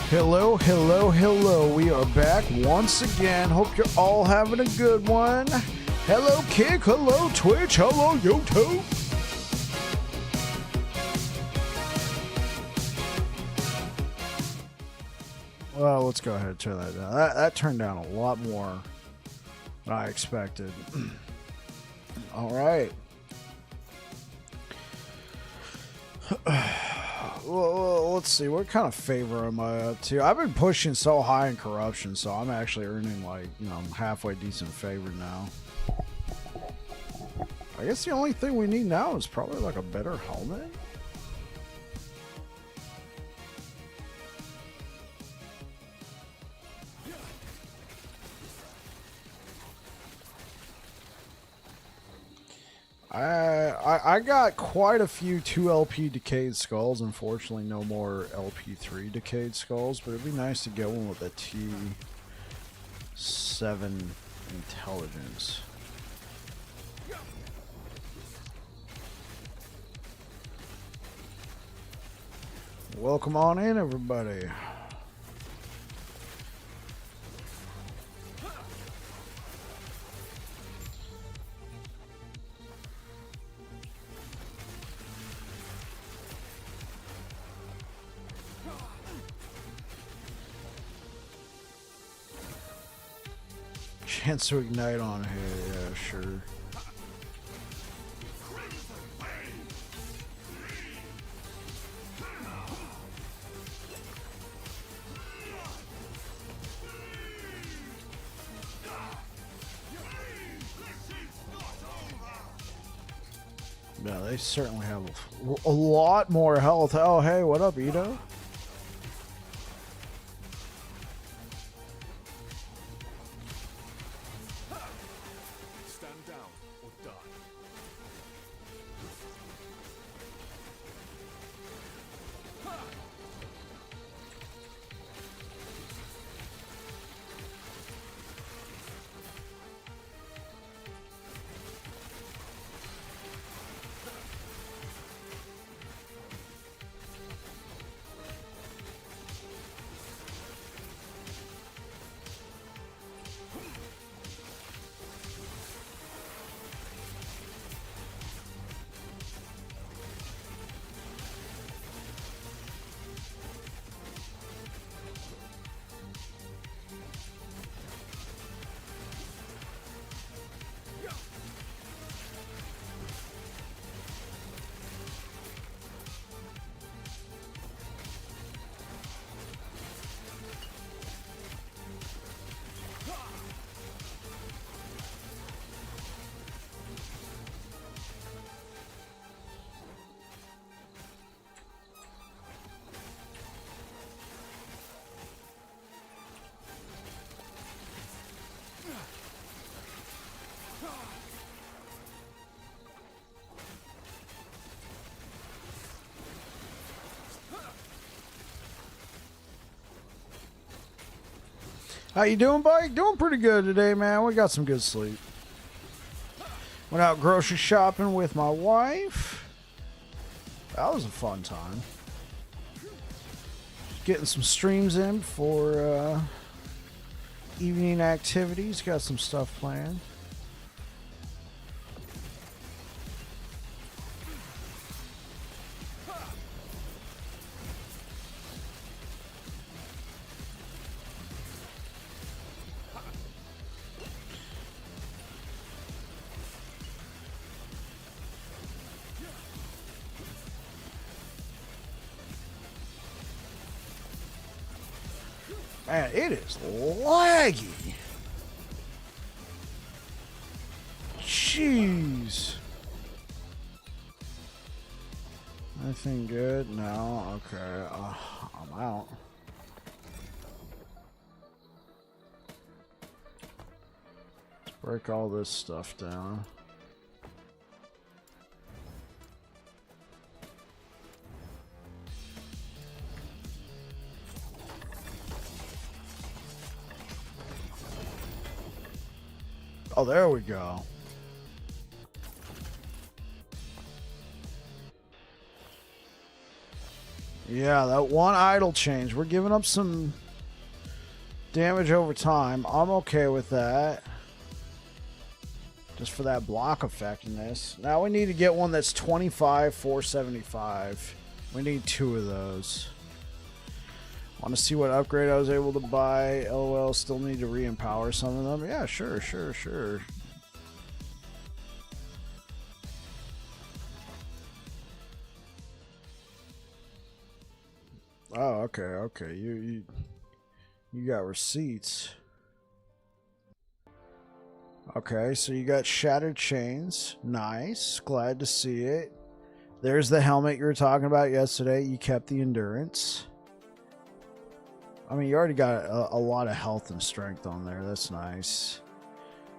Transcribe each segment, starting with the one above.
Hello, hello, hello. We are back once again. Hope you're all having a good one. Hello, Kick. Hello, Twitch. Hello, YouTube. Well, let's go ahead and turn that down. That turned down a lot more than I expected. All right. Well, let's see. What kind of favor am I up to? I've been pushing so high in corruption, so I'm actually earning like, I'm halfway decent favor now. I guess the only thing we need now is probably like a better helmet. I got quite a few 2 LP decayed skulls. Unfortunately, no more LP3 decayed skulls, but it'd be nice to get one with a T7 intelligence. Welcome on in, everybody. Chance to ignite on here, yeah, sure. Yeah, they certainly have a lot more health. Oh, hey, what up, Ito? How you doing, Bike? Doing pretty good today, man. We got some good sleep. Went out grocery shopping with my wife. That was a fun time. Getting some streams in for evening activities. Got some stuff planned. Man, it is laggy. Jeez. Anything good? No? Okay. I'm out. Let's break all this stuff down. Oh, there we go. Yeah, that one idle change. We're giving up some damage over time. I'm okay with that. Just for that block effectiveness. Now we need to get one that's 25, 475. We need 2 of those. Want to see what upgrade I was able to buy. LOL, still need to re-empower some of them. Yeah, sure. Oh, okay. You got receipts. Okay, so you got shattered chains. Nice. Glad to see it. There's the helmet you were talking about yesterday. You kept the endurance. I mean, you already got a lot of health and strength on there. That's nice.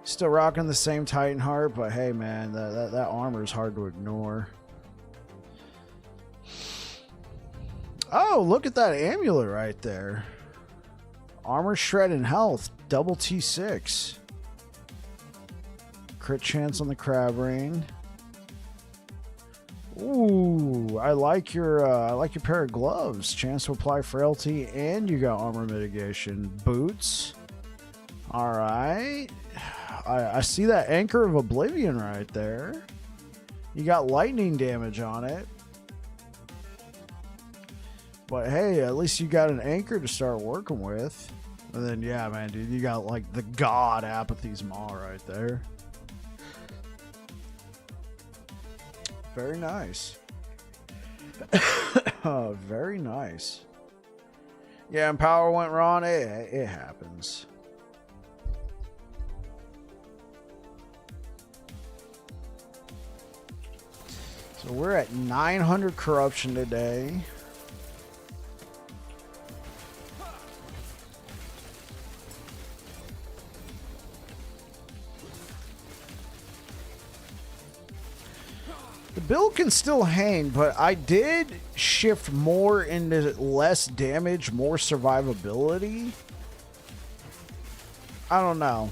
Still rocking the same Titan heart, but hey, man, that armor is hard to ignore. Oh, look at that amulet right there. Armor, shred, and health. Double T6. Crit chance on the crab rain. Ooh, I like your pair of gloves. Chance to apply frailty, and you got armor mitigation. Boots. All right. I see that Anchor of Oblivion right there. You got lightning damage on it. But hey, at least you got an anchor to start working with. And then, yeah, man, dude, you got like the god Apathy's Maw right there. Very nice. Oh, very nice. Yeah, and power went wrong. It happens. So we're at 900 corruption today. The build can still hang, but I did shift more into less damage, more survivability. I don't know.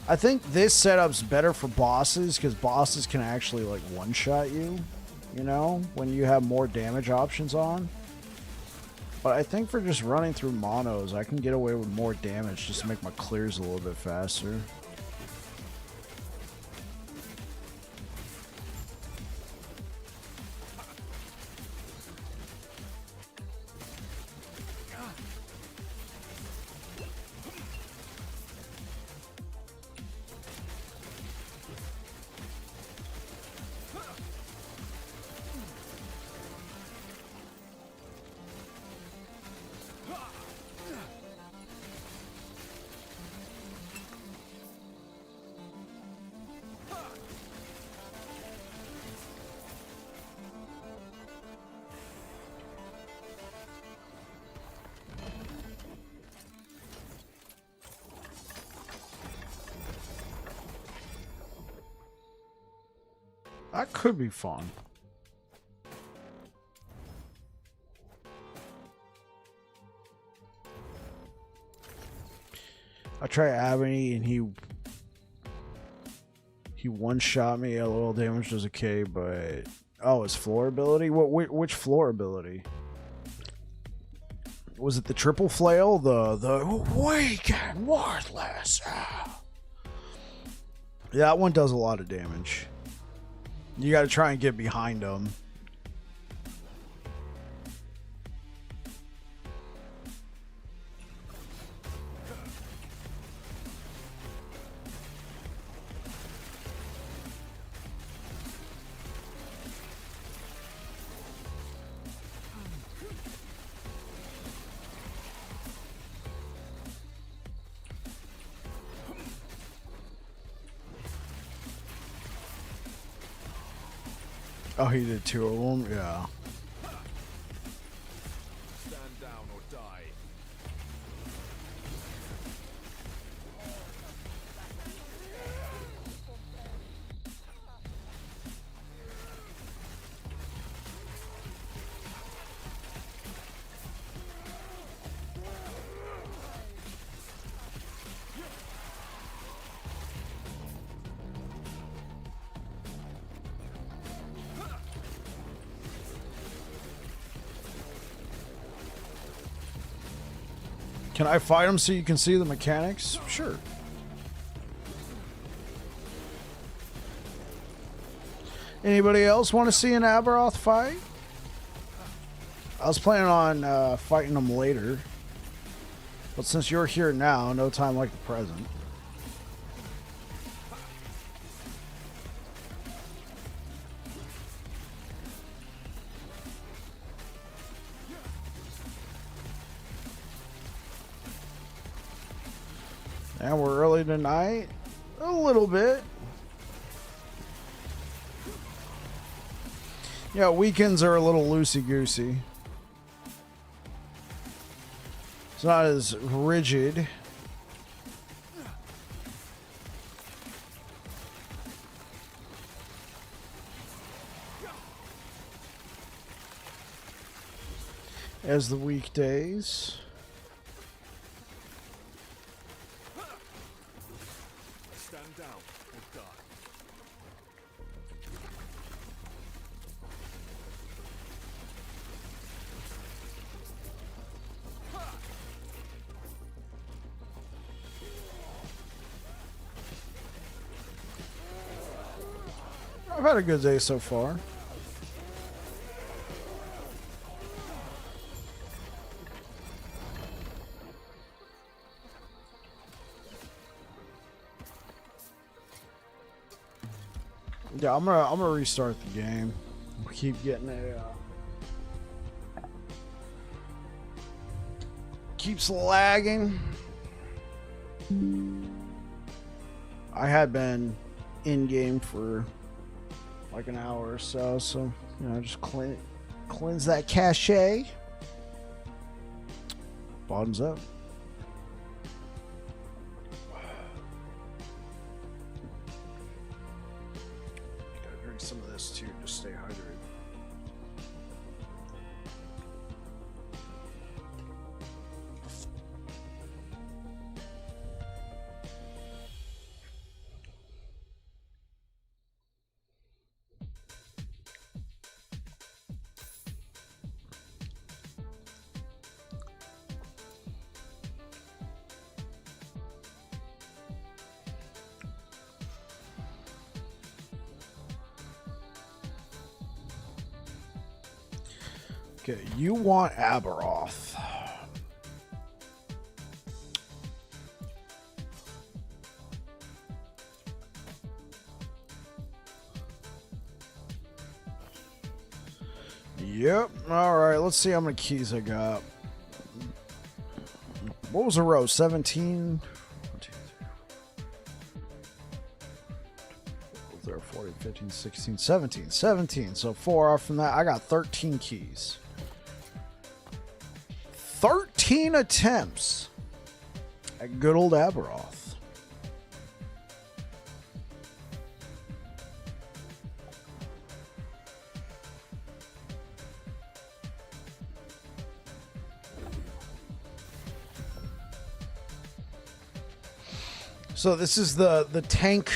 I think this setup's better for bosses because bosses can actually like one-shot you, you know, when you have more damage options on. But I think for just running through monos, I can get away with more damage just to make my clears a little bit faster. That could be fun. I tried Abney and he one-shot me. LOL, damage does okay, but oh, his floor ability? Which floor ability? Was it the triple flail? The weak and worthless. Yeah, that one does a lot of damage. You got to try and get behind them. Oh, he did 2 of them? Yeah. Stand down or die. Can I fight him so you can see the mechanics? Sure. Anybody else want to see an Aberoth fight? I was planning on fighting him later. But since you're here now, no time like the present. And we're early tonight. A little bit. Yeah, weekends are a little loosey-goosey. It's not as rigid. As the weekdays. Stand down or die. I've had a good day so far. Yeah, I'm gonna restart the game. We'll keep getting keeps lagging. I had been in game for like an hour or so, you know, just cleanse that cache. Bottoms up. Gotta drink some of this too, just stay hydrated. Okay, you want Aberoth. Yep. All right, let's see how many keys I got. What was the row? 17? 14, 15, 16, 17. 17. So 4 off from that. I got 13 keys. 13 attempts at good old Aberoth. So this is the tank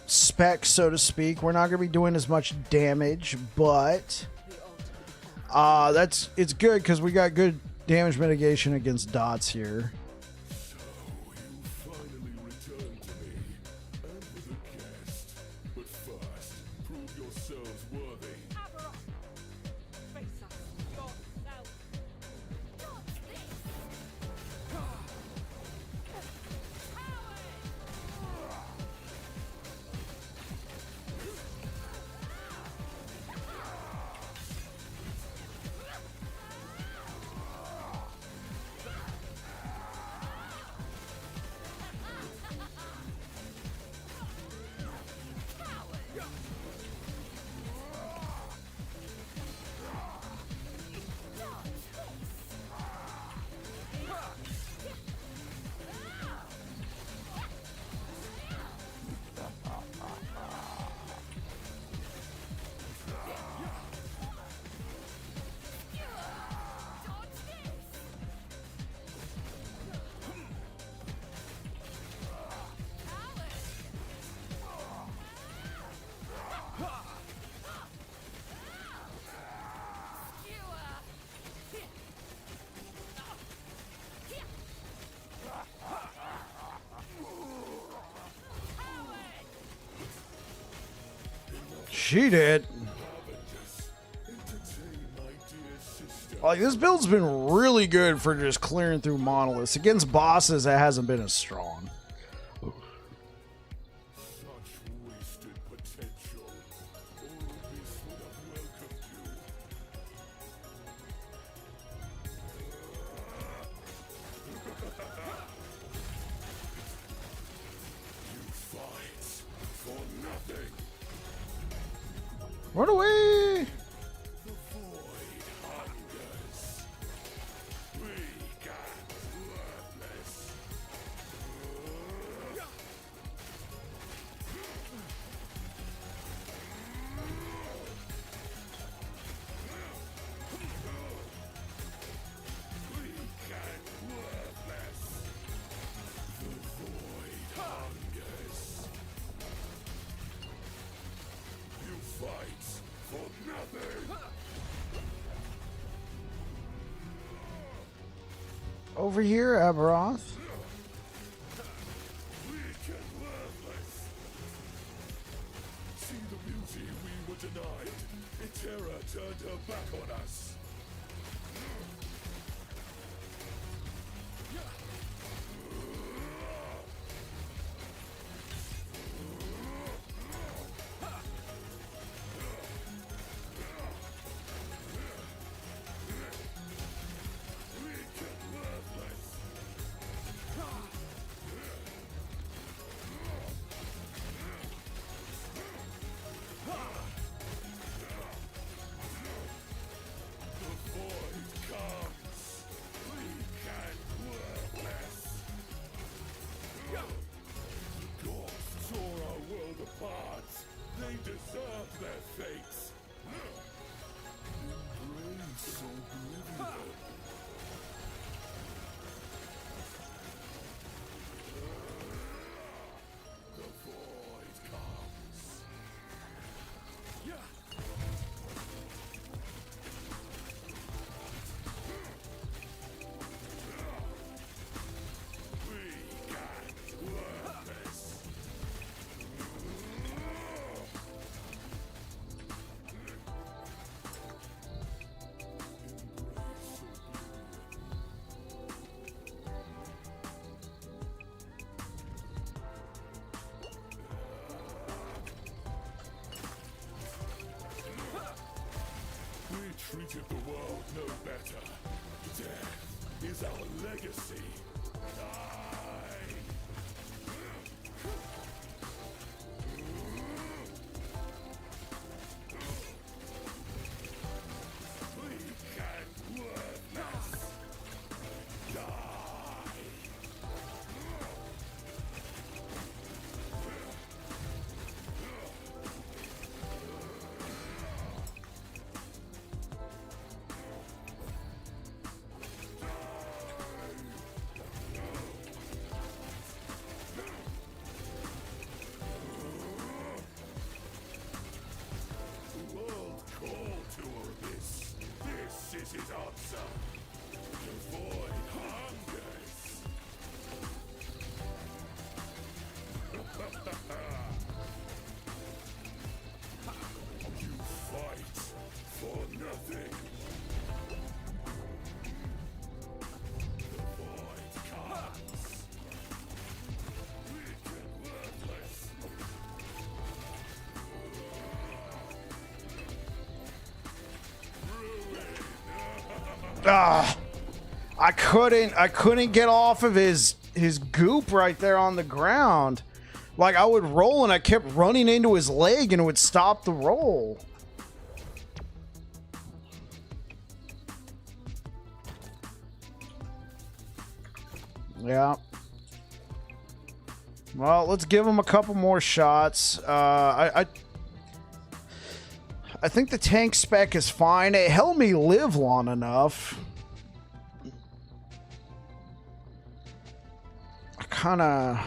spec, so to speak. We're not going to be doing as much damage, but it's good because we got good damage mitigation against dots here. So you finally returned to me, and with a guest. But first, prove yourselves worthy. Aberoth, face us yourself. She did. Like, this build's been really good for just clearing through monoliths. Against bosses, it hasn't been as strong. Such wasted potential. All this would have welcomed you. You fight for nothing. Run away! The void hungers. Weak and worthless. Weak and worthless. The void hungers. You fight for nothing. Over here, Aberoth. Weak and worthless. See the beauty we were denied. Terror turned her back on us. Weak and worthless. The void comes. Weak and worthless. The gods tore our world apart. They deserve their fates. Embrace oblivion. The void comes. Weak and worthless. Embrace oblivion. We treated the world no better. Death is our legacy. Die. Weak and worthless. Die. The world called to Orbis. This is his answer. The void hungers. You fight for nothing. The void comes. Weak and worthless. Ah, I couldn't get off of his goop right there on the ground. Like, I would roll and I kept running into his leg and it would stop the roll. Yeah. Well, let's give him a couple more shots. I think the tank spec is fine. It held me live long enough. I kind of...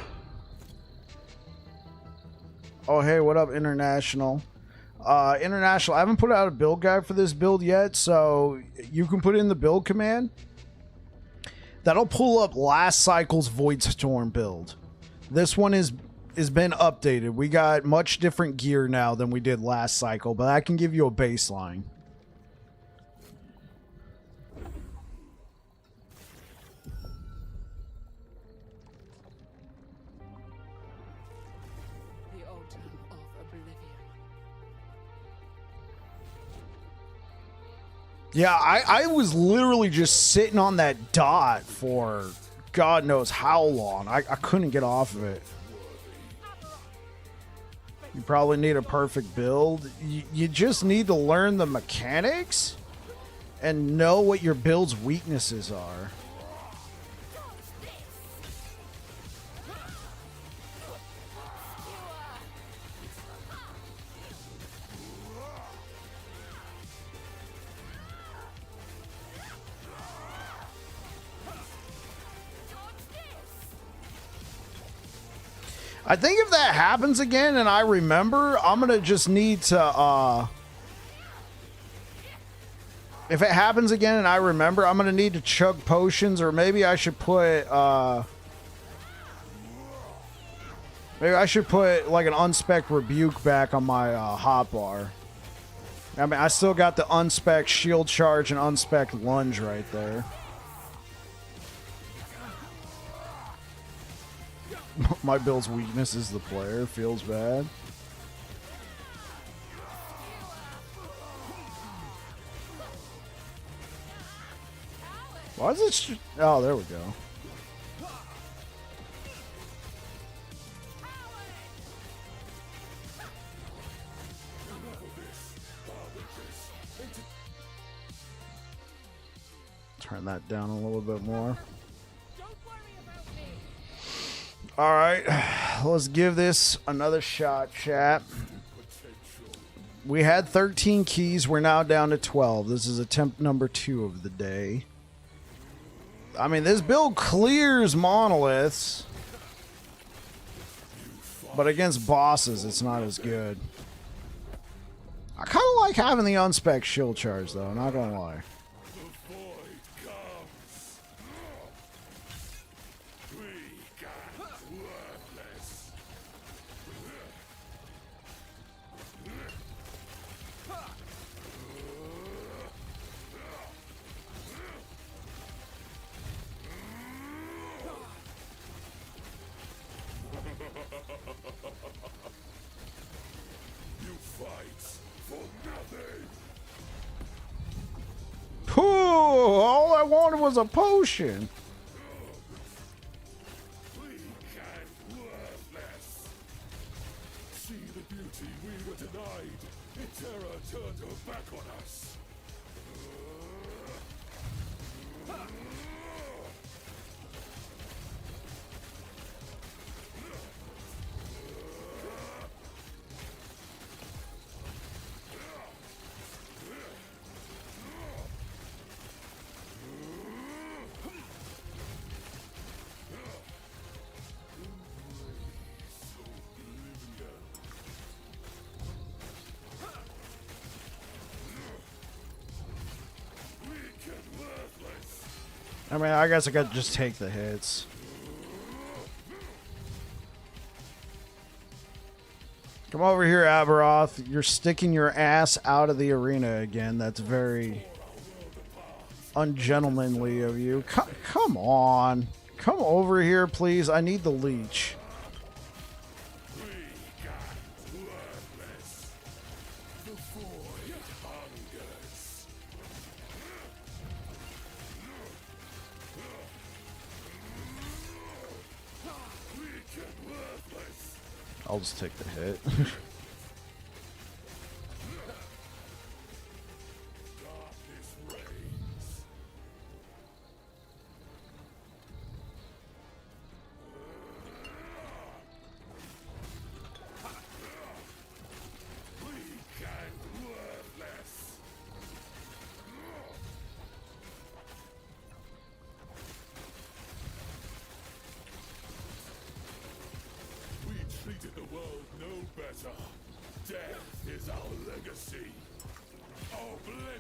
Oh, hey, what up, International? International, I haven't put out a build guide for this build yet, so you can put in the build command. That'll pull up last cycle's Voidstorm build. This one is has been updated. We got much different gear now than we did last cycle, but I can give you a baseline. The altar of oblivion. Yeah, I was literally just sitting on that dot for God knows how long. I couldn't get off of it. You probably need a perfect build. You just need to learn the mechanics and know what your build's weaknesses are. I think if that happens again and I remember, I'm gonna just need to if it happens again and I remember, I'm gonna need to chug potions, or maybe I should put like an unspec rebuke back on my hotbar. I mean, I still got the unspec shield charge and unspec lunge right there. My build's weakness is the player. Feels bad. Why is it? Oh, there we go. Turn that down a little bit more. All right, let's give this another shot, chat. We had 13 keys. We're now down to 12. This is attempt number 2 of the day. I mean, this build clears monoliths, but against bosses, it's not as good. I kind of like having the unspec shield charge, though. Not gonna lie. All I wanted was a potion. See the beauty we were denied. Terror turned her back on us. I mean, I guess I could just take the hits. Come over here, Aberoth. You're sticking your ass out of the arena again. That's very ungentlemanly of you. Come on. Come over here, please. I need the leech. I'll just take the hit. Treated the world no better. Death is our legacy. Oblivion.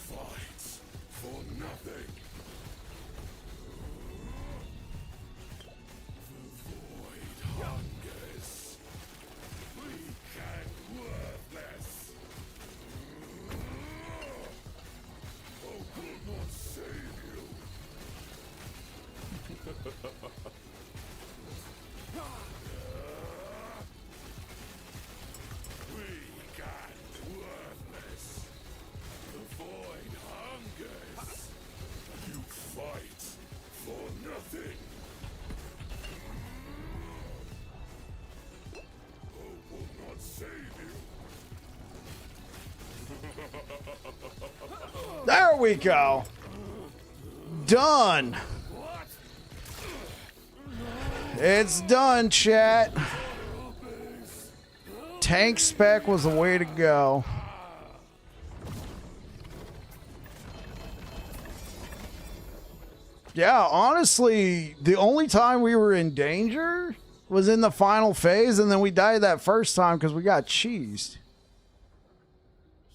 Fight for nothing. The void hungers. Weak and worthless. Hope will not save you. Weak and worthless. The void hungers. You fight for nothing. Hope will not save you. There we go. Done. It's done, chat. Tank spec was the way to go. Yeah, honestly, the only time we were in danger was in the final phase, and then we died that first time because we got cheesed.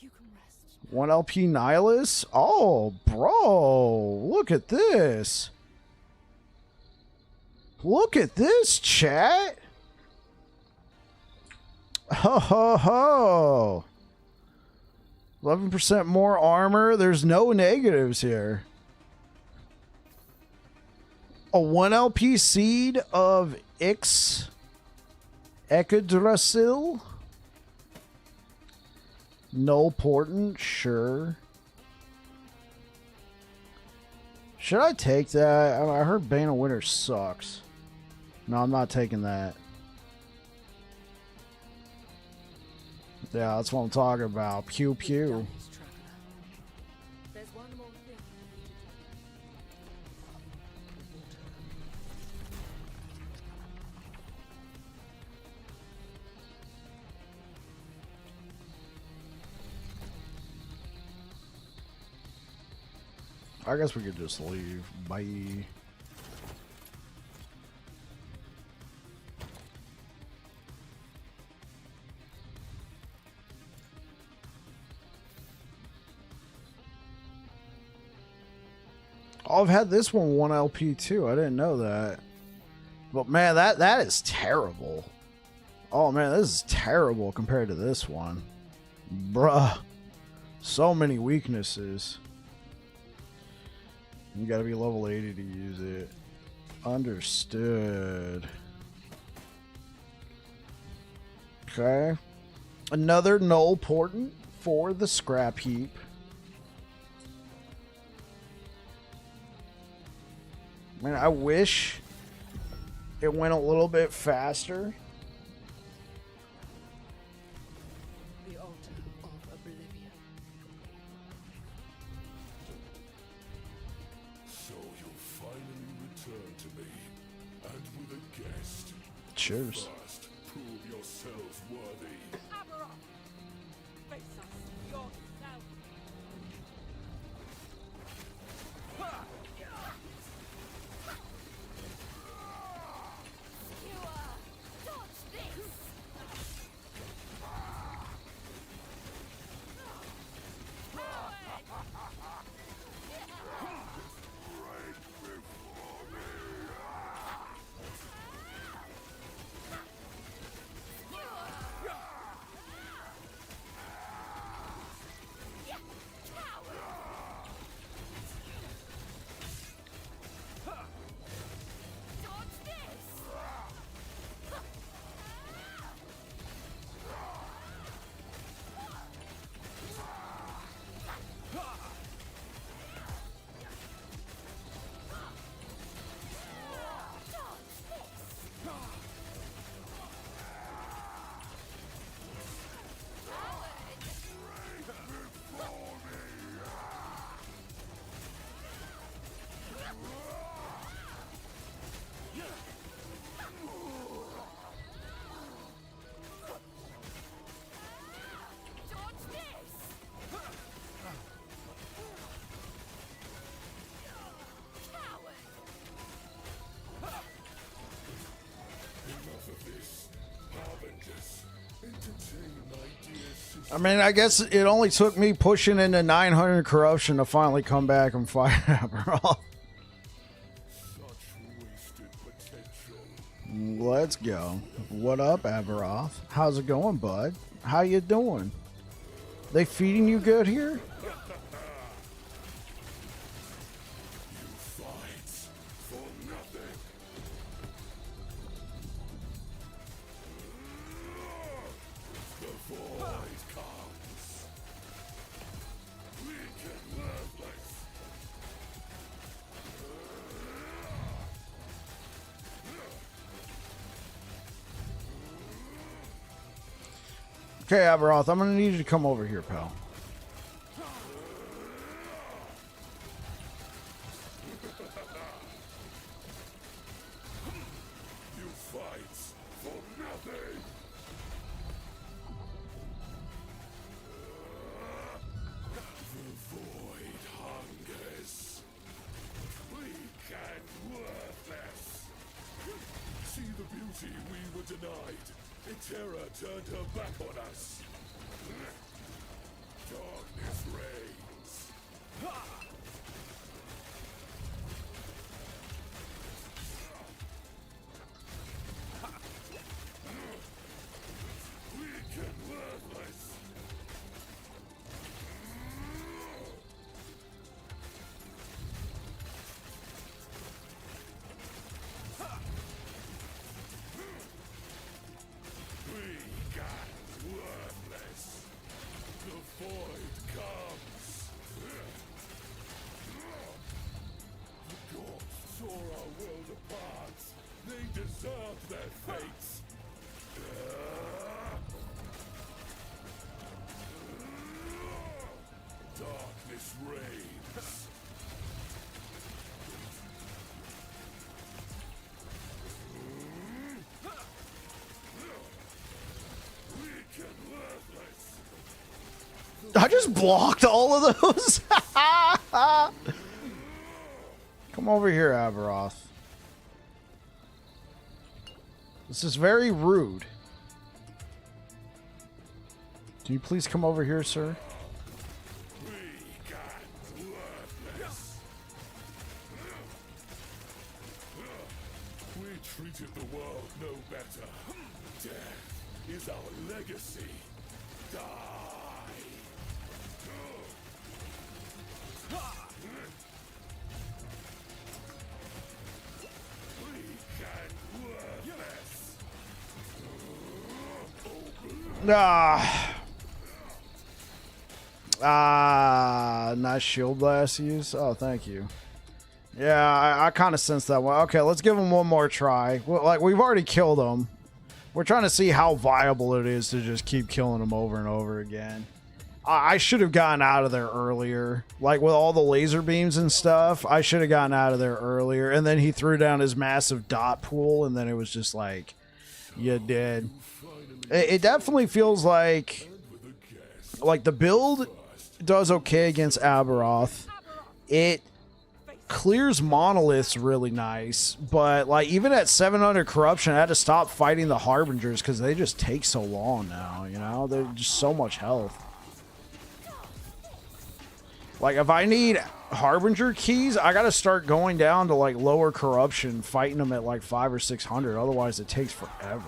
You can rest. 1 LP Nihilus? Oh, bro. Look at this. Look at this, chat. Ho, ho, ho. 11% more armor. There's no negatives here. A 1 LP seed of Ecdrasil. No portent, sure. Should I take that? I heard Bane of Winter sucks. No, I'm not taking that. Yeah, that's what I'm talking about. Pew pew. Darkness traveler. There's one more thing. I guess we could just leave. Bye. Oh, I've had this one LP too. I didn't know that. But man, that is terrible. Oh man, this is terrible compared to this one. Bruh. So many weaknesses. You gotta be level 80 to use it. Understood. Okay. Another null portent for the scrap heap. Man, I wish it went a little bit faster. The altar of oblivion. So you'll finally return to me, and with a guest. Cheers. First, prove yourselves worthy. Hammer up! Face us yourself! I mean, I guess it only took me pushing into 900 corruption to finally come back and fight Aberoth. Such wasted potential. Let's go. What up, Aberoth? How's it going, bud? How you doing? They feeding you good here? You fight for nothing. The void comes. Weak and worthless. Okay, Aberoth, I'm gonna need you to come over here, pal. You fight for nothing. The void hungers. Weak and worthless. See the beauty we were denied. The terror turned her back on us. Darkness reigns. Weak and worthless. Weak and worthless. The void comes. The gods tore our world apart. They deserve their fates. Darkness reigns. Weak and worthless. I just blocked all of those. Come over here, Aberoth. This is very rude. Can you please come over here, sir? Weak and worthless. We treated the world no better. Death is our legacy. Die. Weak and worthless. Nice shield blast use. Oh, thank you. Yeah, I kind of sensed that one. Okay, let's give him one more try. Well, like, we've already killed him. We're trying to see how viable it is to just keep killing him over and over again. I should have gotten out of there earlier. Like, with all the laser beams and stuff, I should have gotten out of there earlier. And then he threw down his massive dot pool, and then it was just like, you did. It definitely feels like the build does okay against Aberoth. It clears monoliths really nice, but like even at 700 corruption, I had to stop fighting the harbingers because they just take so long now. You know, they're just so much health. Like if I need harbinger keys, I gotta start going down to like lower corruption, fighting them at like 500 or 600. Otherwise, it takes forever.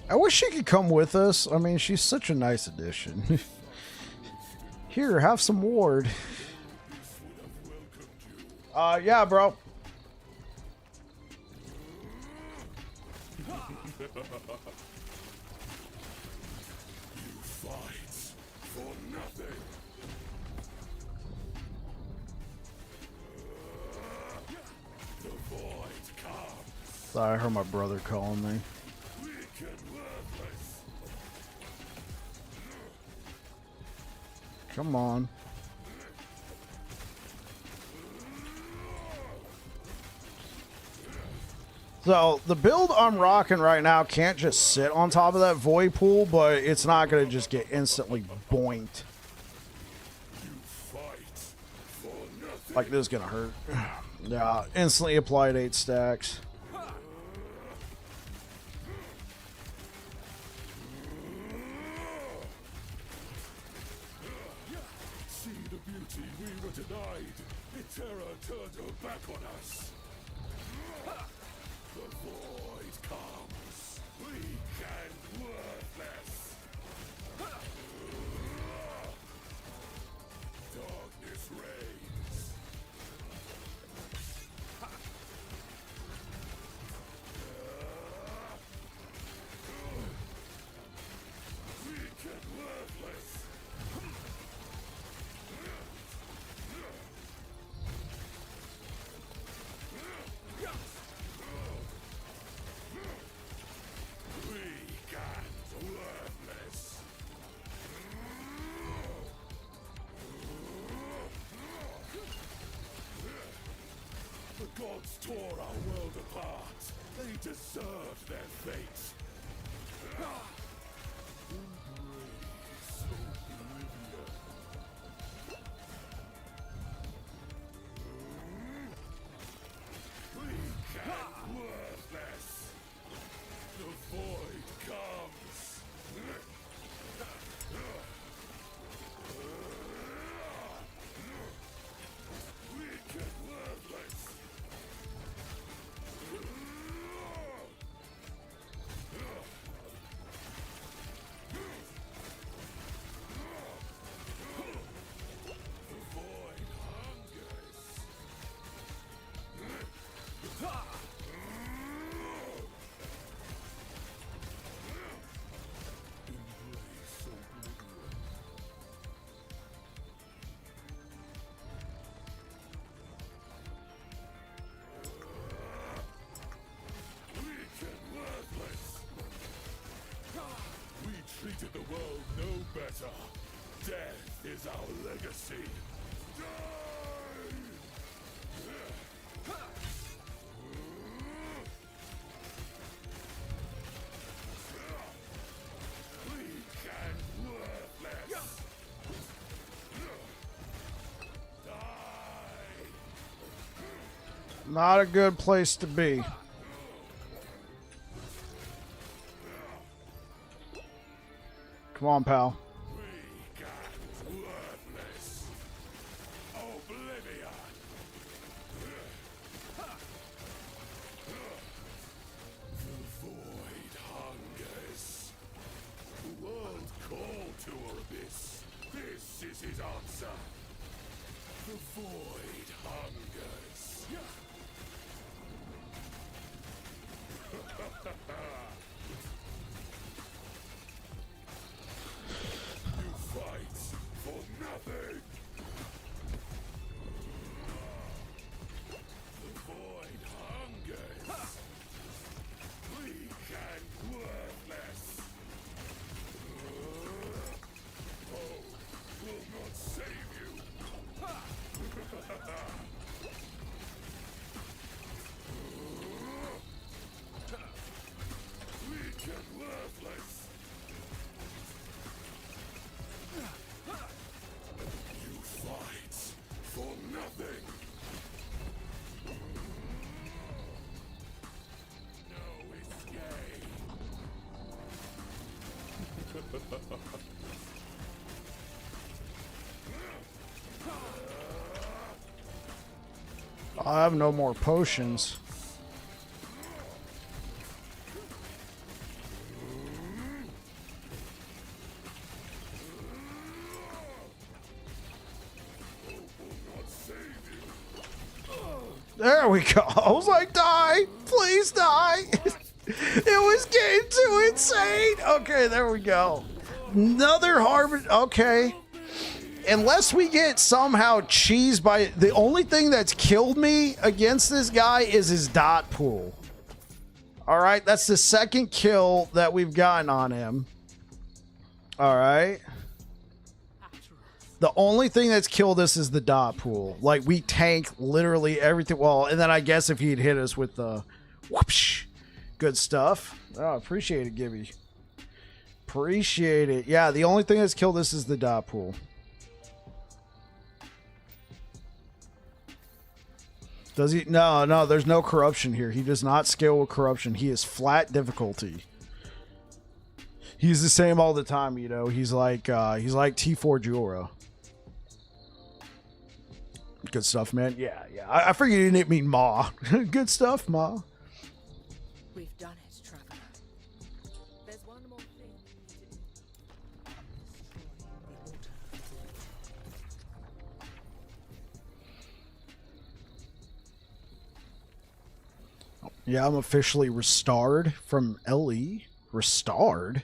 I wish she could come with us. I mean, she's such a nice addition. Here, have some ward. Yeah, bro. Sorry, I heard my brother calling me. Come on. So, the build I'm rocking right now can't just sit on top of that void pool, but it's not going to just get instantly boinked. Like this is going to hurt. Yeah, instantly applied 8 stacks. See the beauty we were denied. The terror turned her back on us. The void comes. Weak and worthless. Darkness reigns. Weak and worthless. Weak and worthless. The gods tore our world apart. They deserved their fate. Embrace oblivion. Weak and worthless. The void comes. Weak and worthless. The void hungers. Embrace oblivion. Weak and worthless. We treated the world no better. Death is our legacy. Die! Weak and worthless. Die! Not a good place to be. Come on, pal. Weak and worthless. Oblivion. The void hungers. The world called to our abyss. This is his answer. The void hungers. You fight for nothing. The void hungers. Weak and worthless. Hope will not save you. Weak and worthless. You fight for nothing. No escape. I have no more potions. There we go. I was like, die. Please die. It was getting too insane. Okay, there we go. Another Harbor. Okay. Unless we get somehow cheesed by... The only thing that's killed me against this guy is his dot pool. Alright, that's the second kill that we've gotten on him. Alright. The only thing that's killed us is the dot pool. Like, we tank literally everything. Well, and then I guess if he'd hit us with the... Whoopsh. Good stuff. Oh, appreciate it, Gibby. Appreciate it. Yeah, the only thing that's killed us is the dot pool. Does he? No, there's no corruption here. He does not scale with corruption. He is flat difficulty. He's the same all the time, you know. He's like T4 Jura. Good stuff, man. Yeah. I figured you didn't mean Ma. Good stuff, Ma. We've done it, Traveler. There's one more thing we need to do. Destroy the altar. Yeah, I'm officially restored from LE. Restored?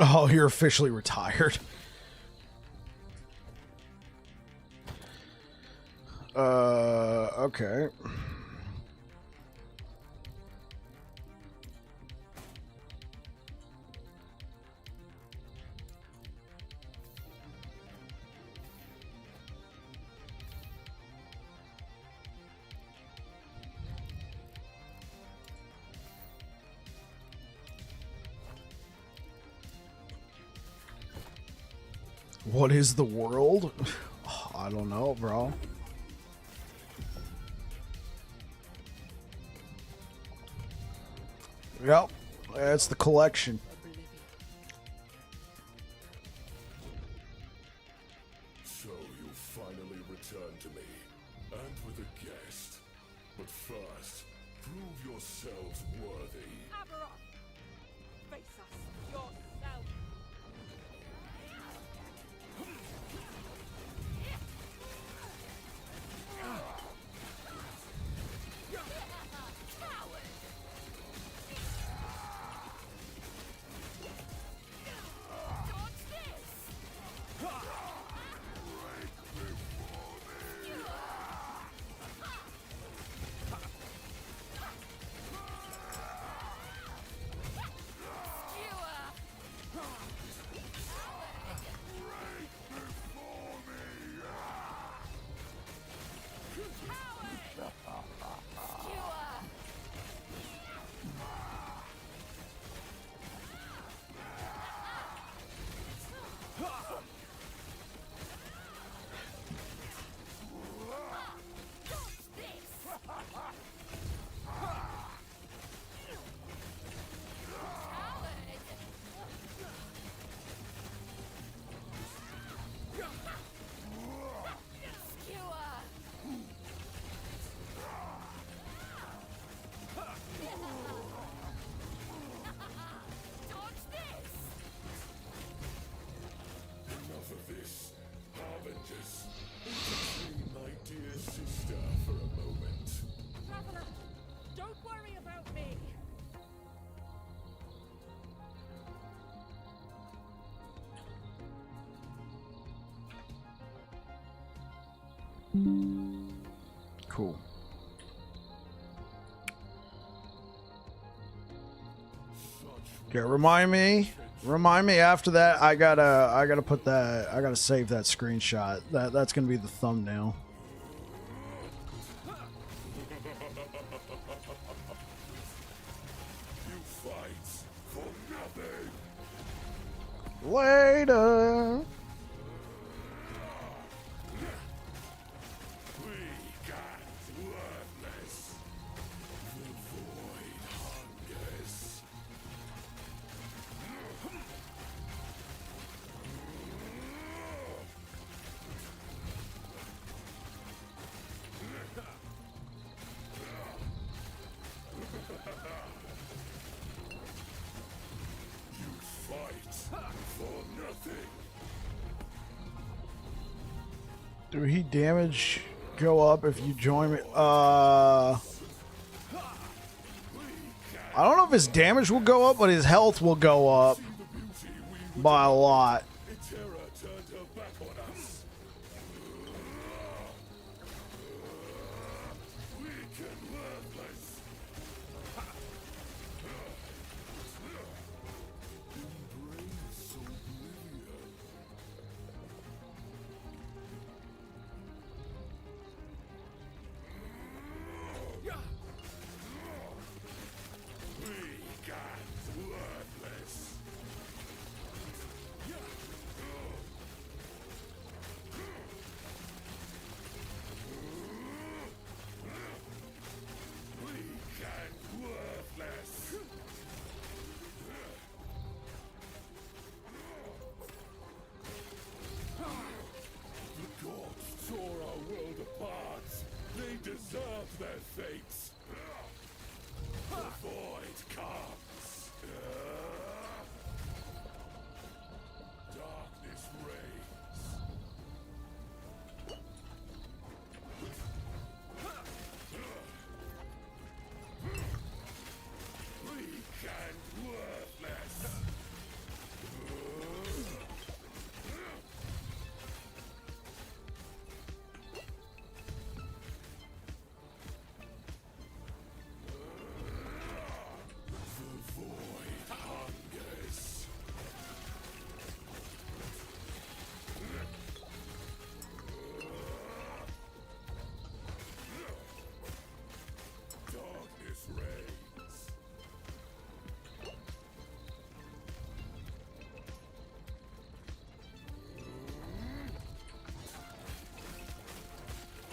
Oh, you're officially retired. Okay. What is the world? Oh, I don't know, bro. Yep, that's the collection. So you finally returned to me, and with a guest. But first, prove yourselves worthy. Aberon! Face us yourself! Enough of this. Harvengers. Entertain my dear sister for a moment. Traveler, don't worry about me. Cool. Okay, remind me after that. I gotta put that. I gotta save that screenshot. That's gonna be the thumbnail. You fight for nothing. Later. We got worthless. The void hungers. Do he damage go up if you join me? I don't know if his damage will go up, but his health will go up by a lot. Terra turned her back on us. Weak and worthless. Embrace oblivion. Weak and worthless. Weak and worthless. The gods tore our world apart. They deserve their fates. The void comes. Darkness reigns. Weak and worthless. The void hungers. Darkness reigns.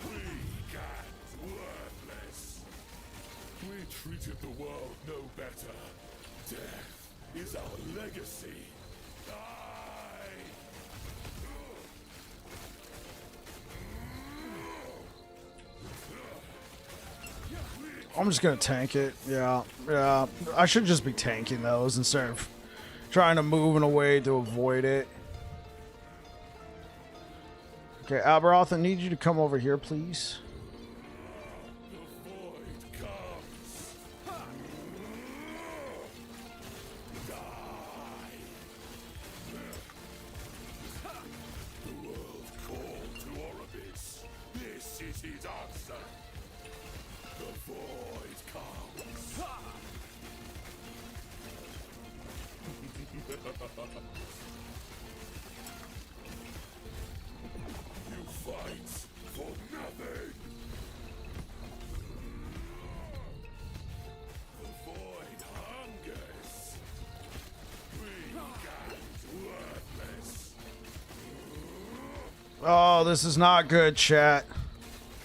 Weak and worthless. We treated the world no better. Death is our legacy. Die! I'm just gonna tank it. Yeah, yeah. I should just be tanking those instead of trying to move in a way to avoid it. Okay, Alberoth, I need you to come over here, please. The void comes. Die! The world called to Orbis. This is his answer. The void comes. You fight for nothing. The void hungers. Weak and worthless. Oh, this is not good, chat.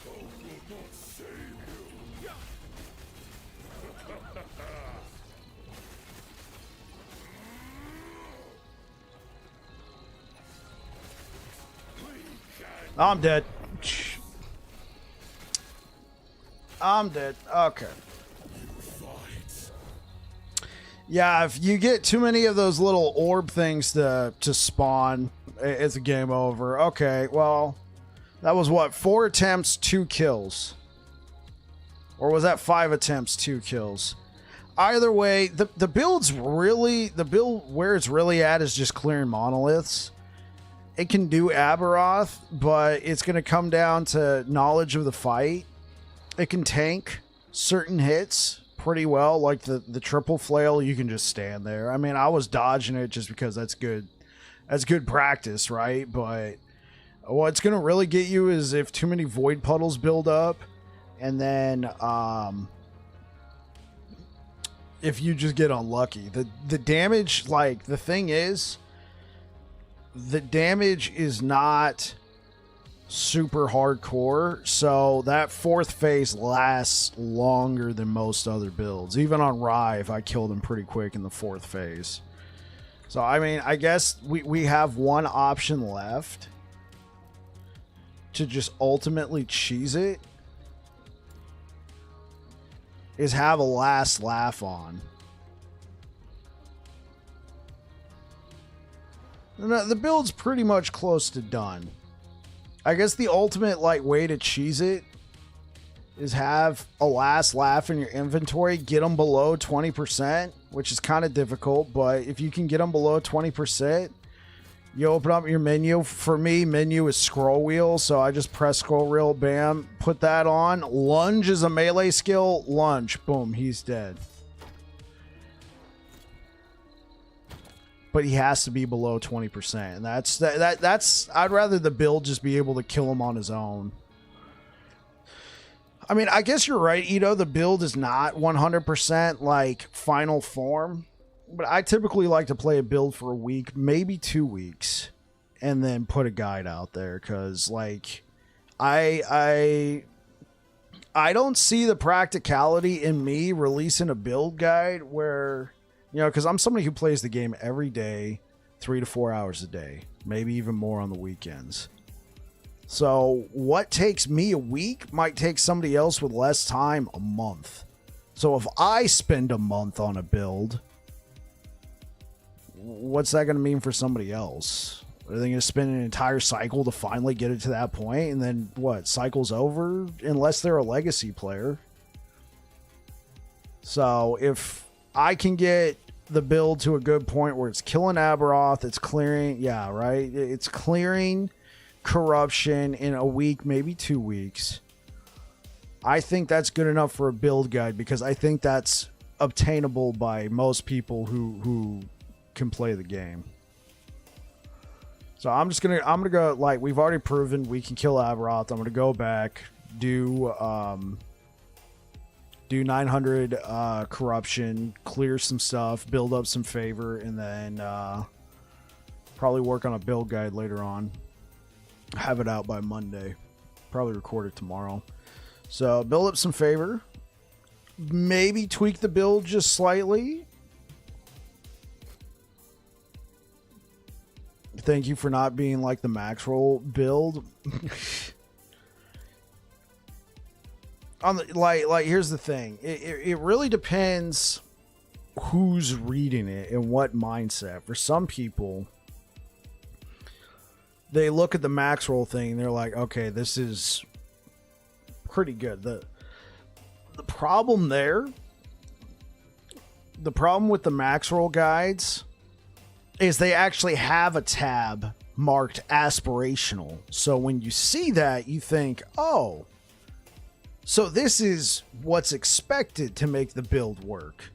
Hope will not save you. Weak and I'm dead. I'm dead. Okay. fight. Yeah, if you get too many of those little orb things to spawn, it's a game over. Okay, well, that was what, 4 attempts, 2 kills, or was that 5 attempts, 2 kills? Either way, the build where it's really at is just clearing monoliths. It can do Aberoth, but it's going to come down to knowledge of the fight. It can tank certain hits pretty well, like the triple flail. You can just stand there. I mean, I was dodging it just because that's good practice, right? But what's going to really get you is if too many void puddles build up, and then if you just get unlucky. The damage, like, the thing is, the damage is not super hardcore, so that 4th phase lasts longer than most other builds. Even on Rive, I killed him pretty quick in the 4th phase. So, I mean, I guess we have one option left to just ultimately cheese it, is have a last laugh on. No, the build's pretty much close to done. I guess the ultimate like way to cheese it is have a last laugh in your inventory, get them below 20%, which is kind of difficult, but if you can get them below 20%, you open up your menu. For me, menu is scroll wheel, so I just press scroll wheel, bam, put that on. Lunge is a melee skill, lunge, boom, he's dead. But he has to be below 20%, and that's I'd rather the build just be able to kill him on his own. I mean, I guess you're right, Ito. The build is not 100% like final form, but I typically like to play a build for a week, maybe 2 weeks, and then put a guide out there because, like, I don't see the practicality in me releasing a build guide where, you know, because I'm somebody who plays the game every day, 3 to 4 hours a day, maybe even more on the weekends. So what takes me a week might take somebody else with less time a month. So if I spend a month on a build, what's that going to mean for somebody else? Are they going to spend an entire cycle to finally get it to that point? And then what? Cycle's over? Unless they're a legacy player. So if I can get the build to a good point where it's killing Aberoth, it's clearing, yeah, right? It's clearing corruption in a week, maybe 2 weeks. I think that's good enough for a build guide because I think that's obtainable by most people who can play the game. So I'm gonna go, like, we've already proven we can kill Aberoth. I'm gonna go back, do 900 corruption, clear some stuff, build up some favor, and then probably work on a build guide later on. Have it out by Monday. Probably record it tomorrow. So build up some favor. Maybe tweak the build just slightly. Thank you for not being like the max roll build. On the like here's the thing. It really depends who's reading it and what mindset. For some people, they look at the max roll thing and they're like, okay, this is pretty good. The problem there, the problem with the max roll guides is they actually have a tab marked aspirational. So when you see that, you think, oh, so this is what's expected to make the build work.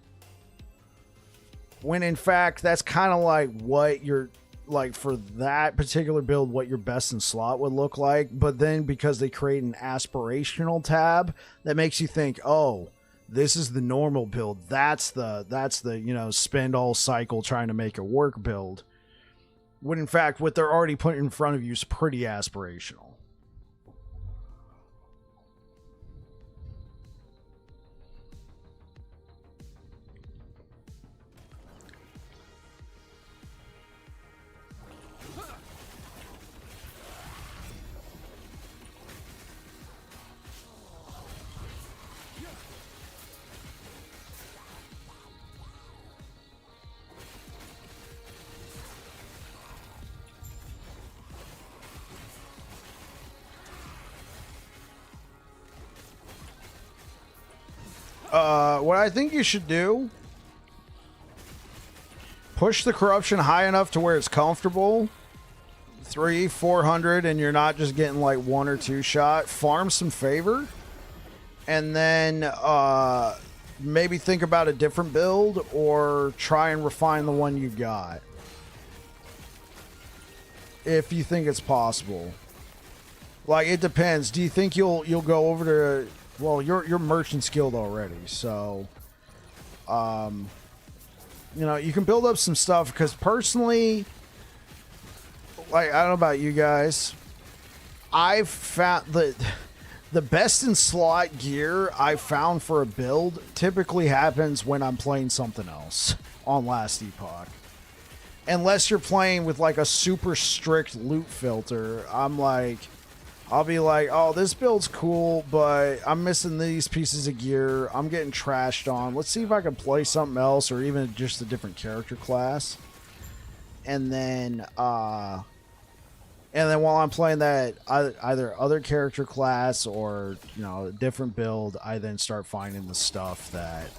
When in fact, that's kind of like what you're, like, for that particular build, what your best in slot would look like. But then because they create an aspirational tab, that makes you think, oh, this is the normal build. That's the, you know, spend all cycle trying to make it work build. When in fact, what they're already putting in front of you is pretty aspirational. What I think you should do, push the corruption high enough to where it's comfortable, 300-400, and you're not just getting like 1 or 2 shot. Farm some favor, and then maybe think about a different build or try and refine the one you got if you think it's possible. Like, it depends. Do you think you'll go over to, well, you're merchant skilled already, so you know, you can build up some stuff, because personally, like, I don't know about you guys, I've found that the best in slot gear I've found for a build typically happens when I'm playing something else on Last Epoch. Unless you're playing with like a super strict loot filter, I'll be like, oh, this build's cool, but I'm missing these pieces of gear. I'm getting trashed on. Let's see if I can play something else, or even just a different character class. And then And then while I'm playing that either other character class or, you know, a different build, I then start finding the stuff that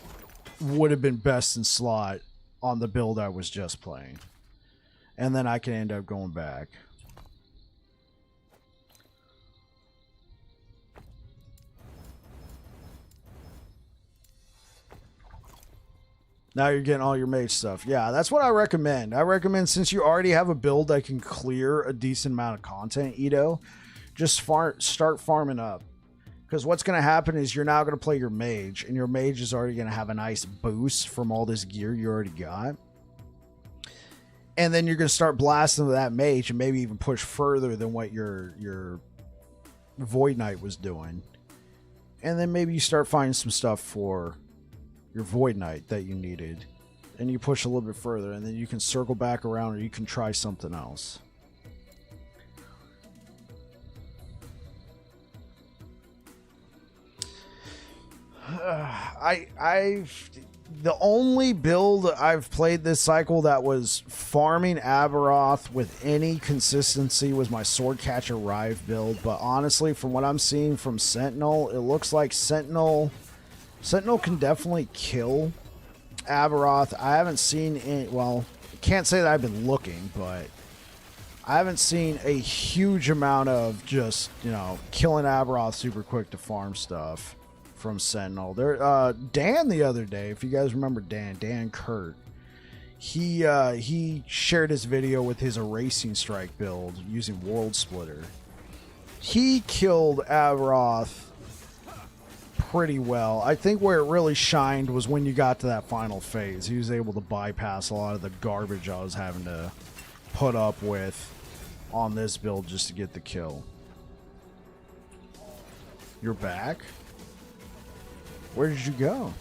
would have been best in slot on the build I was just playing. And then I can end up going back. Now you're getting all your mage stuff. Yeah, that's what I recommend. I recommend, since you already have a build that can clear a decent amount of content, Ito, just start farming up. Because what's going to happen is you're now going to play your mage, and your mage is already going to have a nice boost from all this gear you already got. And then you're going to start blasting with that mage and maybe even push further than what your Void Knight was doing. And then maybe you start finding some stuff for your Void Knight that you needed, and you push a little bit further, and then you can circle back around, or you can try something else. The only build I've played this cycle that was farming Aberoth with any consistency was my Swordcatcher Rive build, but honestly, from what I'm seeing from Sentinel, it looks like Sentinel can definitely kill Aberoth. I haven't seen any, well, can't say that I've been looking, but I haven't seen a huge amount of just, you know, killing Aberoth super quick to farm stuff from Sentinel. There, Dan the other day, if you guys remember Dan Kurt, he shared his video with his Erasing Strike build using World Splitter. He killed Aberoth pretty well. I think where it really shined was when you got to that final phase. He was able to bypass a lot of the garbage I was having to put up with on this build just to get the kill. You're back? Where did you go?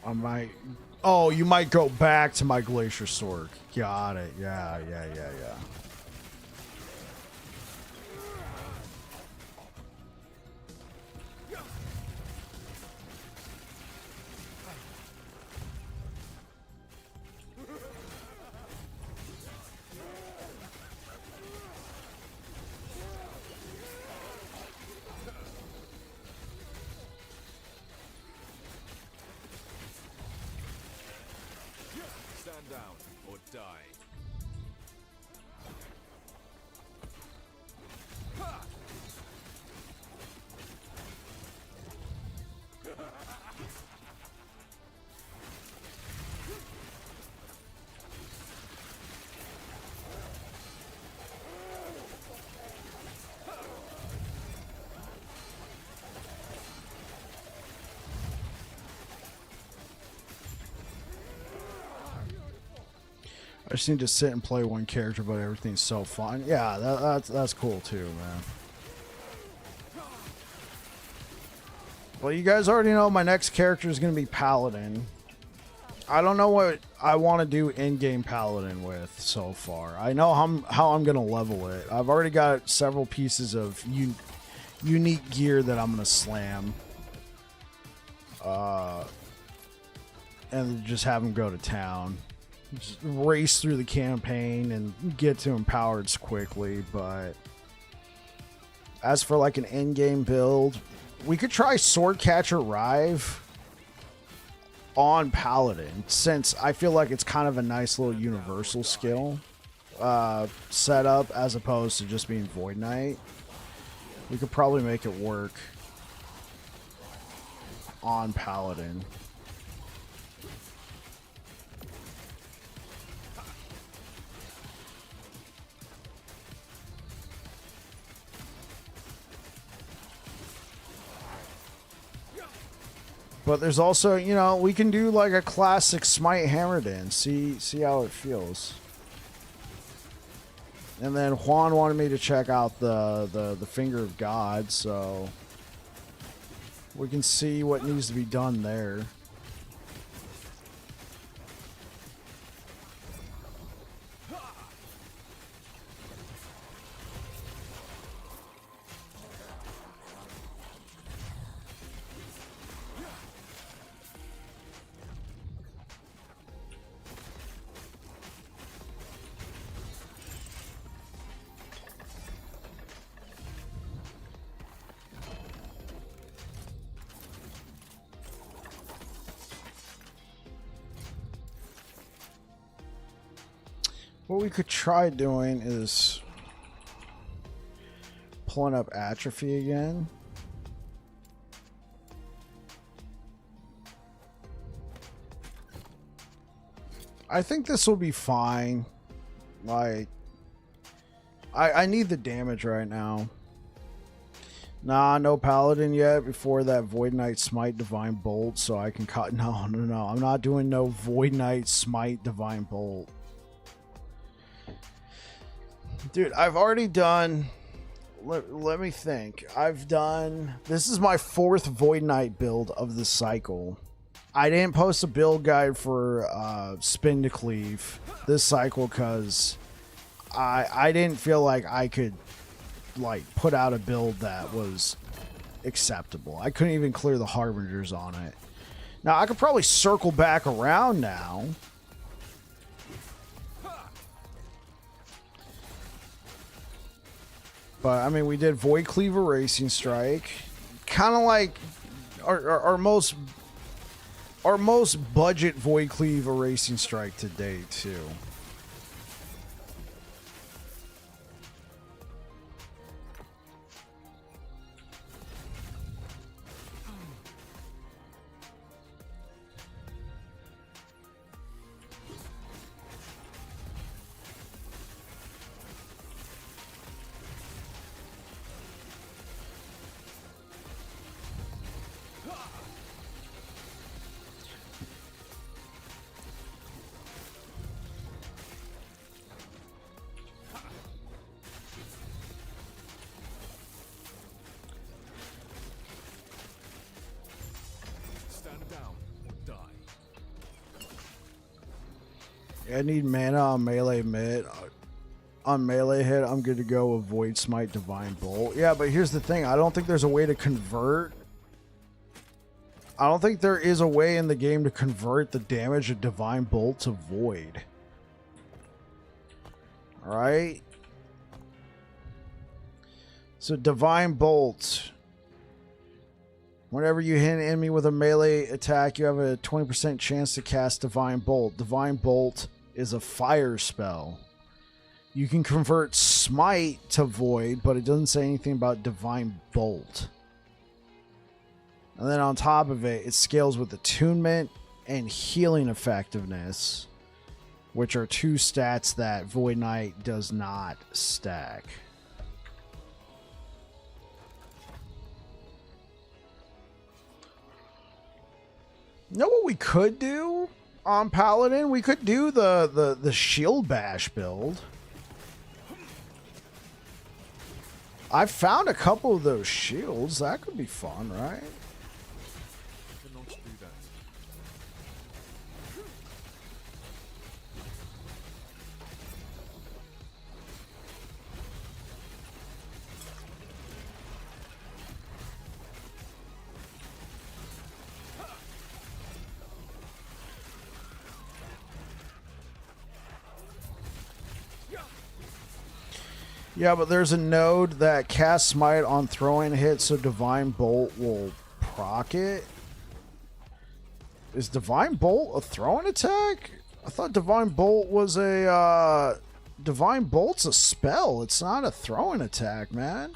I might... Oh, you might go back to my Glacier Sword. Got it. Yeah. Stand down or die. I just need to sit and play one character, but everything's so fun. Yeah, that's cool too, man. Well, you guys already know my next character is going to be Paladin. I don't know what I want to do in-game Paladin with so far. I know how I'm going to level it. I've already got several pieces of unique gear that I'm going to slam. And just have him go to town. Just race through the campaign and get to empowered quickly. But as for like an in-game build, we could try Swordcatcher Rive on Paladin, since I feel like it's kind of a nice little universal skill setup as opposed to just being Void Knight. We could probably make it work on Paladin. But there's also, you know, we can do like a classic Smite Hammered in. See how it feels. And then Juan wanted me to check out the Finger of God, so we can see what needs to be done there. What we could try doing is pulling up atrophy again. I think this will be fine. Like, I need the damage right now. Nah, no paladin yet before that Void Knight Smite Divine Bolt, so I can cut. No. I'm not doing no Void Knight Smite Divine Bolt. Dude, I've already done... Let me think. I've done... This is my 4th Void Knight build of the cycle. I didn't post a build guide for Spin to Cleave this cycle because I didn't feel like I could like put out a build that was acceptable. I couldn't even clear the Harbingers on it. Now, I could probably circle back around now. But, I mean, we did Void Cleaver Racing Strike. Kind of like our most budget Void Cleaver Racing Strike to date, too. I need mana on melee mid. On melee hit, I'm good to go with Void Smite Divine Bolt. Yeah, but here's the thing. I don't think there's a way to convert. I don't think there is a way in the game to convert the damage of Divine Bolt to Void. Alright? So Divine Bolt. Whenever you hit an enemy with a melee attack, you have a 20% chance to cast Divine Bolt. Divine Bolt is a fire spell. You can convert Smite to Void, but it doesn't say anything about Divine Bolt. And then on top of it, it scales with Attunement and Healing Effectiveness, which are 2 stats that Void Knight does not stack. You know what we could do on Paladin? We could do the Shield Bash build. I found a couple of those shields. That could be fun, right? Yeah, but there's a node that casts Smite on throwing hit, so Divine Bolt will proc it. Is Divine Bolt a throwing attack? I thought Divine Bolt was a... Divine Bolt's a spell. It's not a throwing attack, man.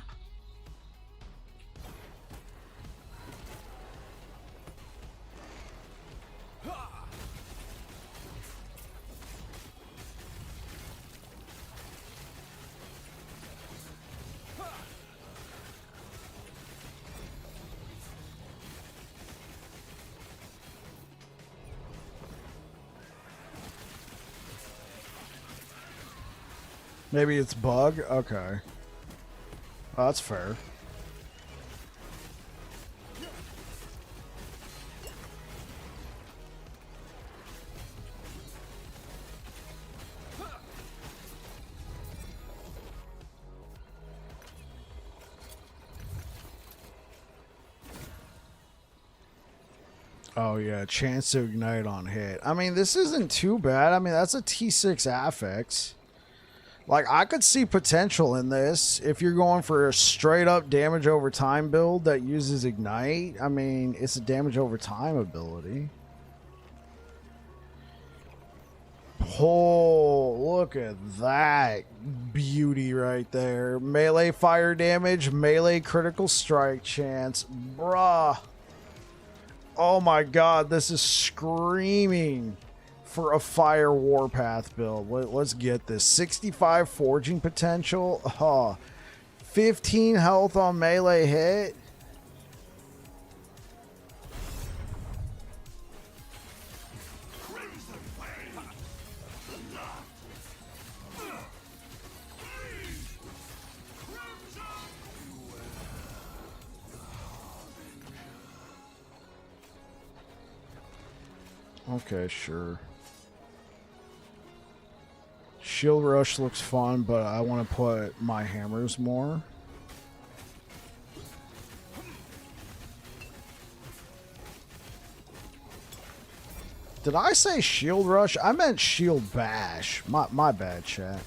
Maybe it's bug? Okay. Oh, that's fair. Oh yeah, chance to ignite on hit. I mean, this isn't too bad. I mean, that's a T6 affix. Like, I could see potential in this if you're going for a straight up damage over time build that uses Ignite. I mean, it's a damage over time ability. Oh, look at that beauty right there. Melee fire damage, melee critical strike chance. Bruh. Oh my god, this is screaming for a fire warpath build. Let's get this. 65 forging potential. 15 health on melee hit. Okay, sure. Shield Rush looks fun, but I want to put my hammers more. Did I say Shield Rush? I meant Shield Bash. My bad, chat.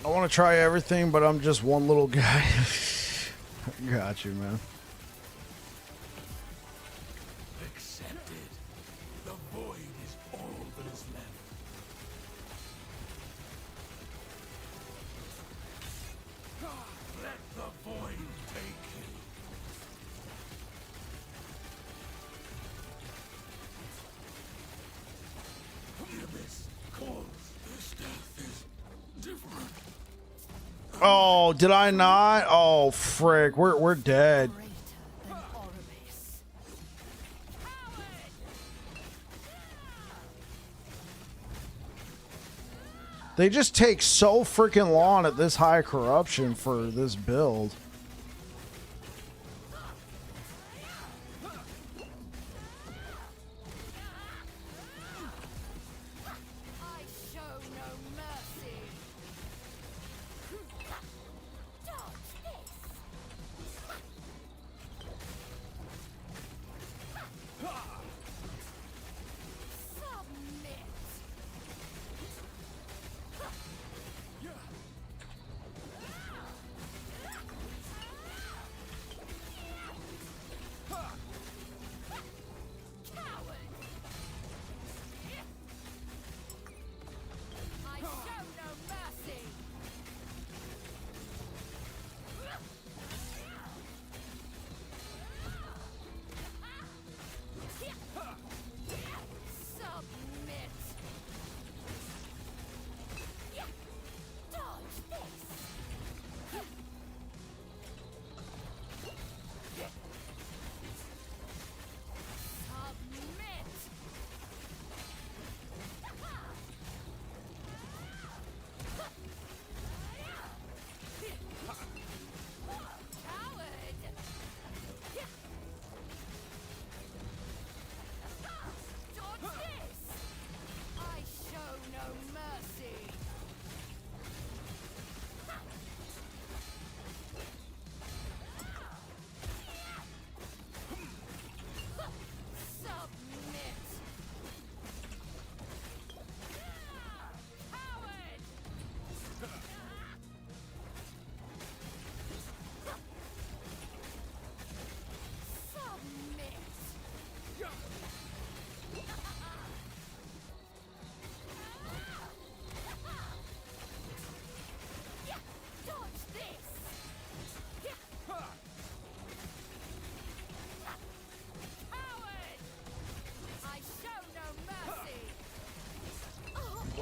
I want to try everything, but I'm just one little guy. Got you, man. Accepted. The void is all that is left. Let the void take you. The abyss calls. This death is different. Oh, did I not? Oh, frick. We're dead. They just take so freaking long at this high corruption for this build. I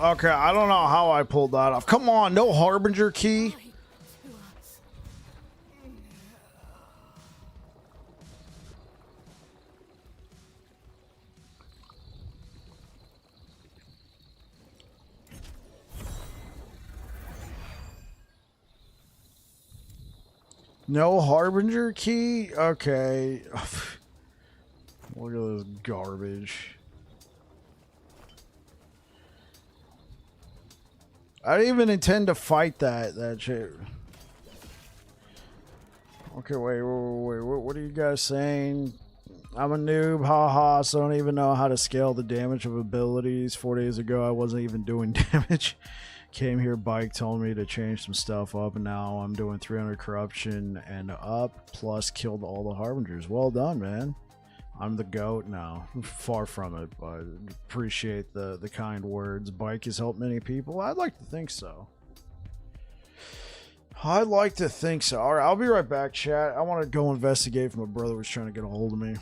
Okay, I don't know how I pulled that off. Come on, no Harbinger key. No Harbinger key? Okay. Look at this garbage. I didn't even intend to fight that shit. Okay, wait. What are you guys saying? I'm a noob, haha, so I don't even know how to scale the damage of abilities. 4 days ago, I wasn't even doing damage. Came here, bike told me to change some stuff up, and now I'm doing 300 corruption and up, plus killed all the Harbingers. Well done, man. I'm the GOAT now. Far from it, but appreciate the kind words. Bike has helped many people. I'd like to think so. I'd like to think so. All right, I'll be right back, chat. I want to go investigate if my brother was trying to get a hold of me.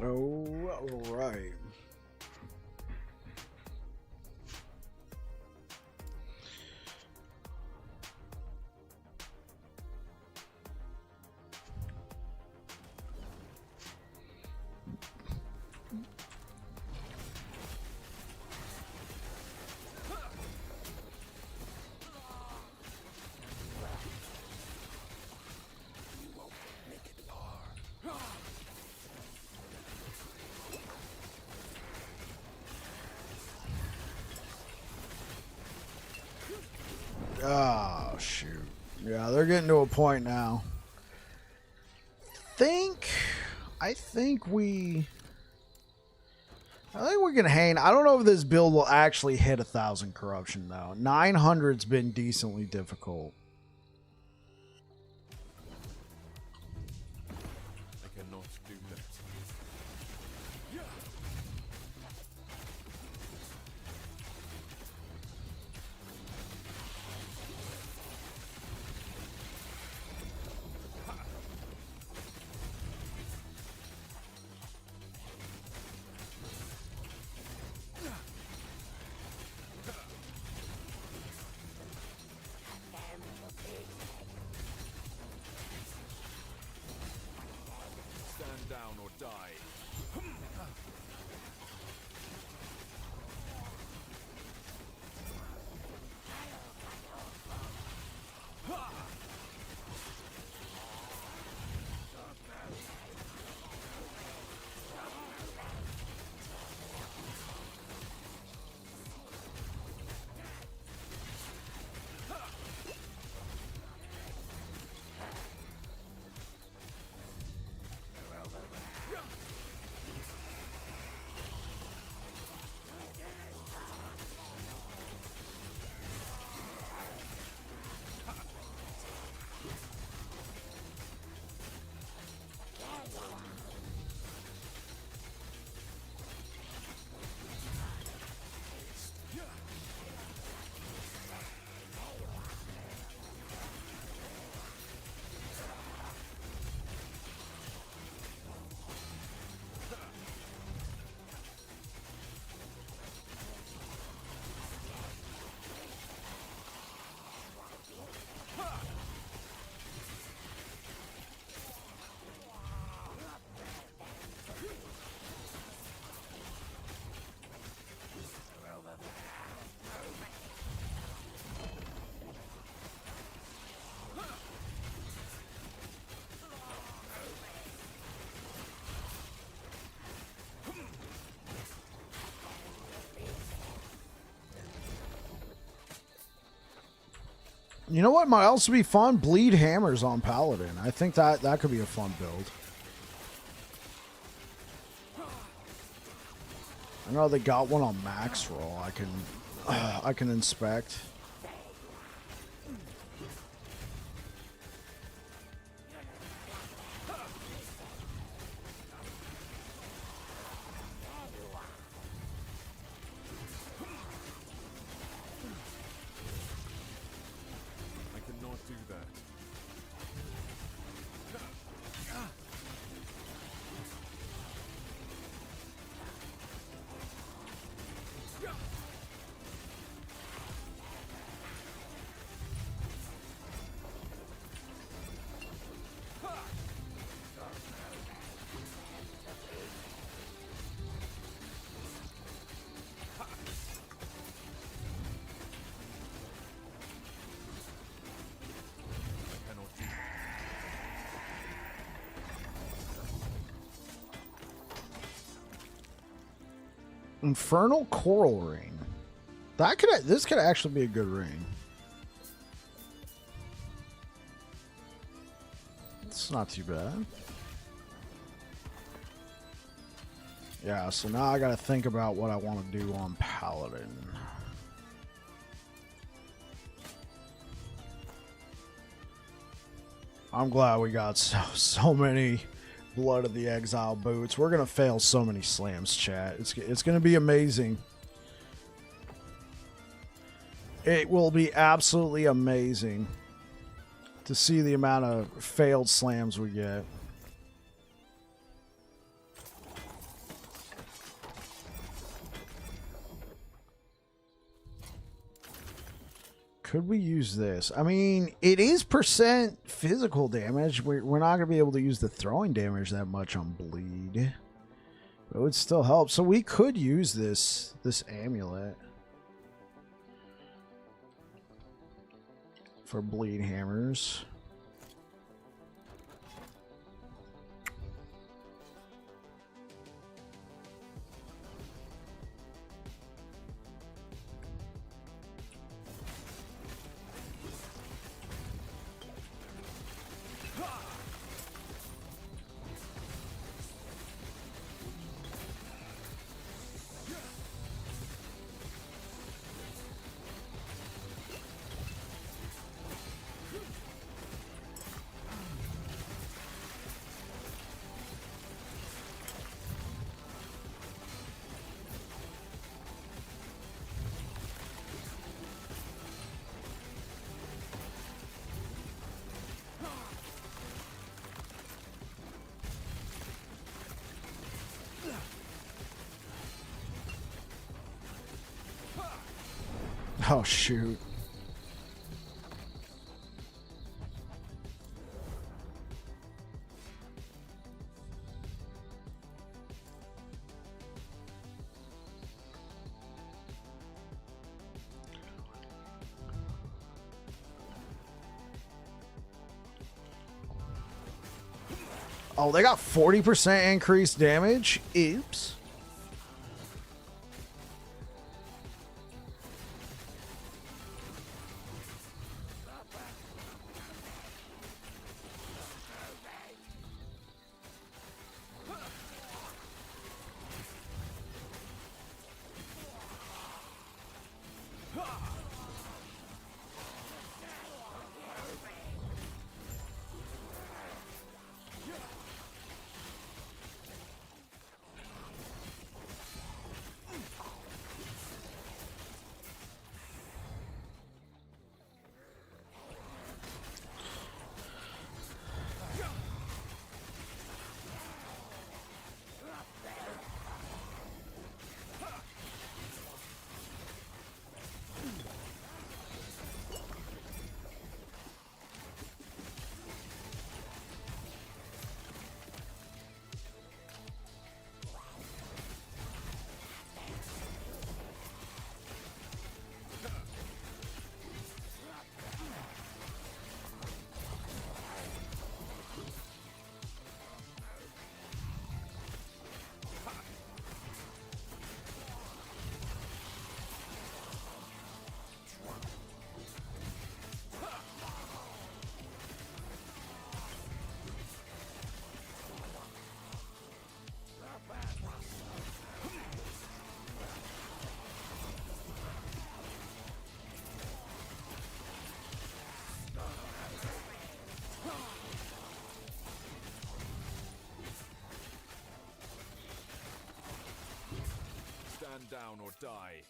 Oh, all right. Oh, shoot. Yeah, they're getting to a point now. I think we can hang. I don't know if this build will actually hit 1,000 corruption, though. 900's been decently difficult. I cannot do that. You know what might also be fun? Bleed hammers on Paladin. I think that could be a fun build. I know they got one on max roll. I can inspect. I cannot do that. I cannot do that. Infernal Coral Ring. This could actually be a good ring. It's not too bad. Yeah, so now I gotta think about what I want to do on Paladin. I'm glad we got so many Blood of the Exile boots. We're gonna fail so many slams, chat. It's gonna be amazing. It will be absolutely amazing to see the amount of failed slams we get. Could we use this? I mean, it is percent physical damage. We're not going to be able to use the throwing damage that much on bleed. But it would still help. So we could use this amulet for bleed hammers. Oh, shoot. Oh, they got 40% increased damage? Oops. Stand down or die.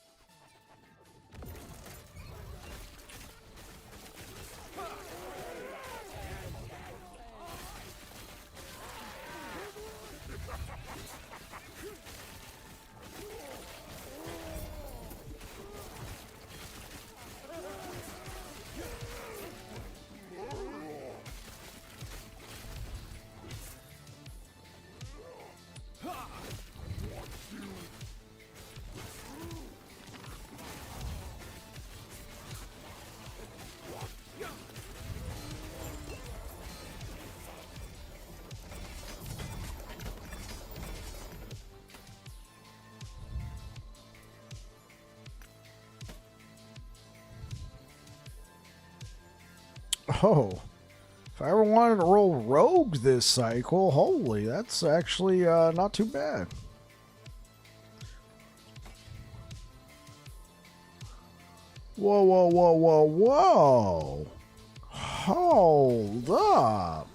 Oh, if I ever wanted to roll rogue this cycle, holy, that's actually not too bad. Whoa, whoa, whoa, whoa, whoa. Hold up.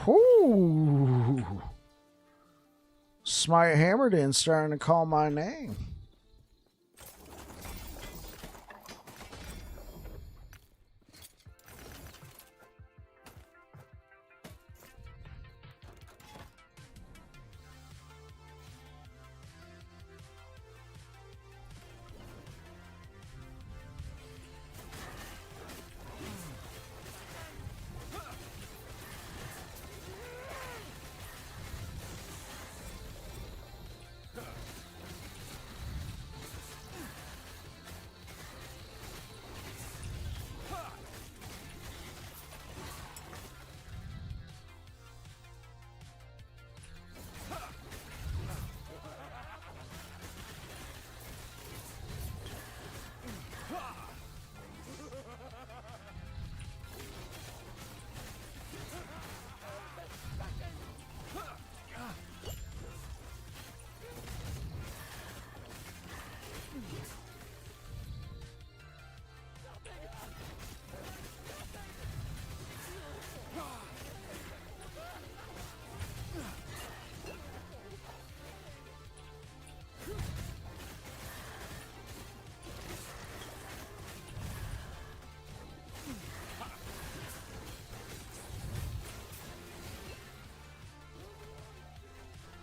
Whoo. Smite Hammerden starting to call my name.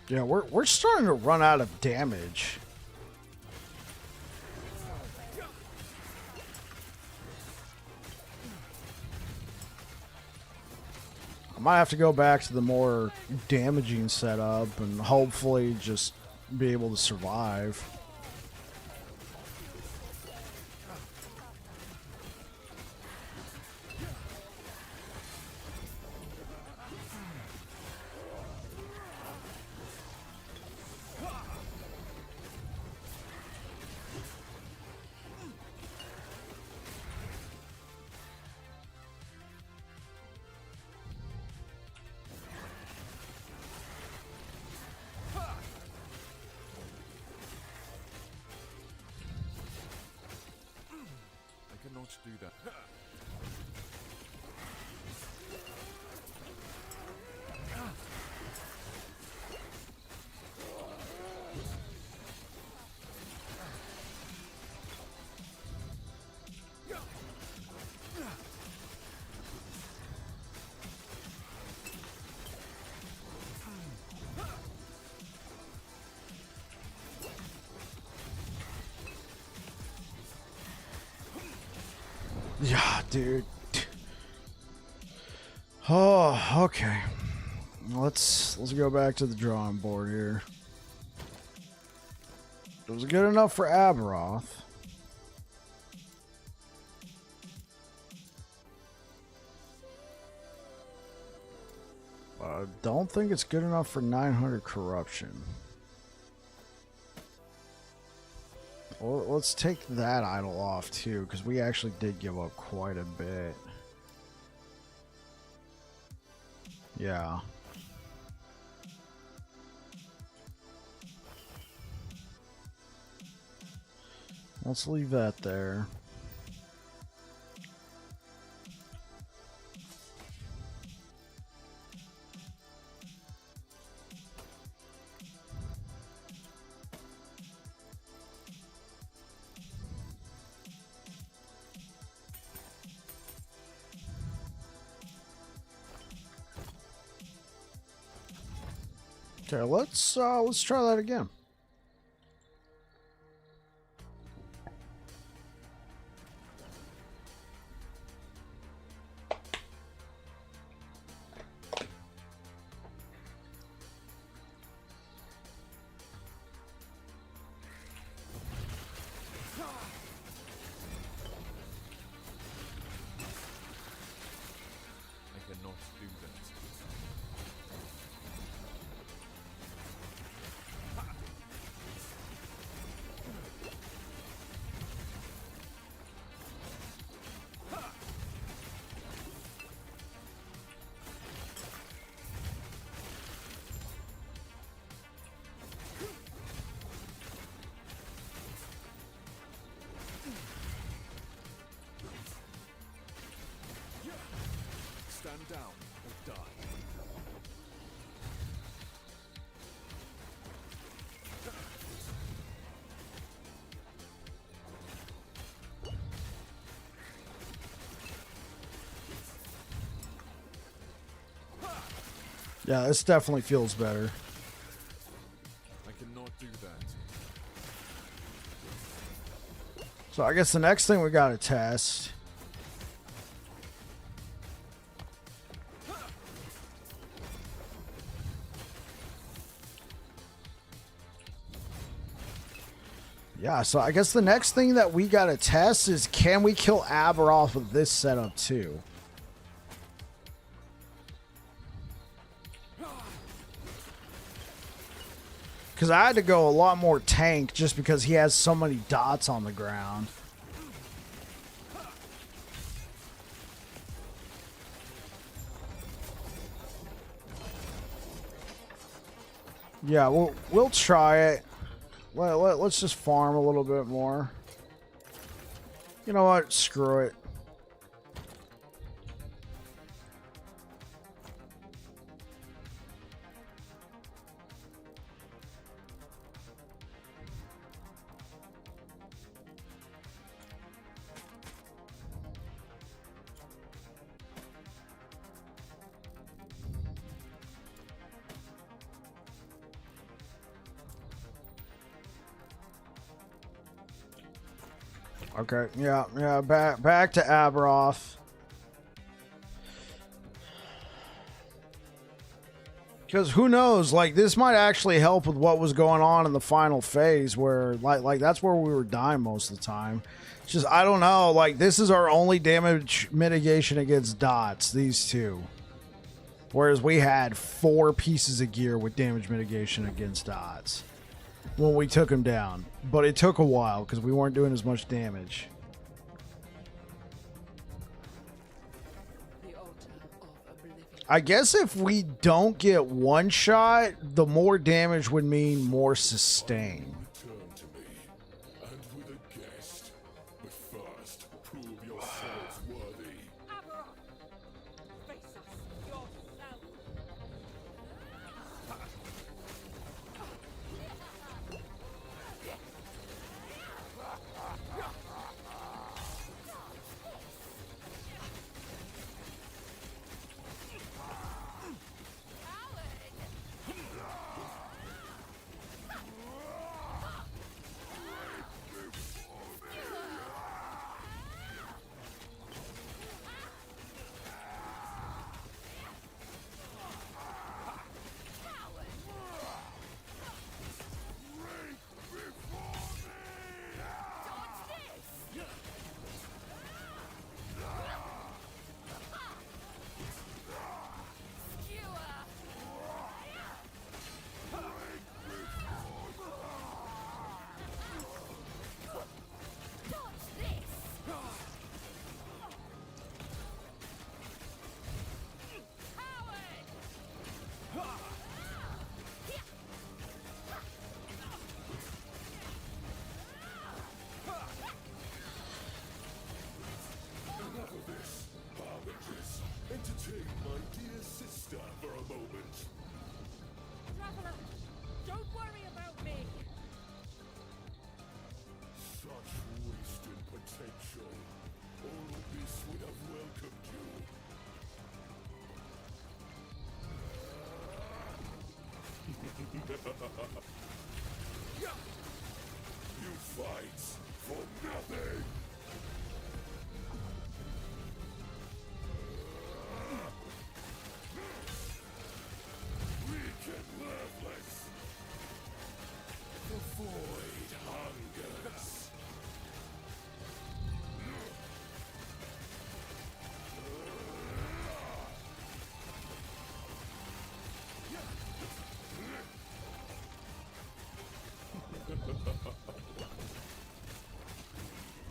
Yeah, we're starting to run out of damage. I might have to go back to the more damaging setup and hopefully just be able to survive. I cannot do that. Yeah, dude. Oh, okay. Let's go back to the drawing board here. It was good enough for Aberoth. I don't think it's good enough for 900 corruption. Well, let's take that idol off too, because we actually did give up quite a bit. Yeah. Let's leave that there. Okay, let's try that again. I cannot do that. Stand down or die. Yeah, this definitely feels better. I cannot do that. So I guess the next thing we gotta test. Yeah, so I guess the next thing that we gotta test is, can we kill Aberoth with this setup too? Because I had to go a lot more tank just because he has so many dots on the ground. Yeah, we'll try it. Let's just farm a little bit more. You know what? Screw it. Okay, yeah, back to Aberoth. Because who knows, like, this might actually help with what was going on in the final phase, where, like that's where we were dying most of the time. It's just, I don't know, like, this is our only damage mitigation against dots, these two. Whereas we had 4 pieces of gear with damage mitigation against dots when we took him down. But it took a while because we weren't doing as much damage. The altar of oblivion. I guess if we don't get one shot, the more damage would mean more sustain. Return to me, and with a guest. But first, prove yourselves worthy. Aberoth! Face us yourself! You fight for nothing. Weak and worthless. The void hungers.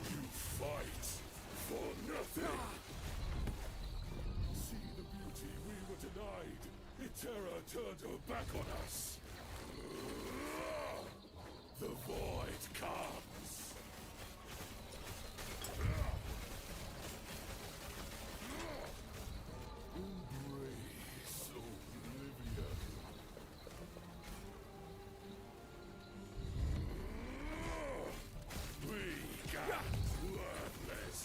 You fight for nothing. See the beauty we were denied. Terra turned her back on us. The void comes. Embrace oblivion. Weak and worthless.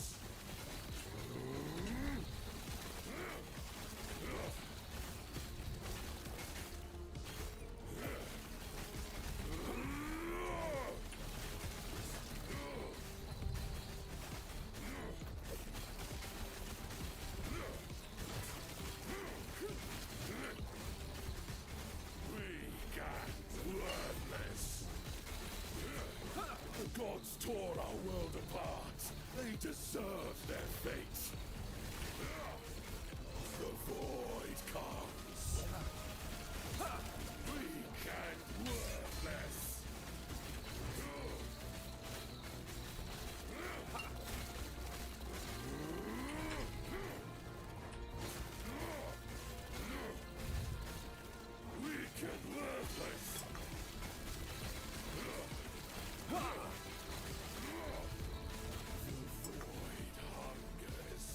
Weak and worthless. The gods tore our world apart. They deserve their fate. The void comes. Weak and worthless. Weak and worthless. The void hungers.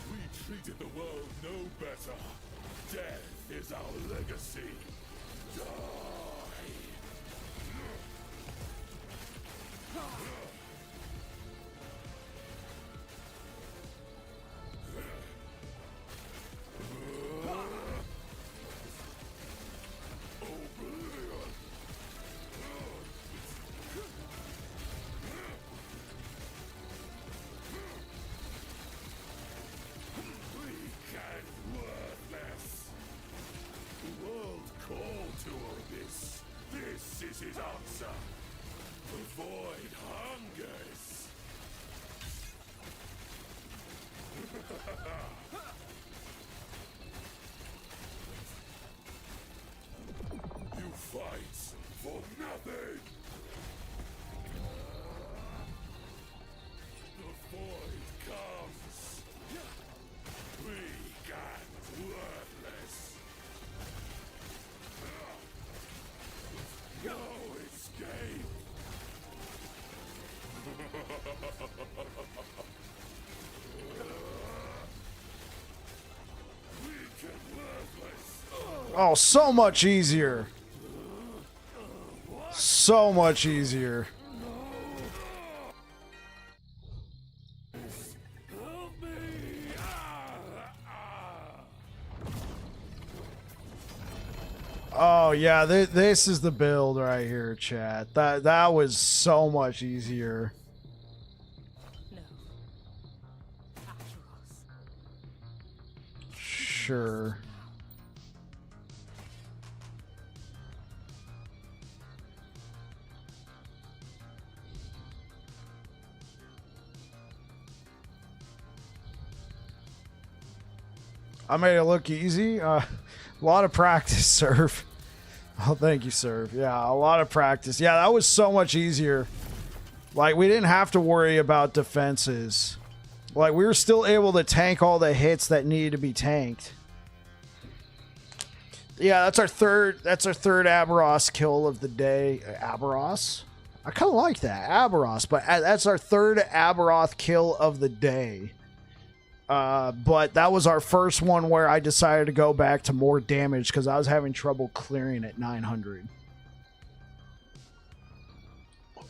We treated the world no better. Death is our legacy. Die. Oblivion. Weak and worthless. The world called to Orbis. This is his answer. The void hungers. You fight for nothing. The void comes. Weak and worthless. No escape. Weak and worthless. Oh, so much easier. So much easier. Help me. Oh yeah, this is the build right here, chat. That was so much easier. No. Atros. Sure. I made it look easy. A lot of practice, Serve. Oh, thank you, Serve. Yeah, a lot of practice. Yeah, that was so much easier. Like, we didn't have to worry about defenses. Like, we were still able to tank all the hits that needed to be tanked. Yeah, that's our third Aberos kill of the day. Aberos? I kind of like that. Aberos, but that's our third Aberoth kill of the day. But that was our first one where I decided to go back to more damage because I was having trouble clearing at 900.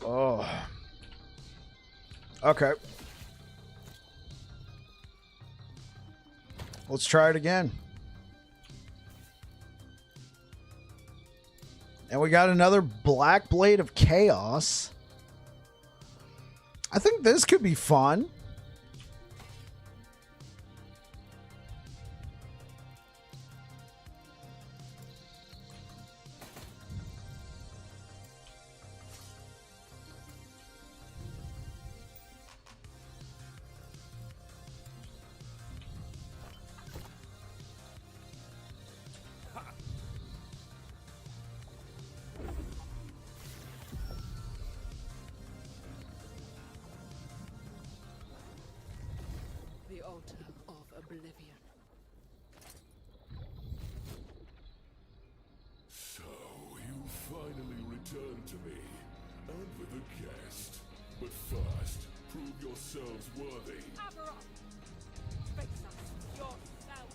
Oh. Okay. Let's try it again. And we got another Black Blade of Chaos. I think this could be fun. The altar of oblivion. So, you finally returned to me, and with a guest. But first, prove yourselves worthy. Aberron! Face us yourself!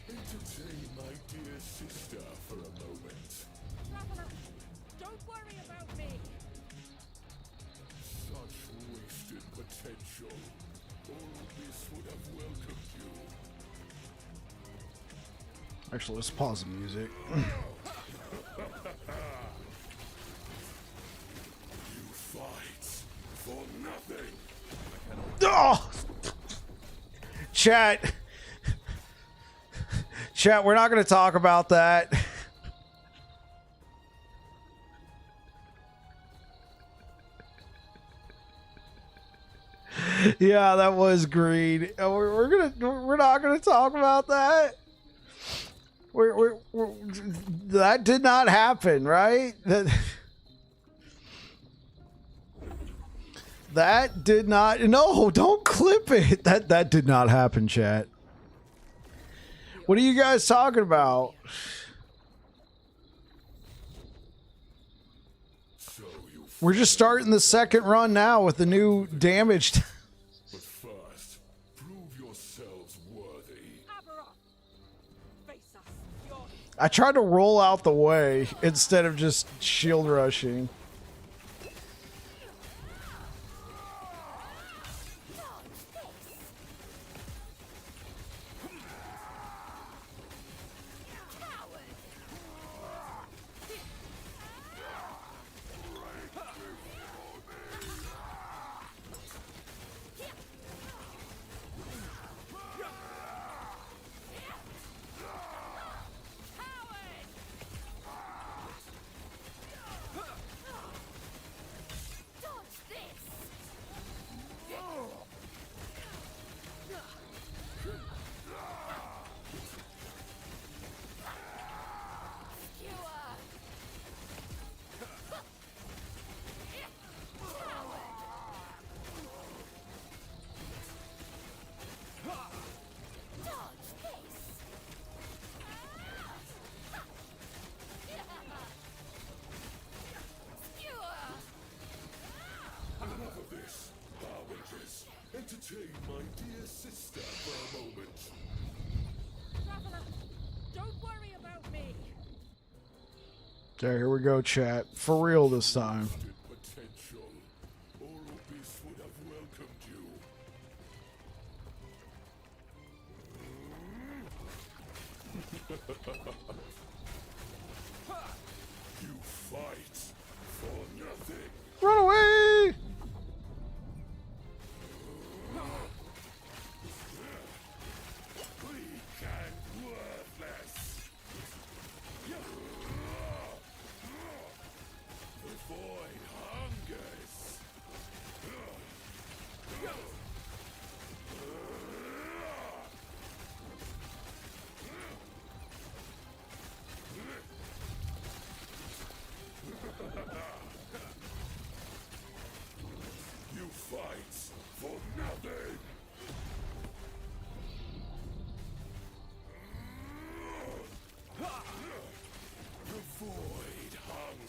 Entertain my dear sister for a moment. Traveler, don't worry about me. Such wasted potential. All this would have welcomed you. Actually, let's pause the music. You fight for nothing. Oh! Chat. Chat, we're not going to talk about that. Yeah, that was greed. We're not gonna talk about that. That did not happen, right? That did not. No, don't clip it. That did not happen, chat. What are you guys talking about? So you We're just starting the second run now with the new damage. But first, prove yourselves worthy. Aberron! Face us your... I tried to roll out the way instead of just shield rushing. Enough of this, Harbingers. Entertain my dear sister for a moment. Traveler, don't worry about me. Okay, here we go, chat. For real this time. Wasted potential. Orbis would have welcomed you. You fight for nothing. Run away! We can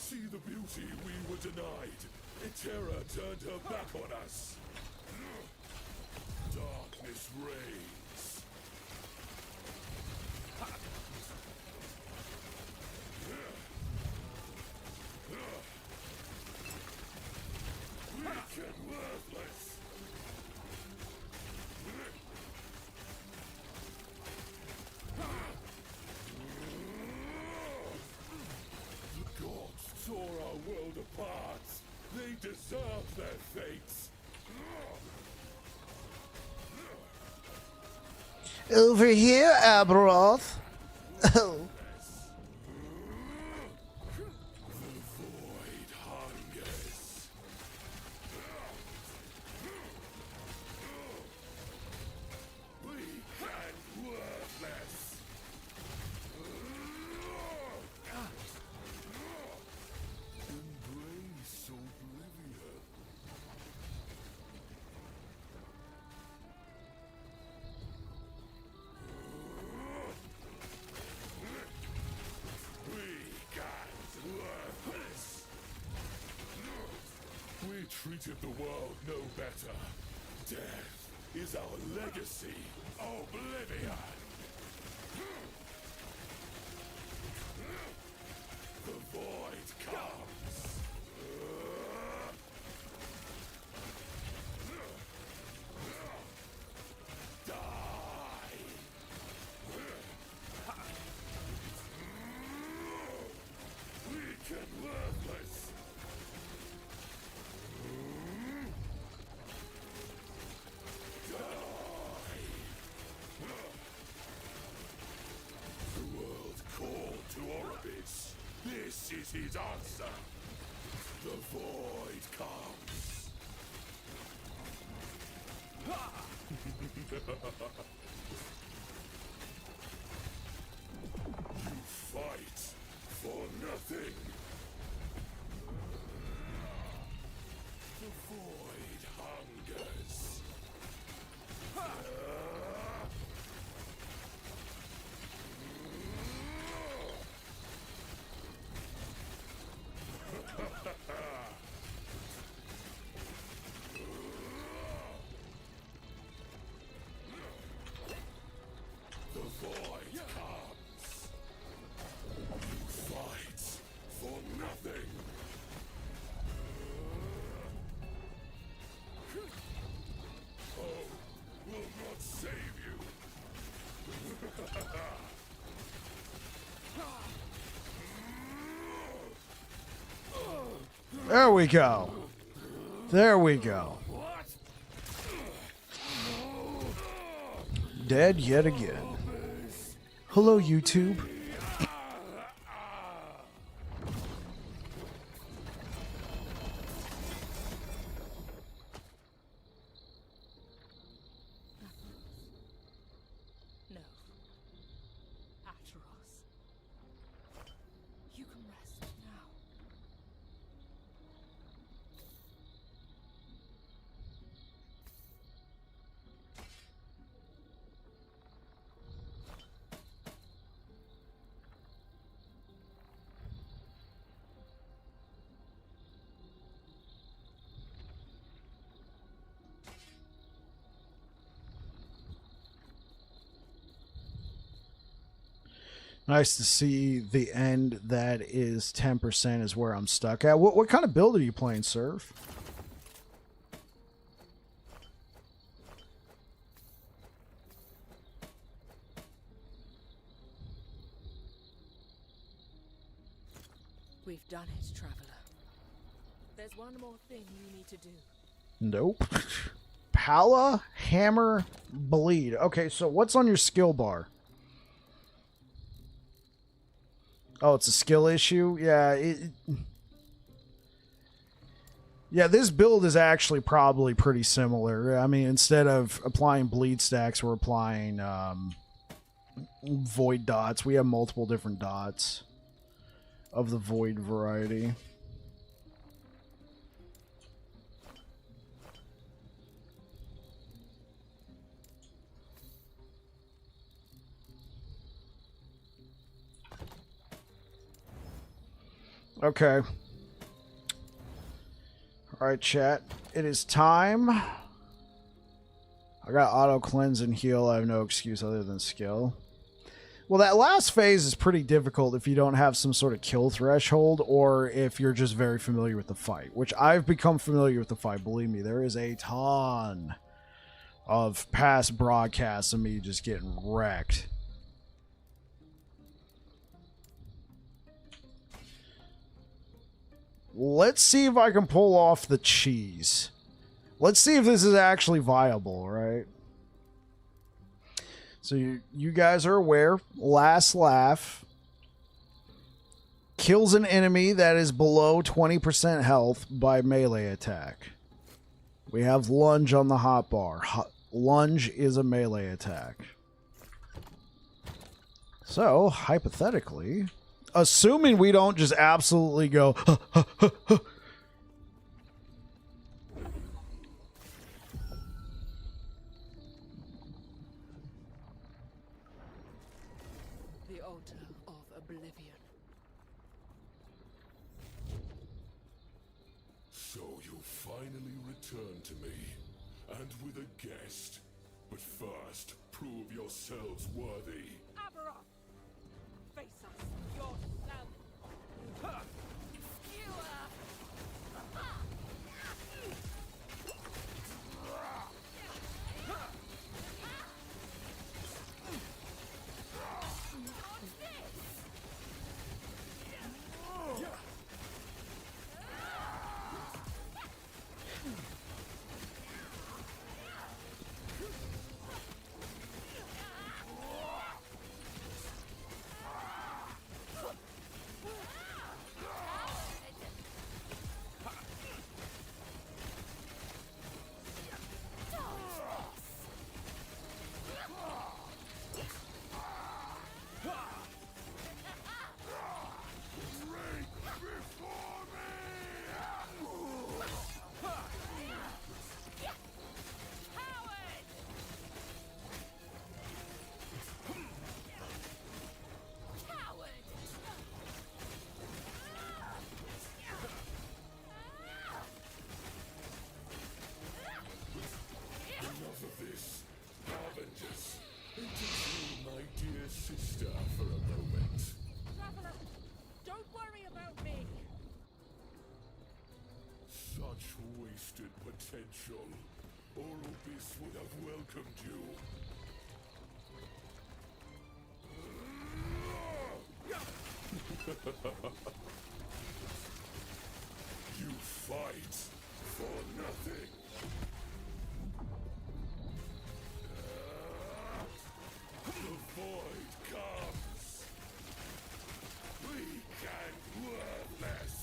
See the beauty we were denied. Terror turned her back on us. Darkness reigns. Weak and worthless. The gods tore our world apart. They deserve their fates. Over here, Aberoth. Oh. The void hungers. Weak and worthless. Embrace oblivion. Weak and worthless. We treated the world no better. Death is our legacy. Oblivion. The void comes. Die. Weak and worthless. The world called to Orbis. This is his answer. The void comes. You fight for nothing. The void hungers. The void comes. You fight for nothing. Hope will not save you. There we go. There we go. Dead yet again. Hello, YouTube. No. Acheros. You can rest now. Nice to see the end that is 10% is where I'm stuck at. What kind of build are you playing, Surf? We've done it, Traveler. There's one more thing you need to do. Nope. Pala, Hammer, Bleed. Okay, so what's on your skill bar? Oh, it's a skill issue? Yeah, yeah, this build is actually probably pretty similar. I mean, instead of applying bleed stacks, we're applying void dots. We have multiple different dots of the void variety. Okay. Alright, chat. It is time. I got auto cleanse and heal. I have no excuse other than skill. Well, that last phase is pretty difficult if you don't have some sort of kill threshold or if you're just very familiar with the fight, which I've become familiar with the fight. Believe me, there is a ton of past broadcasts of me just getting wrecked. Let's see if I can pull off the cheese. Let's see if this is actually viable, right? So you guys are aware, last laugh kills an enemy that is below 20% health by melee attack. We have lunge on the hotbar. Lunge is a melee attack. So, hypothetically, assuming we don't just absolutely go The altar of oblivion. So you finally return to me, and with a guest. But first, prove yourselves worthy. Aberoth! Face us yourself! Enough of this. Avengers, interview my dear sister for a moment. Traveler, don't worry about me! Such wasted potential. Oropis would have welcomed you. You fight for nothing. The void comes. Weak and worthless.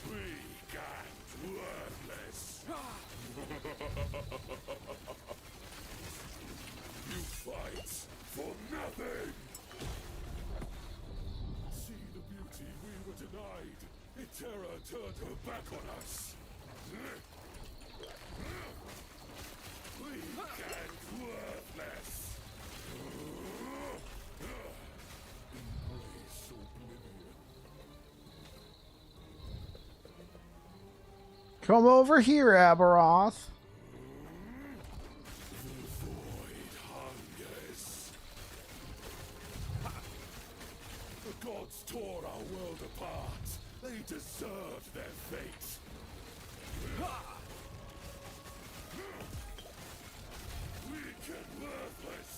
Weak and worthless. You fight for nothing. See the beauty we were denied. Terra turned her back on us. Weak and worthless. Embrace oblivion. come over here, Aberoth. The void hungers. The gods tore our world apart. They deserved their fate. Weak and worthless.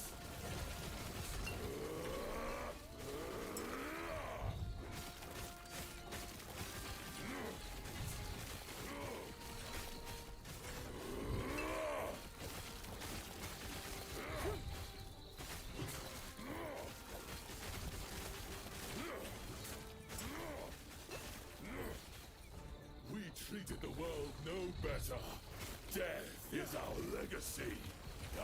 We treated the world no better. Death is our legacy. Die!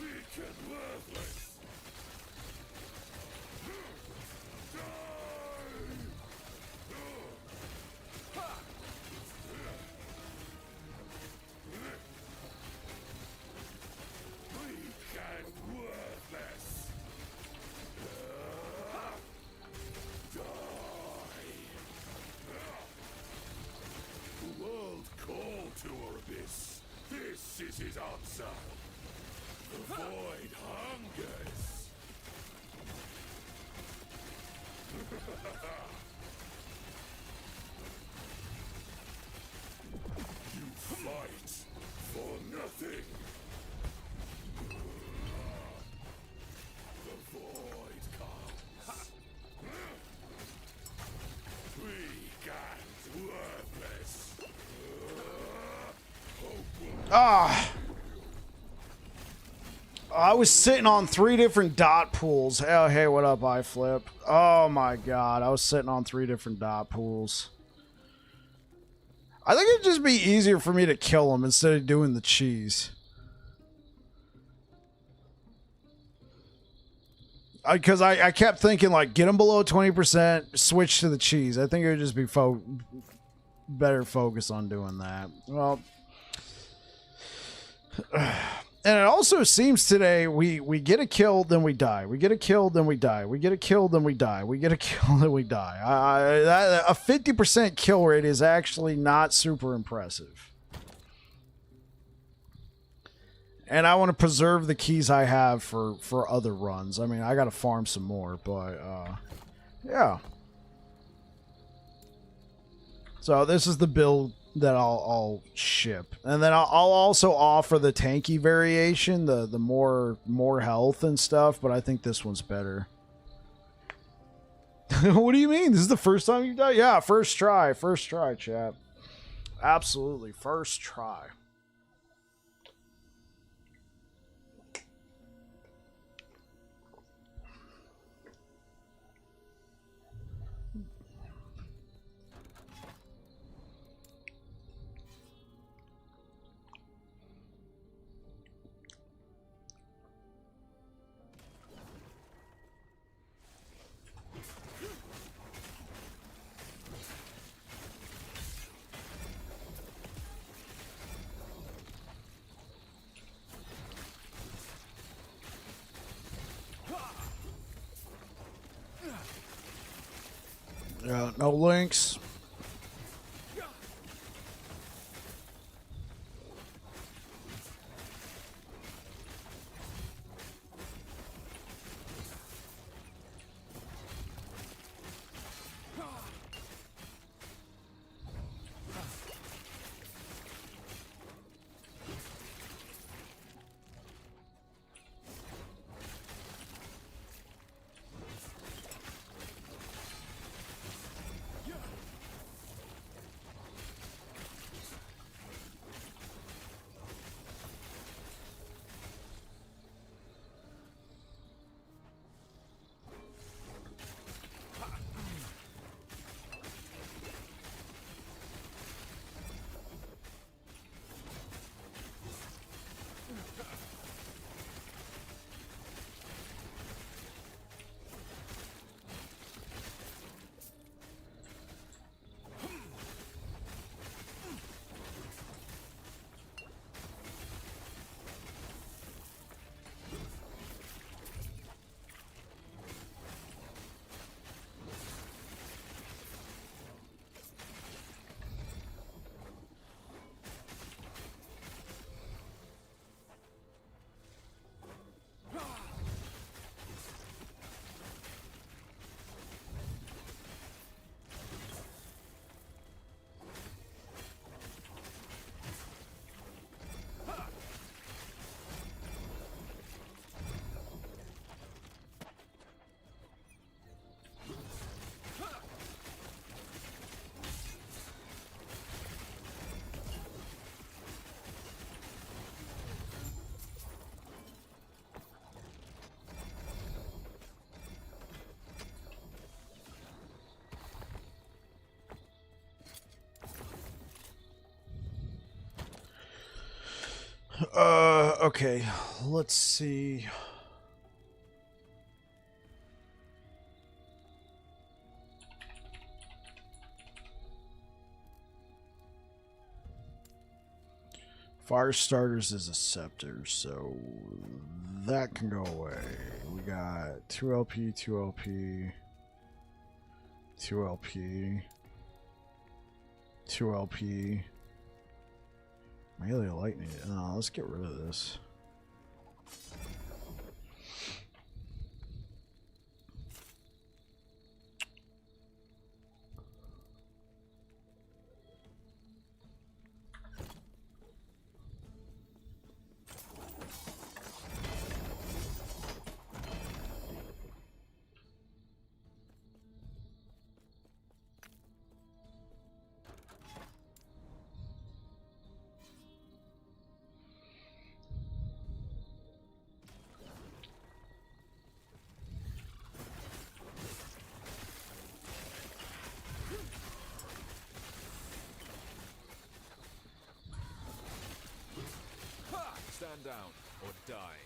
Weak and worthless. right answer. The void hungers. You fight for nothing. The void comes. Weak and worthless. Ah. I was sitting on 3 different dot pools. Oh, hey, what up, iFlip? Oh my god, I was sitting on 3 different dot pools. I think it'd just be easier for me to kill them instead of doing the cheese. Because I kept thinking, like, get them below 20%, switch to the cheese. I think it would just be better focus on doing that. Well... And it also seems today we get a kill, then we die. We get a kill, then we die. We get a kill, then we die. We get a kill, then we die. A 50% kill rate is actually not super impressive. And I want to preserve the keys I have for other runs. I mean, I got to farm some more, but yeah. So this is the build that I'll ship, and then I'll also offer the tanky variation, the more health and stuff. But I think this one's better. What do you mean? This is the first time you've done? Yeah, first try, chat. Absolutely, first try. Yeah, no links. Okay, let's see. Fire starters is a scepter, so that can go away. We got 2 LP, 2 LP, 2 LP, 2 LP, Melee lightning. Oh, let's get rid of this. Stand down or die.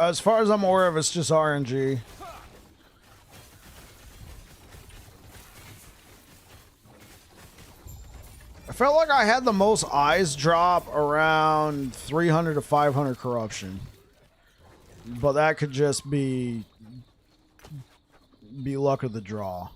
As far as I'm aware of, it's just RNG. I felt like I had the most eyes drop around 300 to 500 corruption. But that could just be luck of the draw.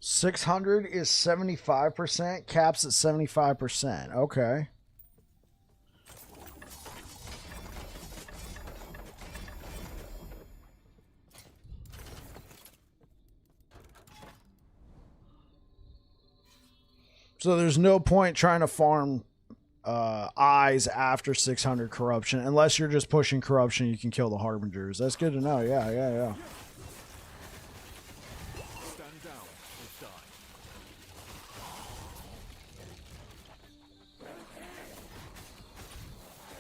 $600 is 75%, caps at 75%. Okay. So there's no point trying to farm eyes after 600 corruption. Unless you're just pushing corruption, you can kill the harbingers. That's good to know. Yeah. Stand down or die.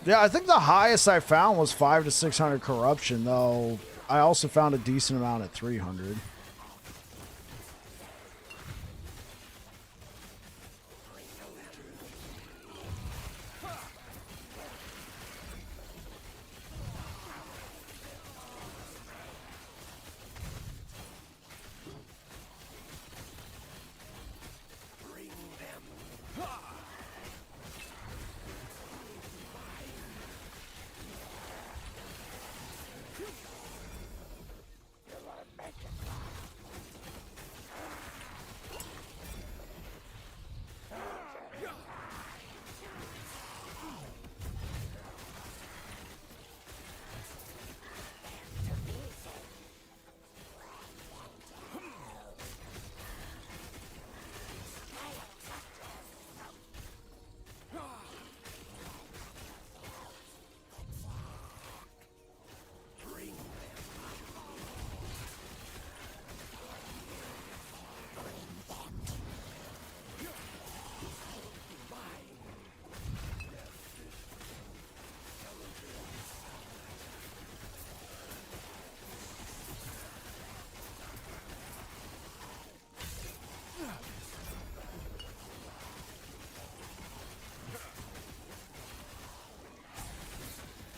Yeah, I think the highest I found was 500 to 600 corruption, though I also found a decent amount at 300.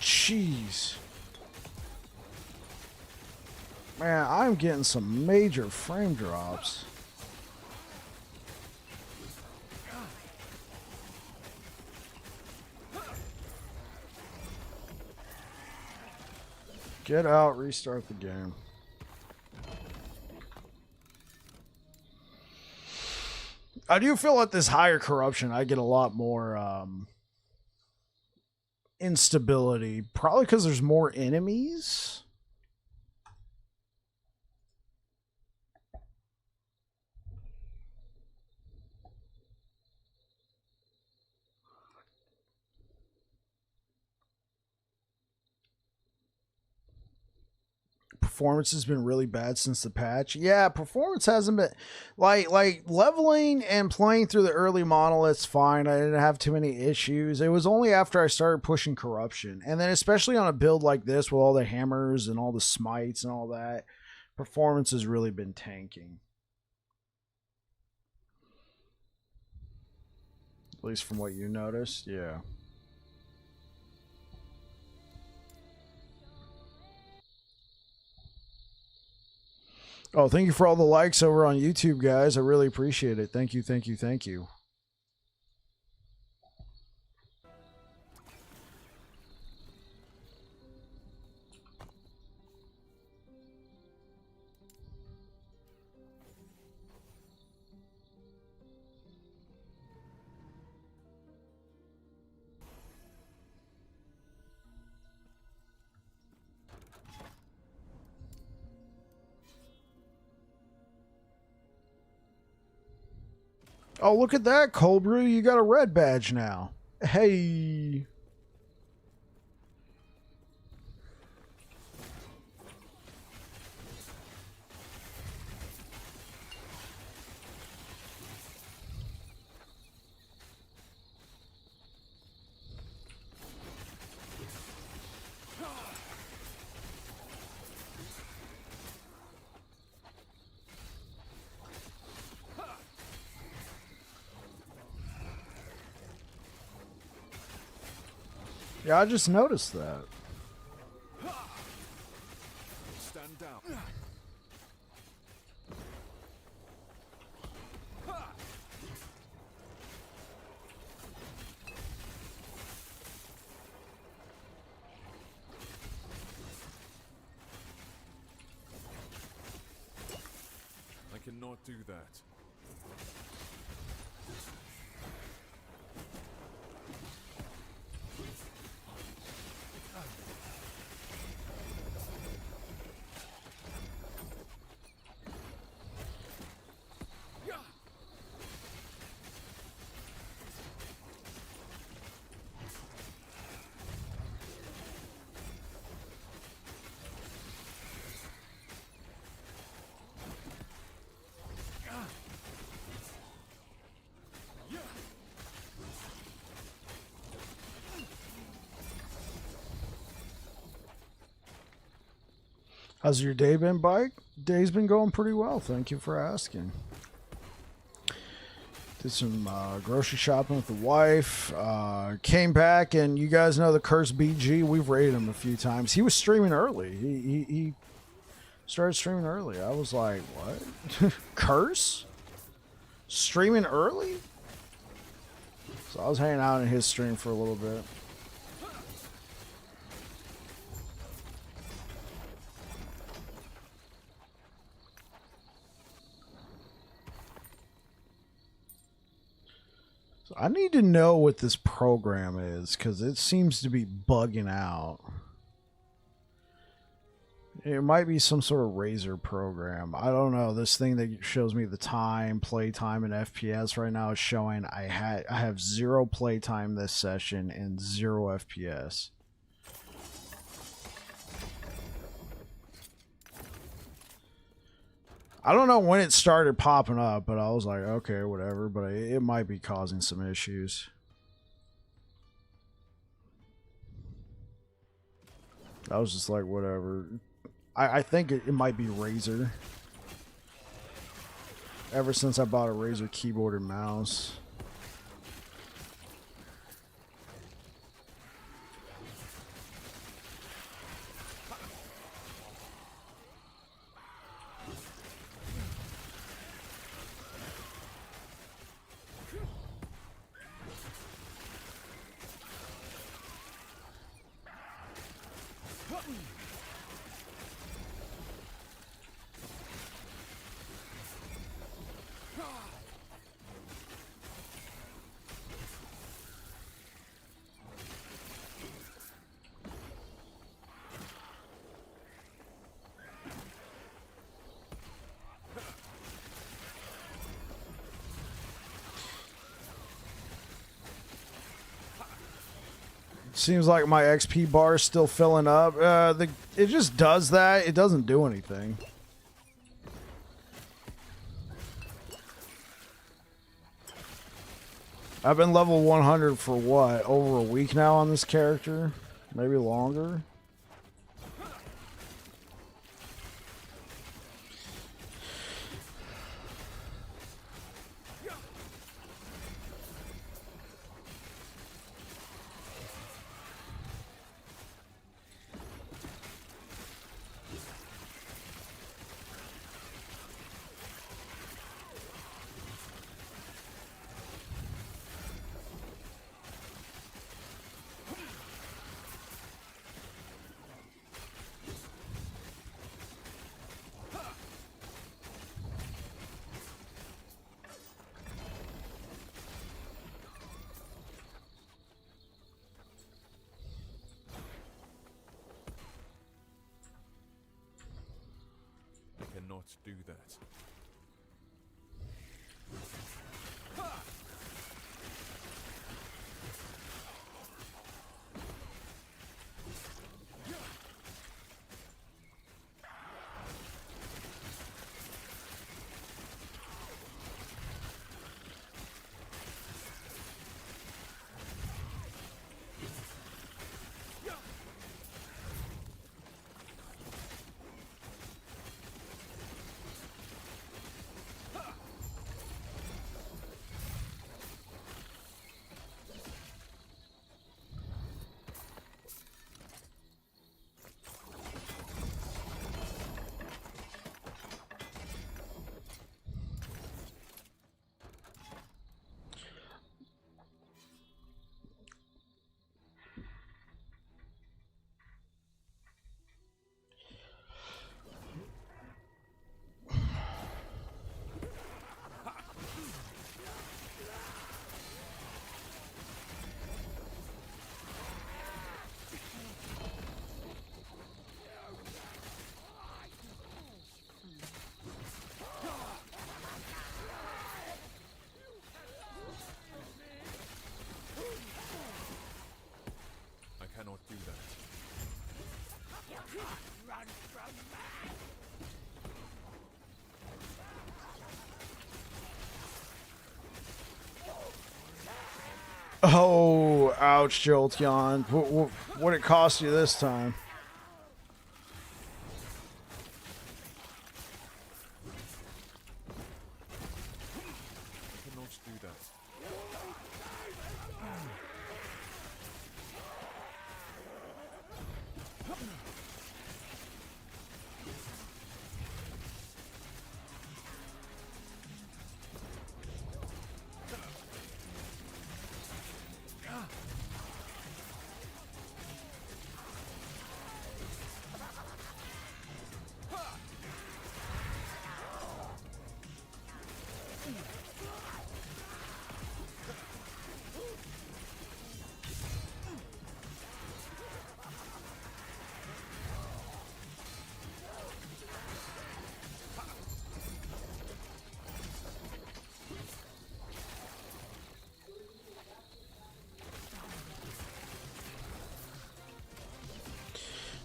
Jeez. Man, I'm getting some major frame drops. Get out, restart the game. I do feel at this higher corruption, I get a lot more instability. Probably because there's more enemies. Performance has been really bad since the patch. Yeah, performance hasn't been like leveling and playing through the early monoliths fine. I didn't have too many issues. It was only after I started pushing corruption, and then especially on a build like this with all the hammers and all the smites and all that, performance has really been tanking. At least from what you noticed, yeah. Oh, thank you for all the likes over on YouTube, guys. I really appreciate it. Thank you, thank you, thank you. Oh, look at that, Cold Brew. You got a red badge now. Hey. Yeah, I just noticed that. Stand down. I cannot do that. How's your day been, Bike? Day's been going pretty well. Thank you for asking. Did some grocery shopping with the wife. Came back, and you guys know the Curse BG. We've raided him a few times. He was streaming early. He started streaming early. I was like, what? Curse? Streaming early? So I was hanging out in his stream for a little bit. I need to know what this program is because it seems to be bugging out. It might be some sort of Razor program. I don't know. This thing that shows me the time, play time, and FPS right now is showing I have 0 play time this session and 0 FPS. I don't know when it started popping up, but I was like, okay, whatever. But it might be causing some issues. I was just like, whatever. I think it might be Razer. Ever since I bought a Razer keyboard and mouse. Seems like my XP bar is still filling up. It just does that. It doesn't do anything. I've been level 100 for what? Over a week now on this character? Maybe longer? I cannot do that. I cannot do that. Oh, ouch, Jolteon. What it cost you this time? I cannot do that.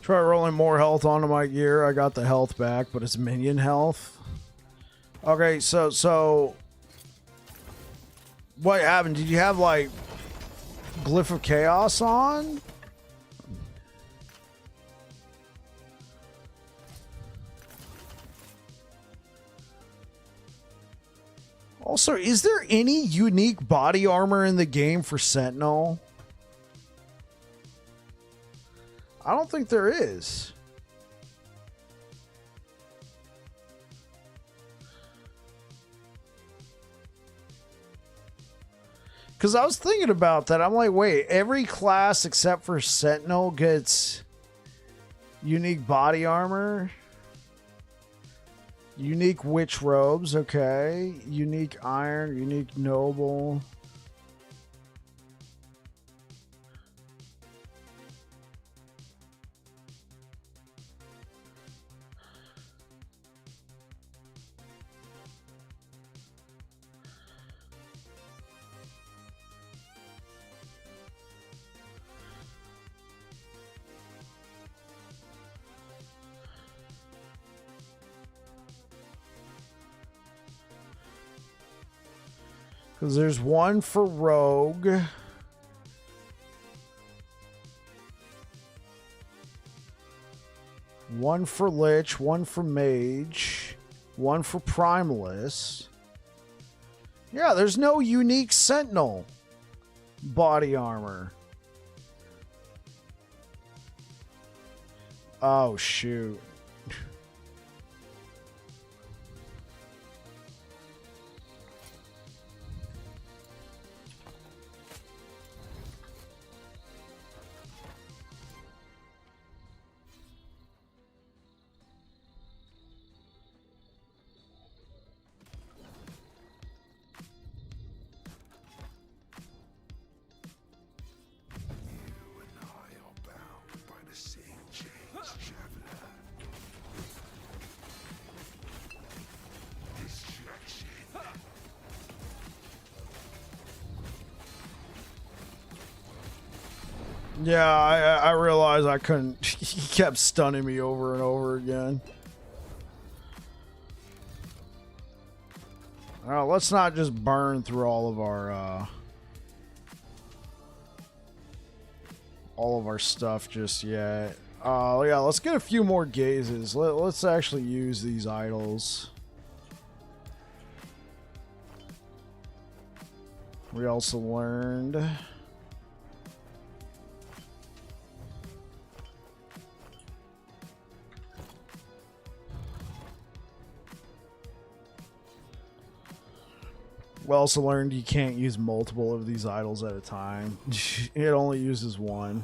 Try rolling more health onto my gear. I got the health back, but it's minion health. Okay, so what happened? Did you have like Glyph of Chaos on? Also, is there any unique body armor in the game for Sentinel? I don't think there is. Because I was thinking about that. I'm like, wait, every class except for Sentinel gets unique body armor. Unique witch robes, okay. Unique iron, unique noble. Because there's one for rogue. One for lich, one for mage, one for primalist. Yeah, there's no unique sentinel body armor. Oh, shoot. Yeah, I realized I couldn't. He kept stunning me over and over again. Let's not just burn through all of our stuff just yet. Yeah, let's get a few more gazes. Let's actually use these idols. We also learned. We also learned you can't use multiple of these idols at a time. It only uses one.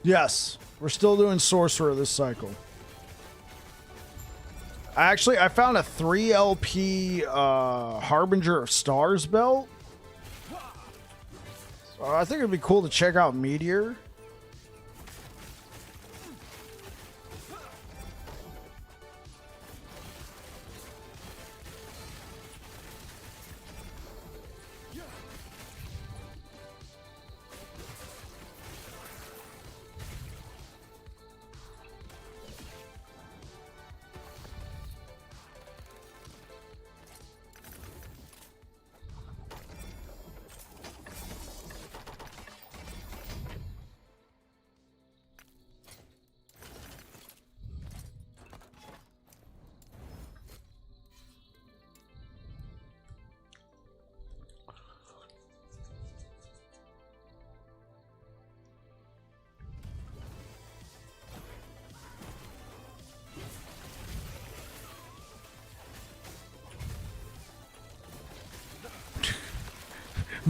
Yes, we're still doing Sorcerer this cycle. Actually, I found a 3 LP Harbinger of Stars belt. So I think it'd be cool to check out Meteor.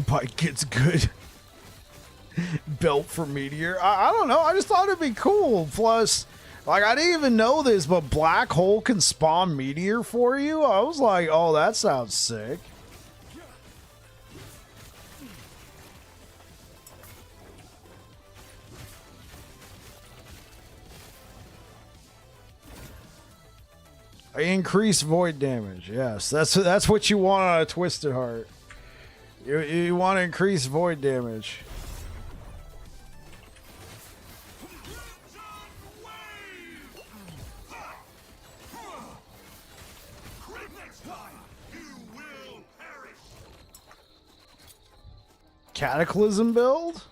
Bike gets good. Belt for Meteor. I don't know. I just thought it'd be cool. Plus, like, I didn't even know this, but Black Hole can spawn Meteor for you. I was like, oh, that sounds sick. Increase void damage. Yes, that's what you want on a Twisted Heart. You want to increase void damage. Cataclysm build?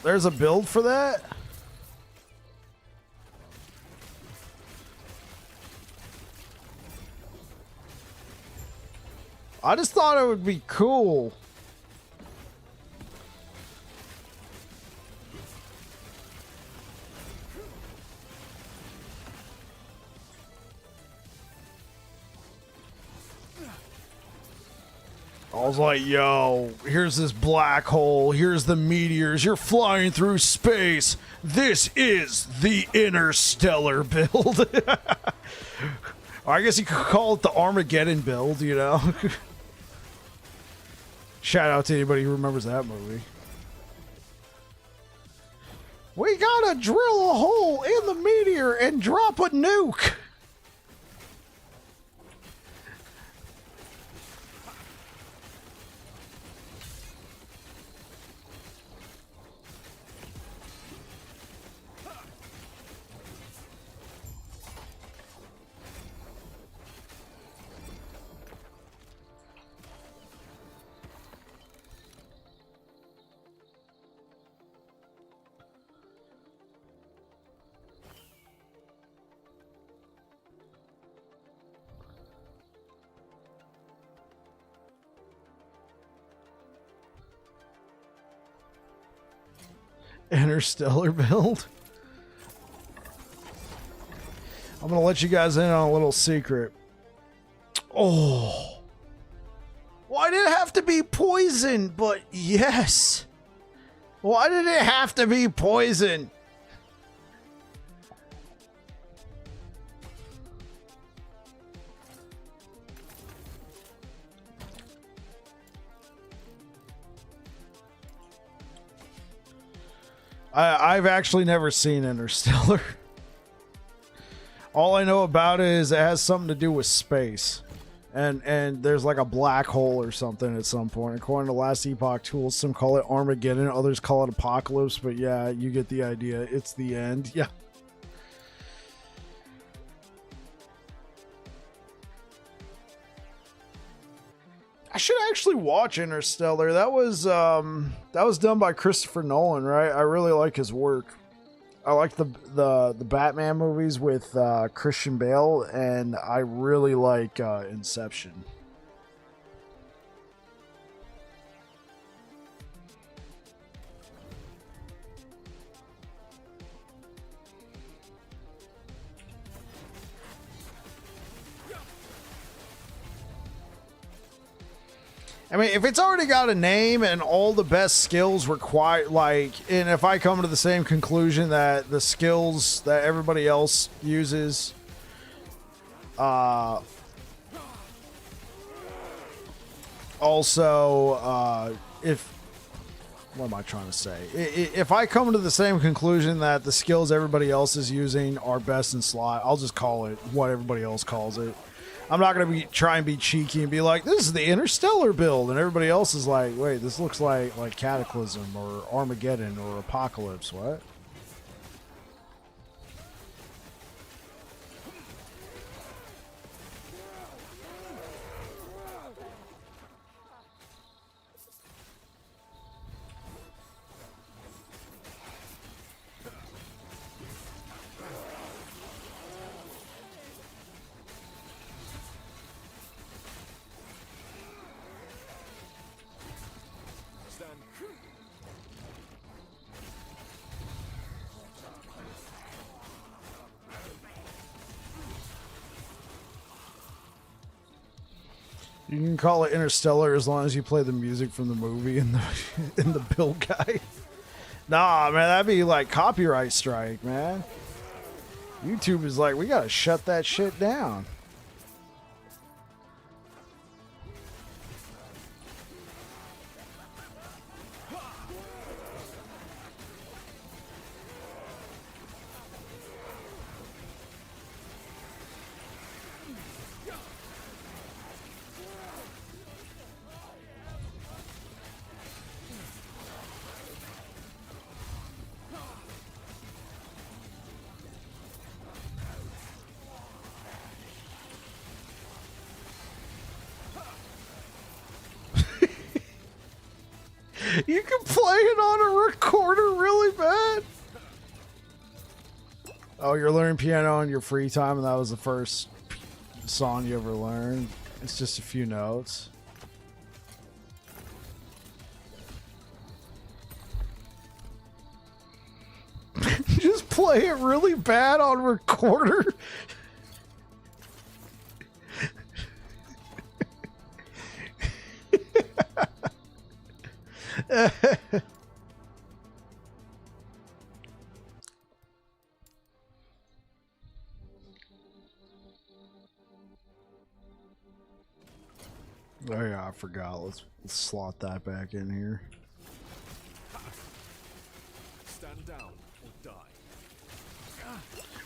There's a build for that? I just thought it would be cool. I was like, yo, here's this black hole. Here's the meteors. You're flying through space. This is the interstellar build. I guess you could call it the Armageddon build, you know? Shout out to anybody who remembers that movie. We gotta drill a hole in the meteor and drop a nuke. Interstellar build. I'm gonna let you guys in on a little secret. Oh, why did it have to be poison? But yes, why did it have to be poison? I've actually never seen Interstellar. All I know about it is it has something to do with space. And there's like a black hole or something at some point. According to Last Epoch tools, some call it Armageddon, others call it Apocalypse, but yeah, you get the idea. It's the end. Yeah. I should actually watch Interstellar. That was done by Christopher Nolan, right? I really like his work. I like the Batman movies with Christian Bale, and I really like Inception. I mean, if it's already got a name and all the best skills required, like, and if I come to the same conclusion that the skills that everybody else uses, also, what am I trying to say? If I come to the same conclusion that the skills everybody else is using are best in slot, I'll just call it what everybody else calls it. I'm not going to try and be cheeky and be like, this is the Interstellar build, and everybody else is like, wait, this looks like Cataclysm or Armageddon or Apocalypse. What? You can call it Interstellar as long as you play the music from the movie and the build guide. Nah, man, that'd be like copyright strike, man. YouTube is like, we gotta shut that shit down. You can play it on a recorder really bad. Oh, you're learning piano in your free time, and that was the first song you ever learned. It's just a few notes. Just play it really bad on recorder. Oh yeah, I forgot. Let's slot that back in here. Stand down or die.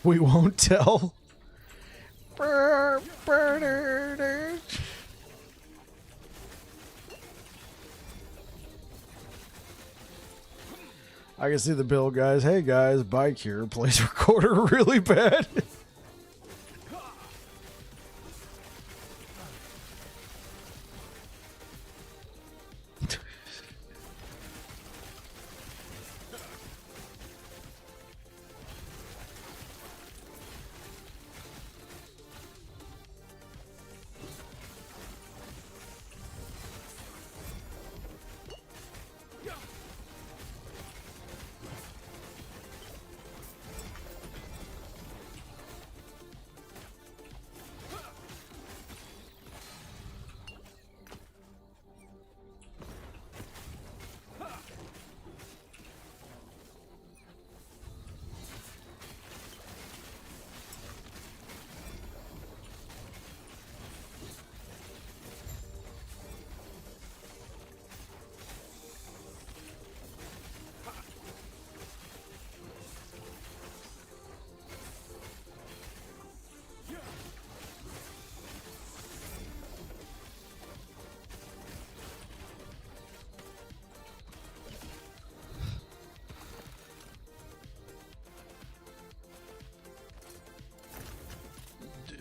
We won't tell. I can see the build guys. Hey guys, bike here plays recorder really bad.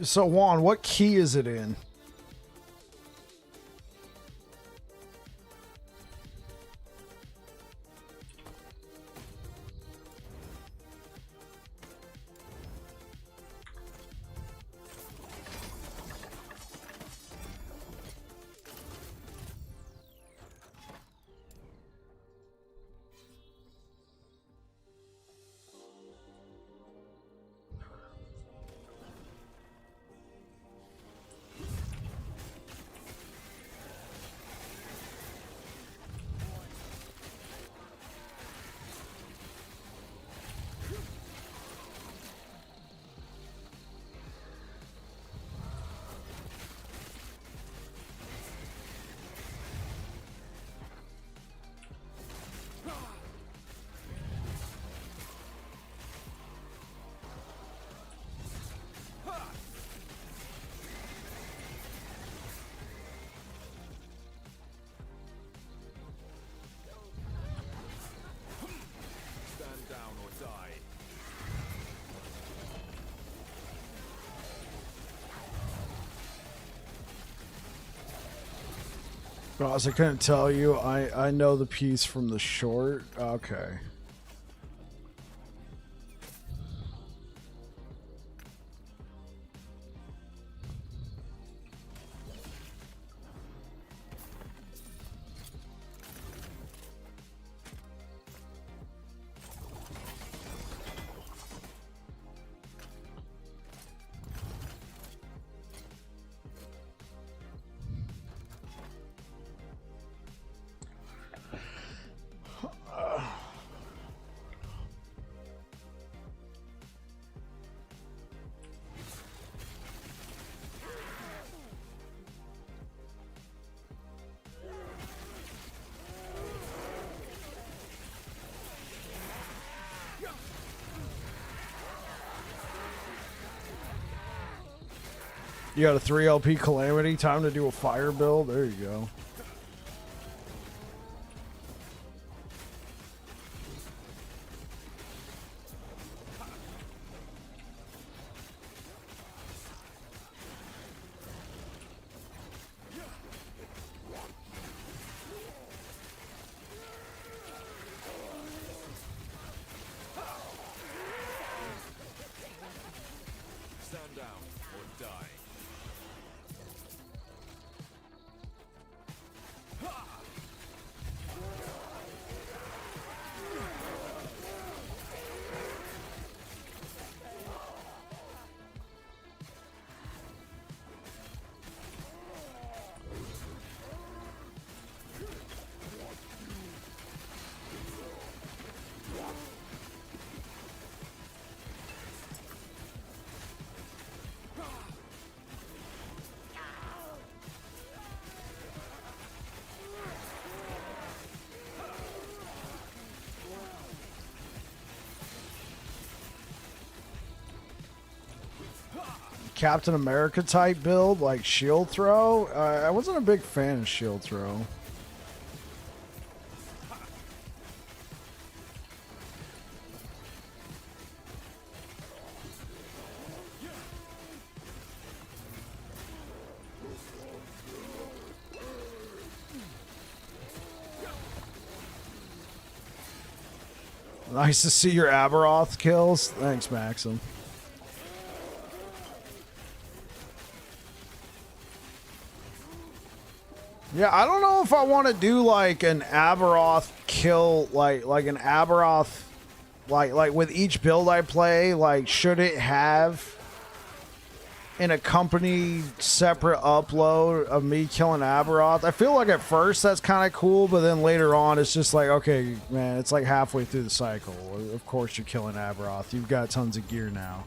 So Juan, what key is it in? Boss, I couldn't tell you. I know the piece from the short. Okay. You got a 3 LP Calamity. Time to do a fire build. There you go. Stand down or die. Captain America type build, like shield throw. I wasn't a big fan of shield throw. Nice to see your Aberoth kills. Thanks, Maxim. Yeah, I don't know if I want to do like an Aberoth kill, like an Aberoth, like with each build I play. Like, should it have an accompanied separate upload of me killing Aberoth? I feel like at first that's kind of cool, but then later on it's just like, okay, man, it's like halfway through the cycle. Of course you're killing Aberoth. You've got tons of gear now.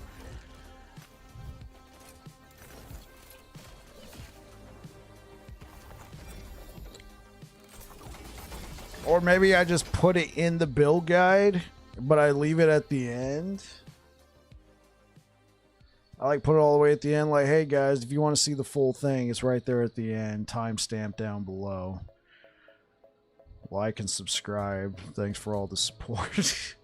Or maybe I just put it in the build guide, but I leave it at the end. I like put it all the way at the end, like, hey guys, if you want to see the full thing, it's right there at the end, timestamp down below. Like and subscribe. Thanks for all the support.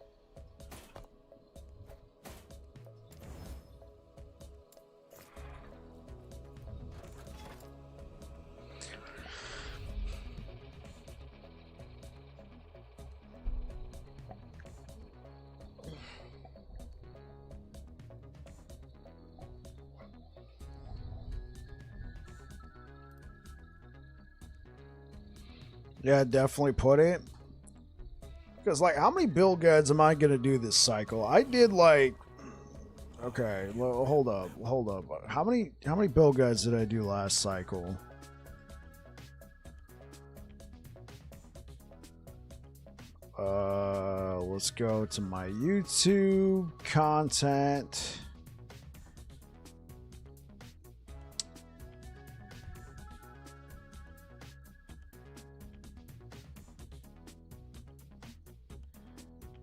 Yeah, definitely put it. Because, like, how many build guides am I going to do this cycle? I did, like... Okay, well, hold up. How many build guides did I do last cycle? Let's go to my YouTube content.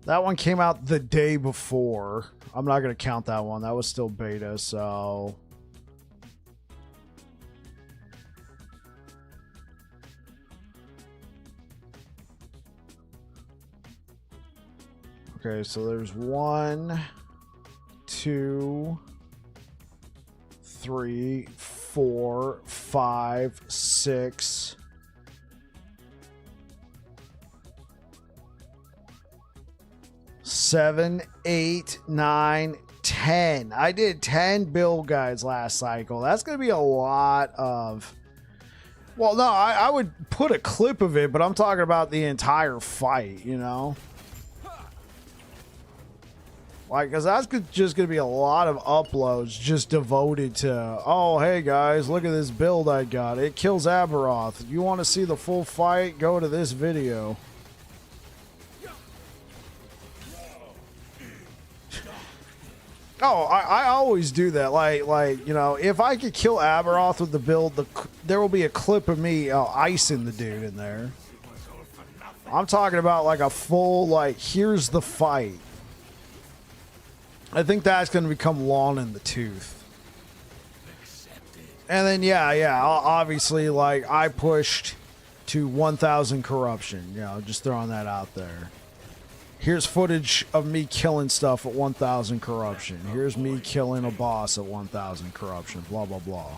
That one came out the day before. I'm not going to count that one. That was still beta, so... Okay, so there's 1, 2, 3, 4, 5, 6, 7, 8, 9, 10. I did 10 build guides last cycle. That's going to be a lot of... Well, no, I would put a clip of it, but I'm talking about the entire fight, you know? Like, because that's just going to be a lot of uploads just devoted to, oh, hey, guys, look at this build I got. It kills Aberoth. You want to see the full fight? Go to this video. Oh, I always do that. Like you know, if I could kill Aberoth with the build, there will be a clip of me icing the dude in there. I'm talking about like a full, like, here's the fight. I think that's going to become long in the tooth. And then, yeah, obviously, like, I pushed to 1,000 corruption. You know, just throwing that out there. Here's footage of me killing stuff at 1,000 corruption. Here's me killing a boss at 1,000 corruption. Blah, blah, blah.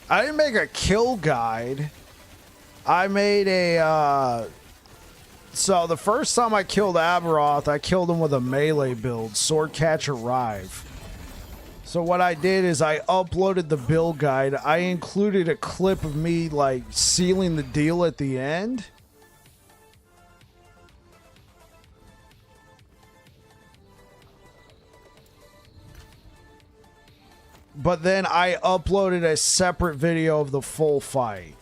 I didn't make a kill guide. I made a, so the first time I killed Aberoth, I killed him with a melee build, Sword Catcher Rive. So what I did is I uploaded the build guide. I included a clip of me, like, sealing the deal at the end. But then I uploaded a separate video of the full fight.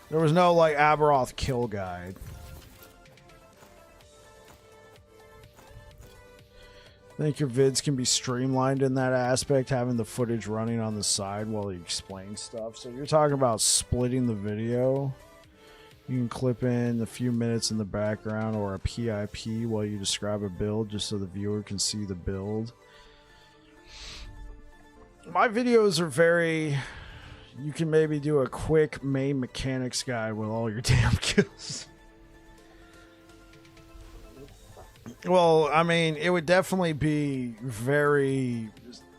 There was no, like, Aberoth kill guide. I think your vids can be streamlined in that aspect, having the footage running on the side while you explain stuff. So you're talking about splitting the video. You can clip in a few minutes in the background or a PIP while you describe a build, just so the viewer can see the build. My videos are very... You can maybe do a quick main mechanics guide with all your damn kills. Well, I mean, it would definitely be very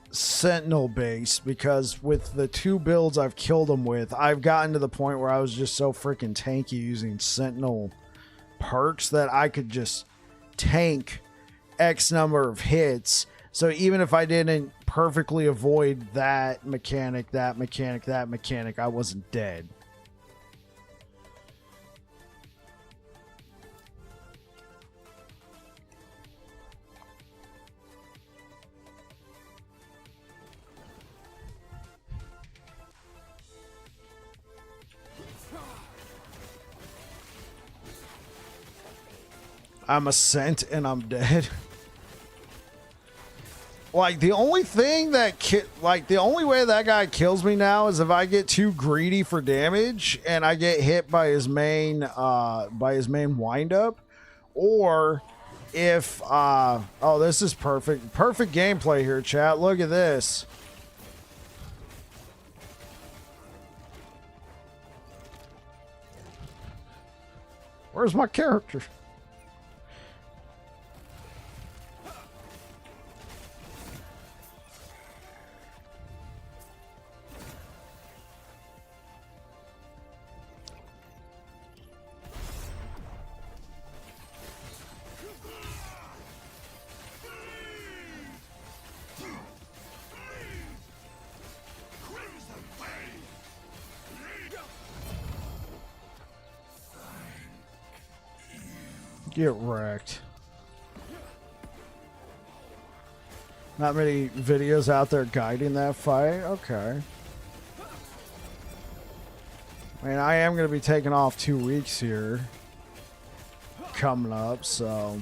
Sentinel based, because with the 2 builds I've killed them with, I've gotten to the point where I was just so freaking tanky using Sentinel perks that I could just tank X number of hits. So even if I didn't perfectly avoid that mechanic, I wasn't dead. I'm a scent and I'm dead. Like, the only thing that the only way that guy kills me now is if I get too greedy for damage and I get hit by his main windup, or if oh, this is perfect gameplay here, chat. Look at this. Where's my character? Get wrecked. Not many videos out there guiding that fight. Okay. I mean, I am going to be taking off 2 weeks here coming up, so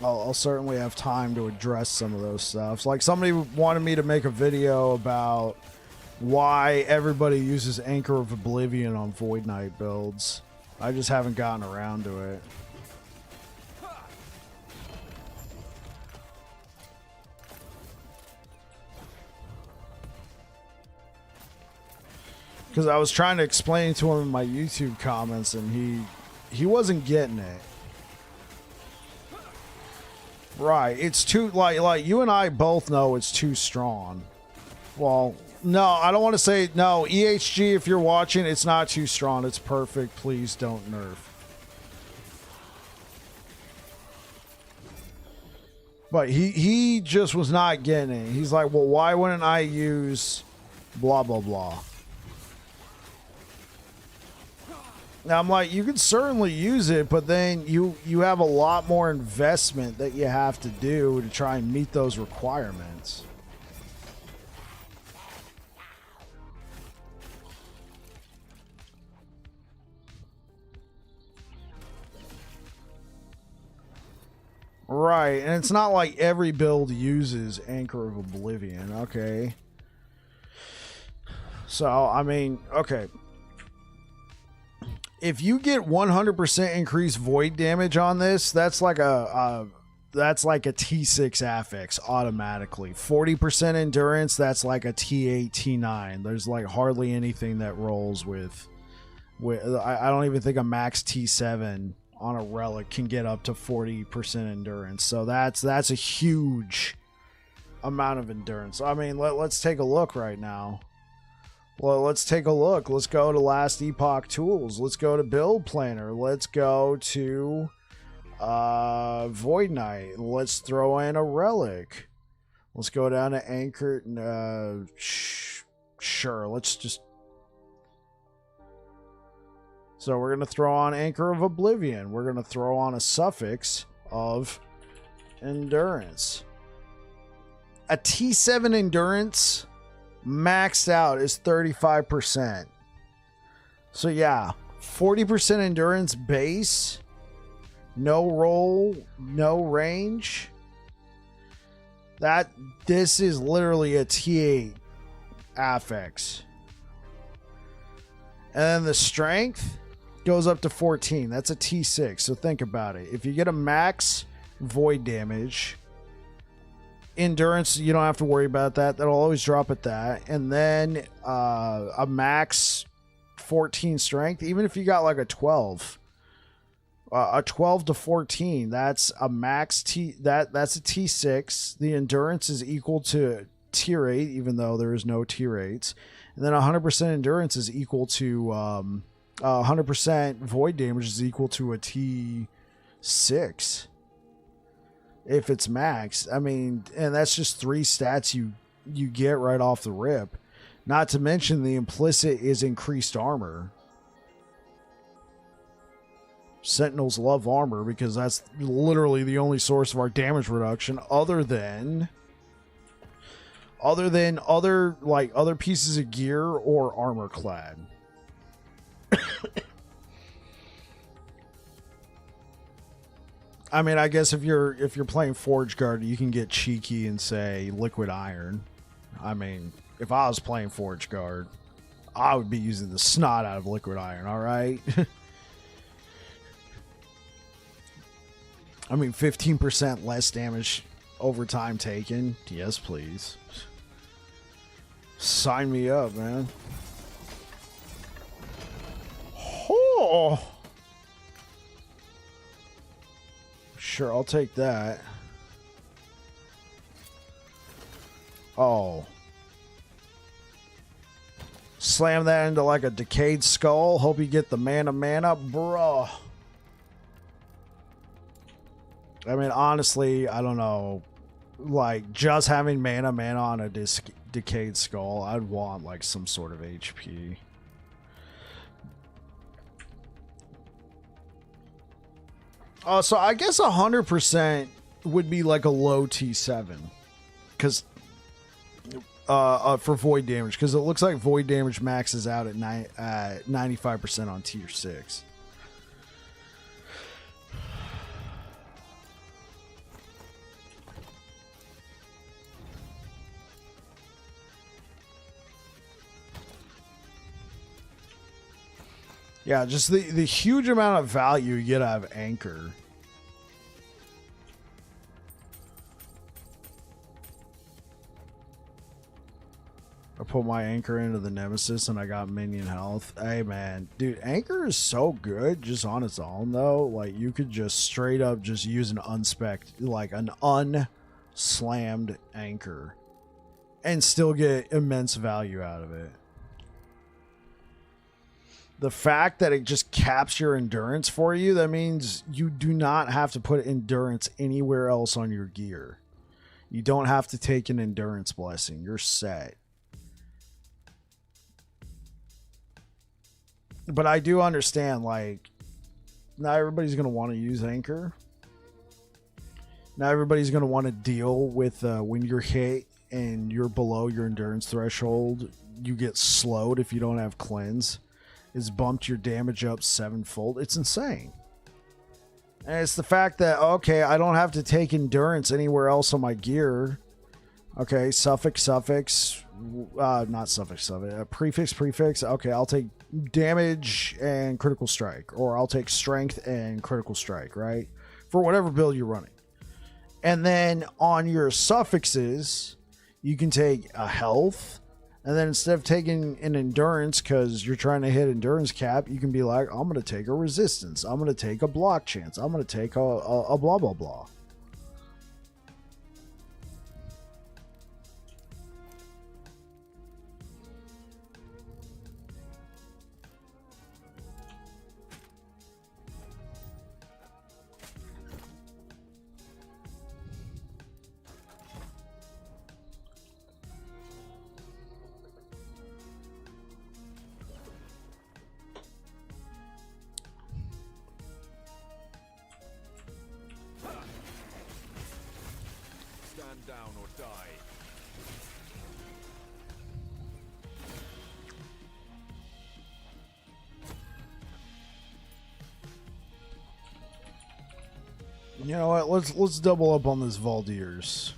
I'll certainly have time to address some of those stuff. Like, somebody wanted me to make a video about why everybody uses Anchor of Oblivion on Void Knight builds. I just haven't gotten around to it. Because I was trying to explain to him in my YouTube comments, and he wasn't getting it. Right, it's too like you and I both know it's too strong. Well, no, I don't want to say no. EHG, if you're watching, it's not too strong. It's perfect. Please don't nerf. But he just was not getting it. He's like, well, why wouldn't I use blah blah blah? Now I'm like, you can certainly use it, but then you have a lot more investment that you have to do to try and meet those requirements. Right, and it's not like every build uses Anchor of Oblivion, okay? So, I mean, okay. If you get 100% increased void damage on this, that's like a T6 affix automatically. 40% endurance, that's like a T8, T9. There's like hardly anything that rolls with I don't even think a max T7 on a relic can get up to 40% endurance. So that's a huge amount of endurance. I mean, let's take a look right now. Well, let's take a look. Let's go to Last Epoch Tools. Let's go to Build Planner. Let's go to Void Knight. Let's throw in a relic. Let's go down to Anchor. Sure, let's just... So we're going to throw on Anchor of Oblivion. We're going to throw on a suffix of endurance. A T7 endurance maxed out is 35%. So yeah, 40% endurance base, no roll, no range. This is literally a T8 affix. And then the strength goes up to 14. That's a T6. So think about it. If you get a max void damage, endurance, you don't have to worry about that. That'll always drop at that. And then a max 14 strength, even if you got like a 12 to 14, that's a max that's a T6. The endurance is equal to tier 8, even though there is no tier 8s. And then 100% endurance is equal to 100% void damage is equal to a T6 if it's max. I mean, and that's just 3 stats you get right off the rip. Not to mention the implicit is increased armor. Sentinels love armor because that's literally the only source of our damage reduction other than other pieces of gear or armor clad. I mean, I guess if you're playing Forge Guard, you can get cheeky and say liquid iron. I mean, if I was playing Forge Guard, I would be using the snot out of liquid iron, all right? I mean, 15% less damage over time taken. Yes, please. Sign me up, man. Oh. Sure, I'll take that. Oh. Slam that into like a decayed skull. Hope you get the mana, bruh. I mean, honestly, I don't know. Like, just having mana on a decayed skull, I'd want like some sort of HP. So I guess 100% would be like a low T7, because for void damage, because it looks like void damage maxes out at 95% on tier 6. Yeah, just the huge amount of value you get out of Anchor. put my anchor into the Nemesis and I got minion health. Hey man, dude, anchor is so good just on its own though. Like you could just straight up just use an like an unslammed anchor and still get immense value out of it. The fact that it just caps your endurance for you, that means you do not have to put endurance anywhere else on your gear. You don't have to take an endurance blessing. You're set. But I do understand, like, not everybody's going to want to use anchor. Not everybody's going to want to deal with when you're hit and you're below your endurance threshold. You get slowed if you don't have cleanse. It's bumped your damage up 7-fold. It's insane. And it's the fact that, okay, I don't have to take endurance anywhere else on my gear. Okay, prefix. Okay, I'll take damage and critical strike. Or I'll take strength and critical strike, right? For whatever build you're running. And then on your suffixes, you can take a health. And then instead of taking an endurance because you're trying to hit endurance cap, you can be like, I'm going to take a resistance. I'm going to take a block chance. I'm going to take a blah, blah, blah. Stand down or die. You know what? Let's double up on this Valdirs.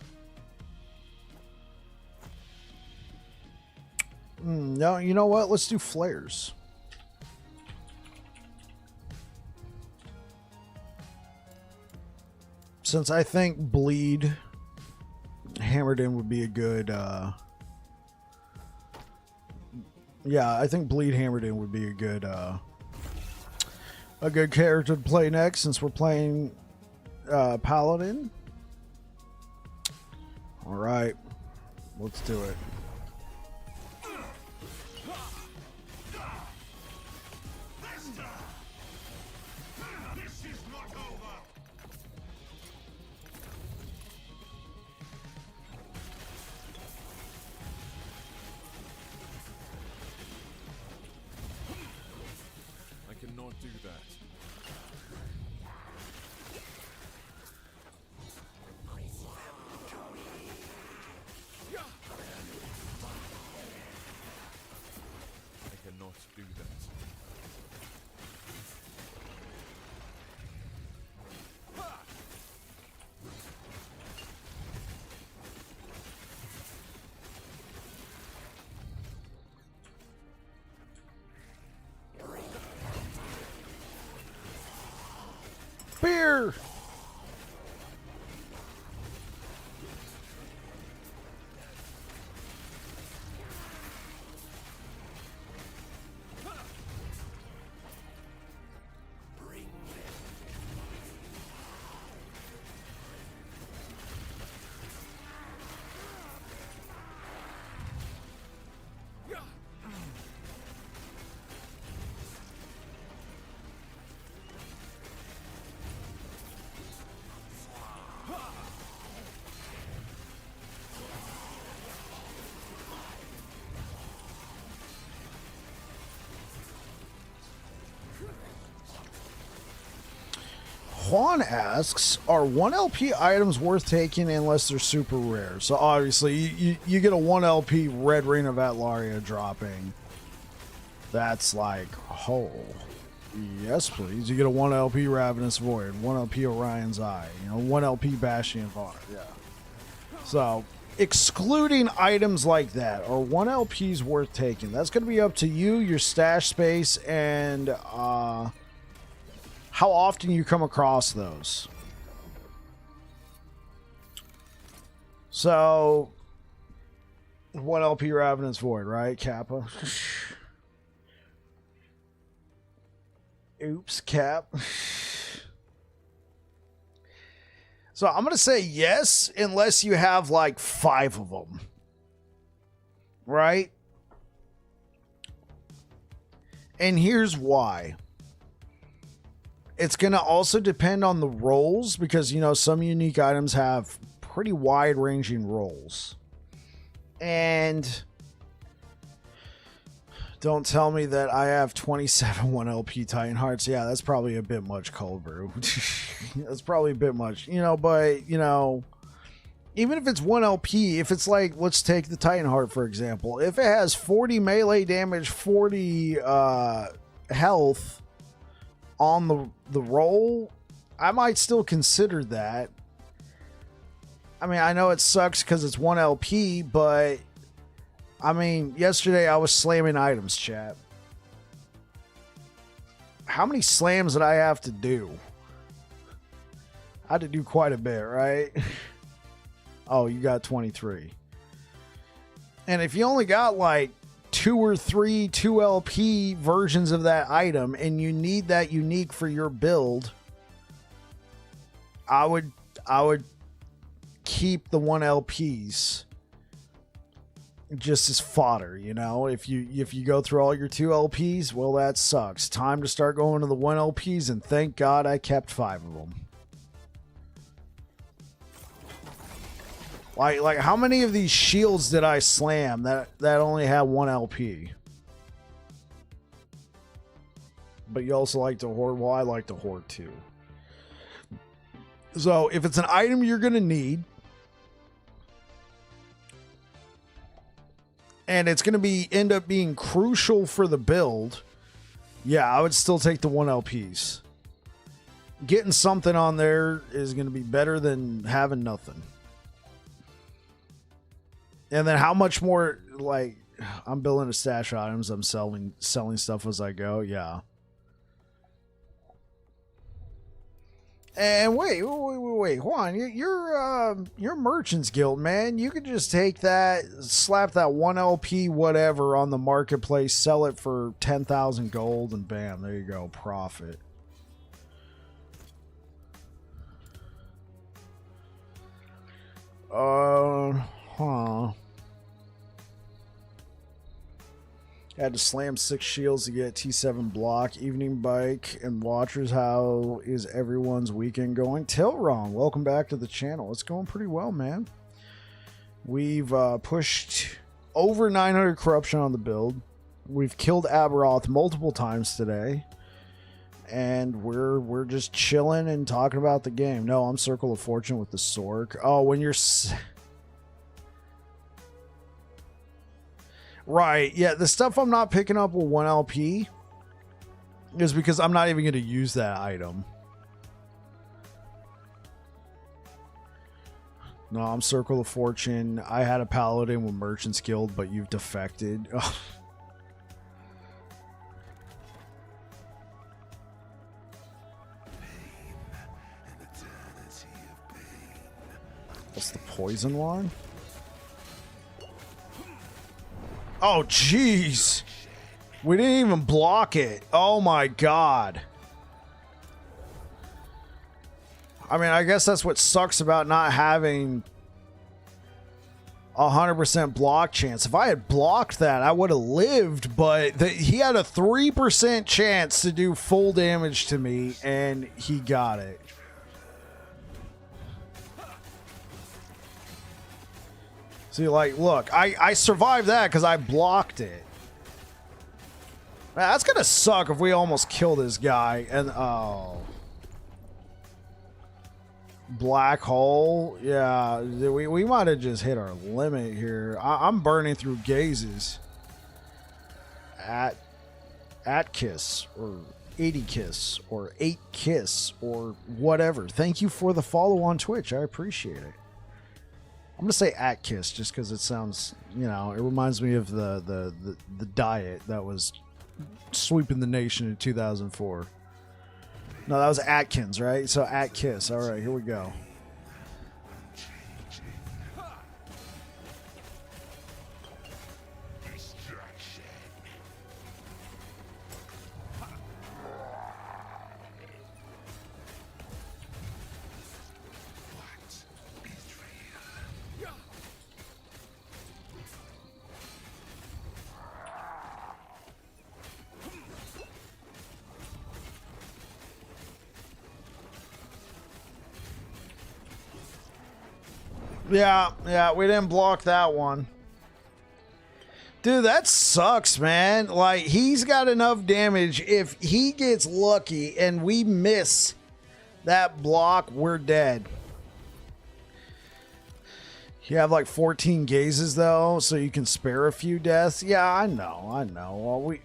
No, you know what? Let's do flares. Since I think bleed hammered in would be a good yeah, I think bleed hammered in would be a good character to play next since we're playing paladin. All right, let's do it. I cannot do that. I cannot do that. Beer. Juan asks, are 1 LP items worth taking unless they're super rare? So obviously you get a 1 LP Red Ring of Atlaria dropping. That's like, oh, yes please. You get a 1 LP Ravenous Void, 1 LP Orion's Eye, 1 LP Bastion of Honor, yeah. So excluding items like that, are 1 LPs worth taking? That's going to be up to you, your stash space, and how often you come across those. So 1 LP Ravenous Void, right, Kappa? Oops, Cap. So I'm going to say yes, unless you have like 5 of them. Right? And here's why. It's going to also depend on the rolls because, you know, some unique items have pretty wide-ranging rolls. And don't tell me that I have 27 1LP Titan Hearts. Yeah, that's probably a bit much, Cold Brew. That's probably a bit much. You know, but, you know, even if it's 1LP, if it's like, let's take the Titan Heart, for example. If it has 40 melee damage, 40 health on the roll, I might still consider that. I mean, I know it sucks because it's 1LP, but I mean, yesterday I was slamming items, chat. How many slams did I have to do? I had to do quite a bit, right? Oh, you got 23. And if you only got like 2 or 3 2LP versions of that item and you need that unique for your build, I would keep the 1LPs just as fodder, you know. If you go through all your 2LPs, well, that sucks. Time to start going to the 1LPs, and thank God I kept 5 of them. Like how many of these shields did I slam that only had 1 LP? But you also like to hoard. Well, I like to hoard too. So if it's an item you're gonna need, and it's gonna end up being crucial for the build, yeah, I would still take the 1 LPs. Getting something on there is gonna be better than having nothing. And then how much more, like, I'm building a stash of items, I'm selling stuff as I go, yeah. And wait, Juan, you're Merchants Guild, man. You could just take that, slap that 1 LP whatever on the marketplace, sell it for 10,000 gold, and bam, there you go, profit. Had to slam 6 shields to get T7 block. Evening Bike and Watchers, how is everyone's weekend going? Tilron, welcome back to the channel. It's going pretty well, man. We've pushed over 900 corruption on the build. We've killed Aberoth multiple times today. And we're just chilling and talking about the game. No, I'm Circle of Fortune with the Sork. Oh, when you're... Right, yeah, the stuff I'm not picking up with 1 LP is because I'm not even going to use that item. No, I'm Circle of Fortune. I had a Paladin with Merchants Guild, but you've defected. Ugh. What's the poison one? Oh, jeez. We didn't even block it. Oh, my God. I mean, I guess that's what sucks about not having 100% block chance. If I had blocked that, I would have lived, but he had a 3% chance to do full damage to me, and he got it. See, like, look, I survived that because I blocked it. Man, that's gonna suck if we almost kill this guy. And, oh. Black hole? Yeah, we might have just hit our limit here. I'm burning through gazes. At Kiss, or 80 Kiss, or 8 Kiss, or whatever. Thank you for the follow on Twitch. I appreciate it. I'm gonna say at Kiss just because it sounds, you know, it reminds me of the diet that was sweeping the nation in 2004. No, that was Atkins, right? So at Kiss. All right, here we go. Yeah, we didn't block that one. Dude, that sucks, man. Like, he's got enough damage. If he gets lucky and we miss that block, we're dead. You have like 14 gazes, though, so you can spare a few deaths. Yeah, I know. Well,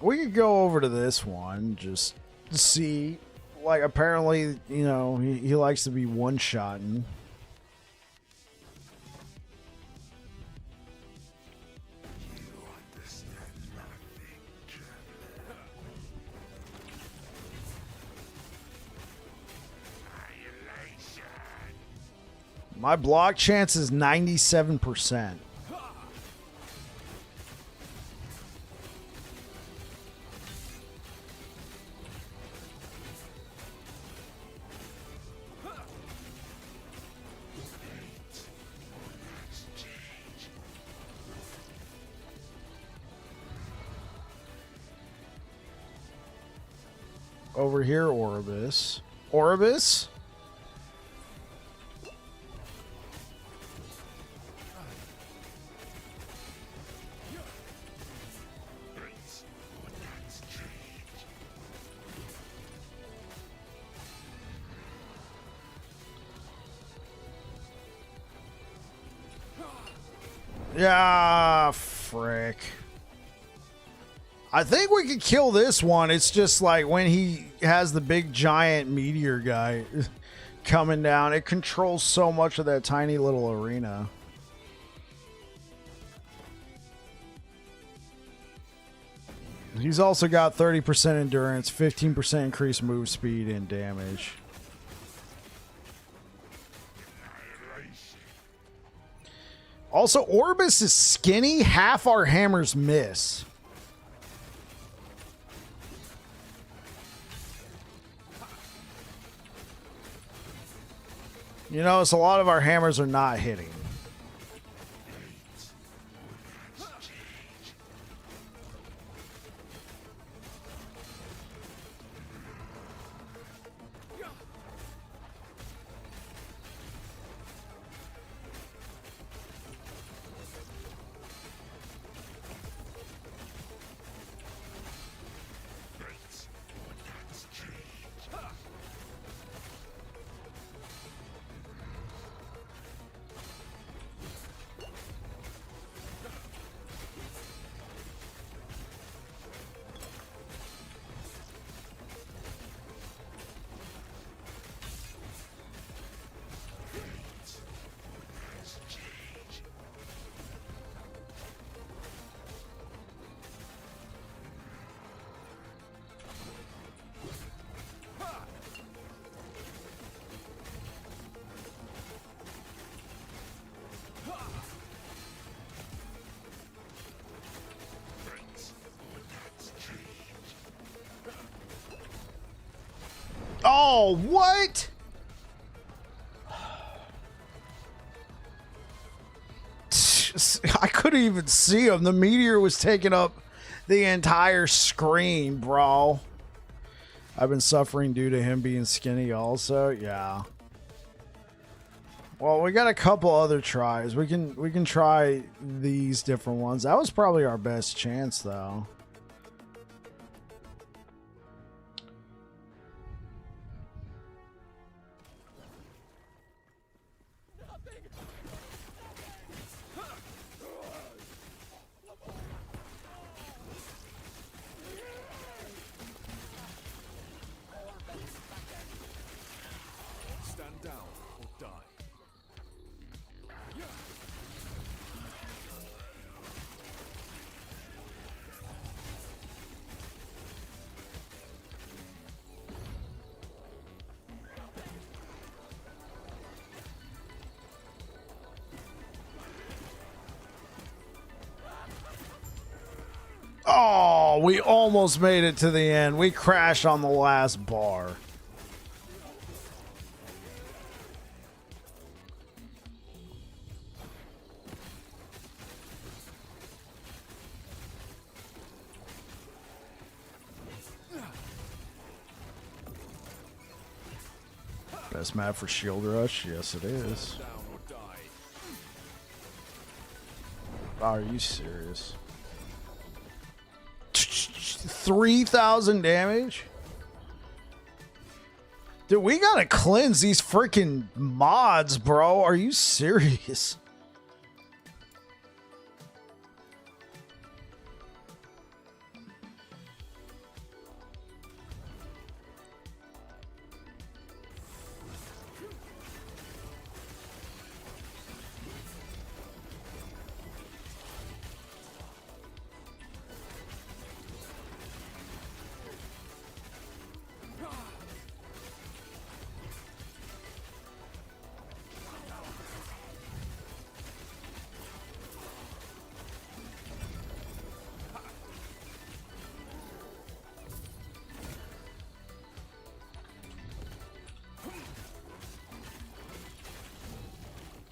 we could go over to this one just to see. Like, apparently, you know, he likes to be one-shotting. My block chance is 97%. Over here, Oribus. Oribus? Yeah, frick. I think we could kill this one. It's just like when he has the big giant meteor guy coming down, it controls so much of that tiny little arena. He's also got 30% endurance, 15% increased move speed, and damage. Also, Orbis is skinny. Half our hammers miss. You notice a lot of our hammers are not hitting. Oh, what? I couldn't even see him. The meteor was taking up the entire screen, bro. I've been suffering due to him being skinny also. Yeah. Well, we got a couple other tries. We can try these different ones. That was probably our best chance, though. Stand down or die. Oh, we almost made it to the end. We crashed on the last bar. Best map for Shield Rush? Yes, it is. Down or die. Are you serious? 3,000 damage? Dude, we gotta cleanse these freaking mods, bro. Are you serious?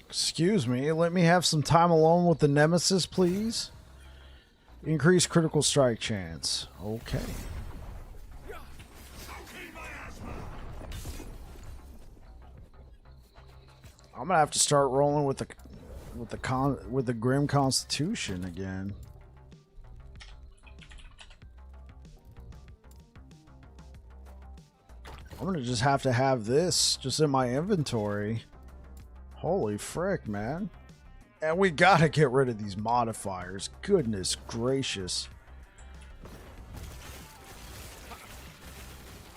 Excuse me, let me have some time alone with the nemesis, please. Increase critical strike chance. Okay. I'm gonna have to start rolling with the Grim Constitution again. I'm gonna just have to have this just in my inventory. Holy frick, man. And we gotta get rid of these modifiers. Goodness gracious.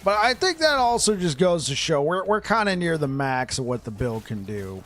But I think that also just goes to show we're kind of near the max of what the build can do.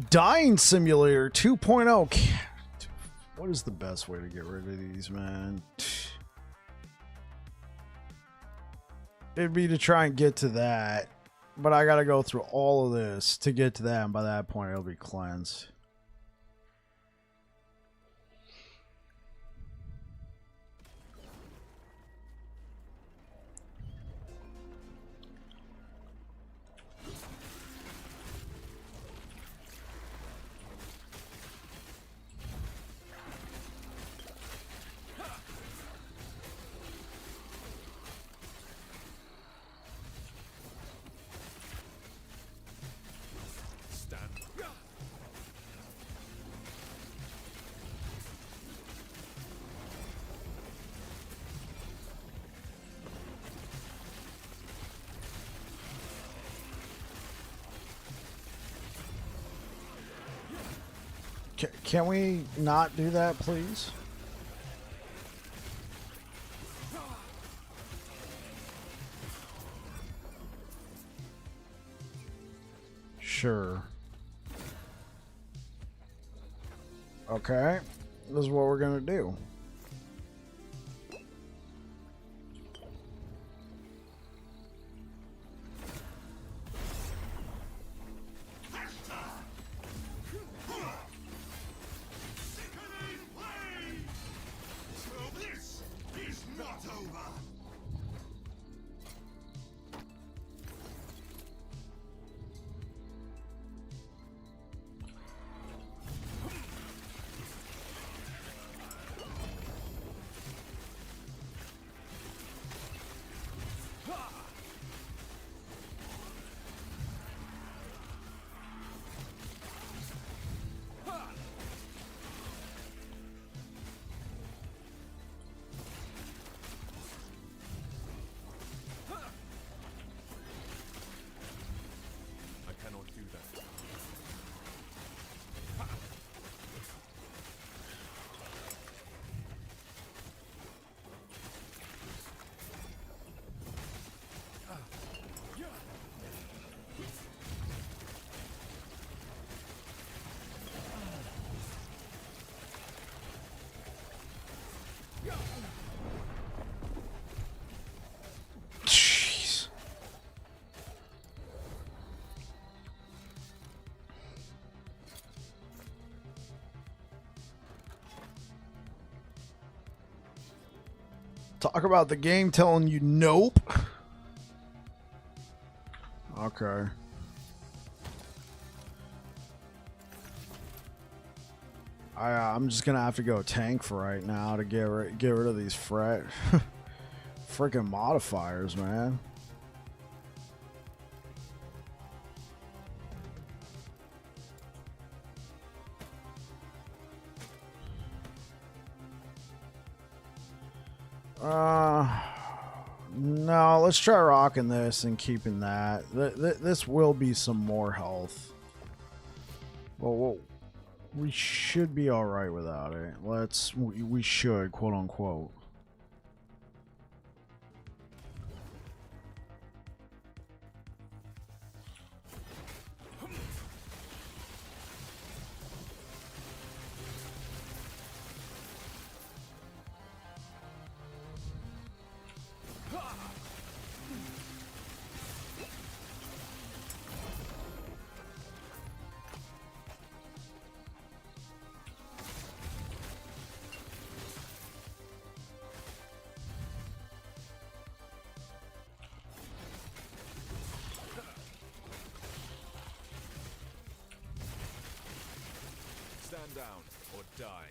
Dying Simulator 2.0. What is the best way to get rid of these, man? It'd be to try and get to that, but I gotta go through all of this to get to that, and by that point it'll be cleansed. Can we not do that, please? Sure. Okay. This is what we're gonna do. Jeez. Talk about the game telling you nope. Okay. I'm just gonna have to go tank for right now to get rid of these freaking modifiers, man. No, let's try rocking this and keeping that. This will be some more health. Well, we should be all right without it. We should, quote unquote. Stand down or die.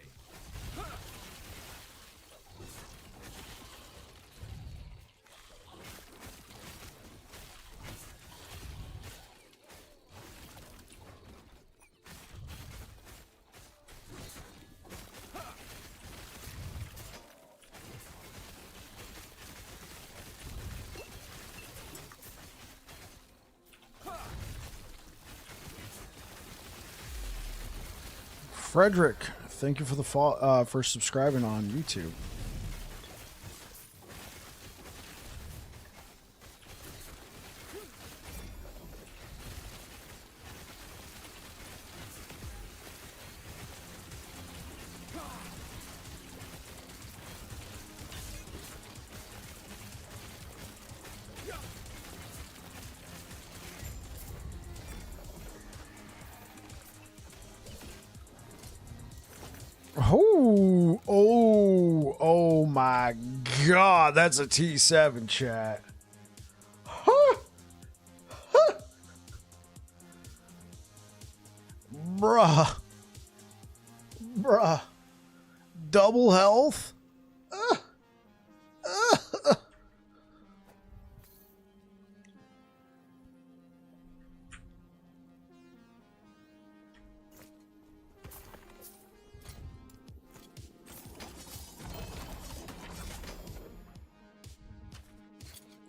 Frederick, thank you for the for subscribing on YouTube. Oh my God, that's a T7 chat. Bruh. Double health?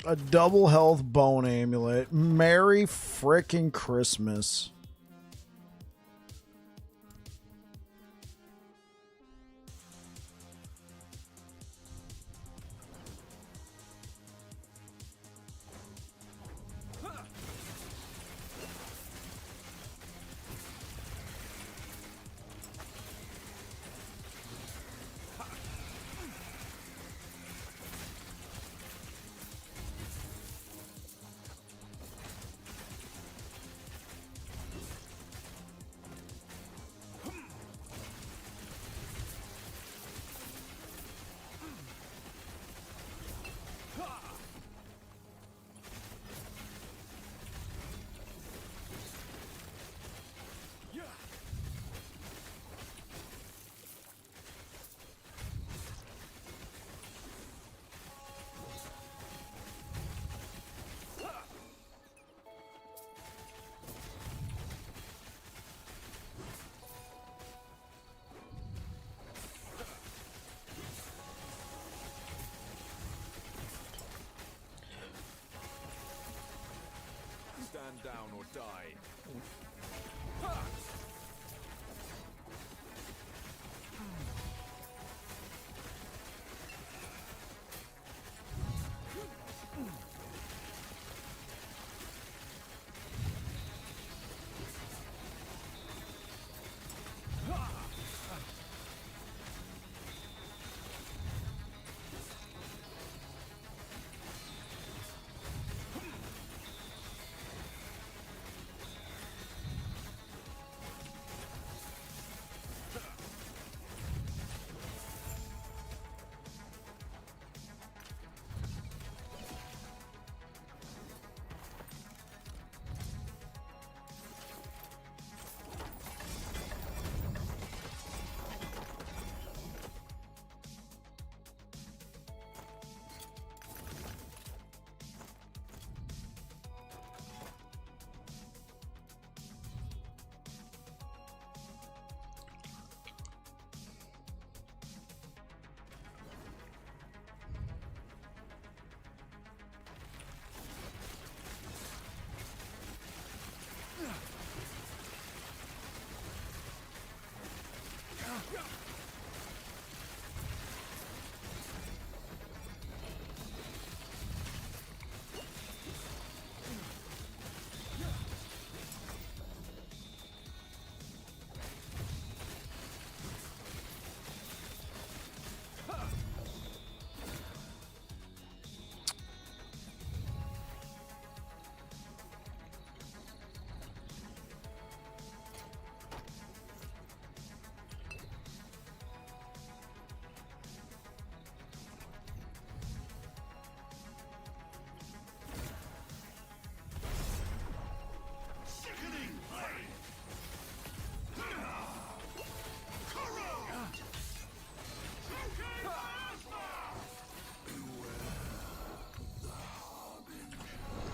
A double health bone amulet. Merry frickin' Christmas. Stand down or die.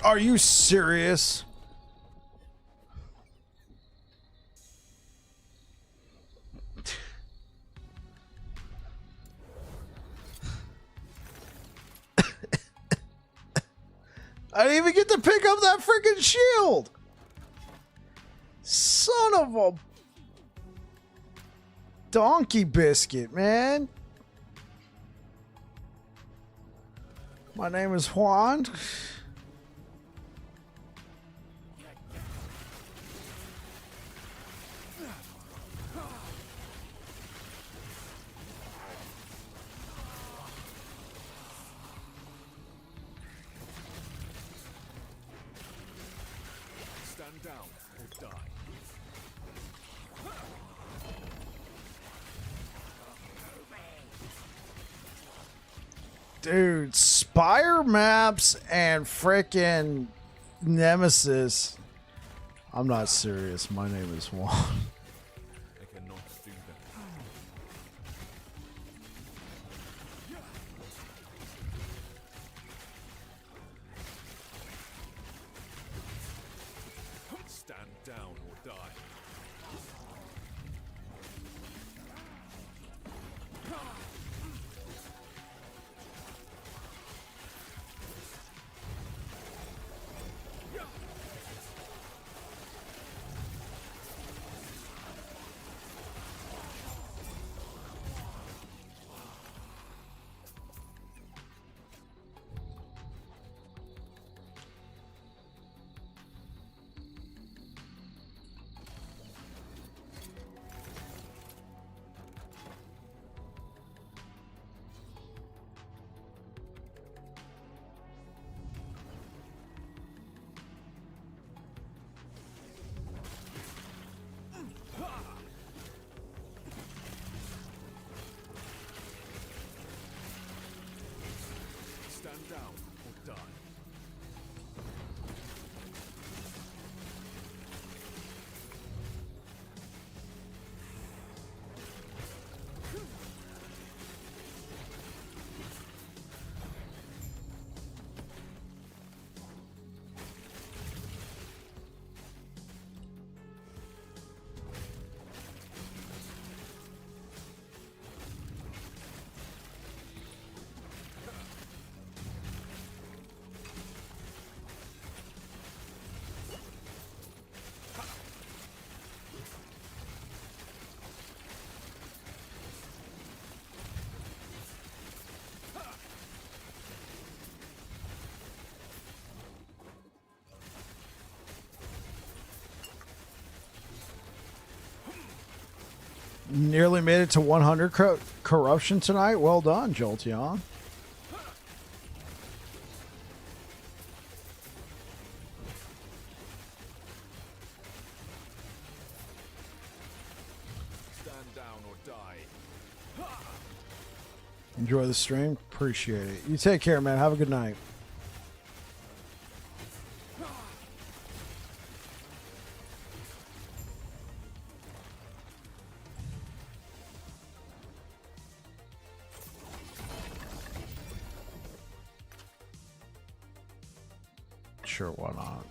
Are you serious? I didn't even get to pick up that freaking shield. Son of a donkey biscuit, man. My name is Juan. Stand down or die. Dude, Spire maps and frickin' Nemesis. I'm not serious. My name is Juan. I cannot do that. Stand down or die. Stand down or die. Nearly made it to 100 corruption tonight. Well done, Jolteon. Stand down or die. Enjoy the stream. Appreciate it. You take care, man. Have a good night. Sure, why not?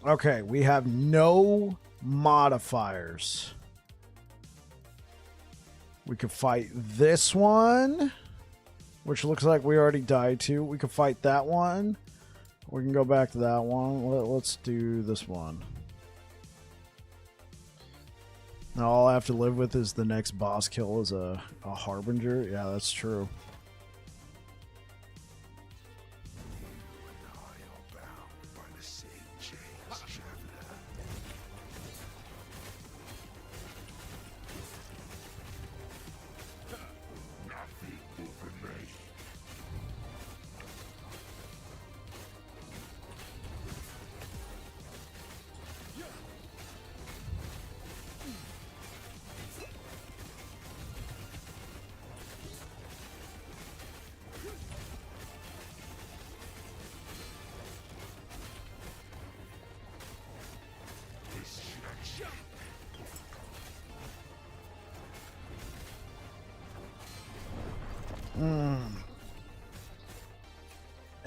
Okay, we have no modifiers. We could fight this one, which looks like we already died to. We could fight that one. We can go back to that one. Let's do this one. Now all I have to live with is the next boss kill as a harbinger. Yeah, that's true.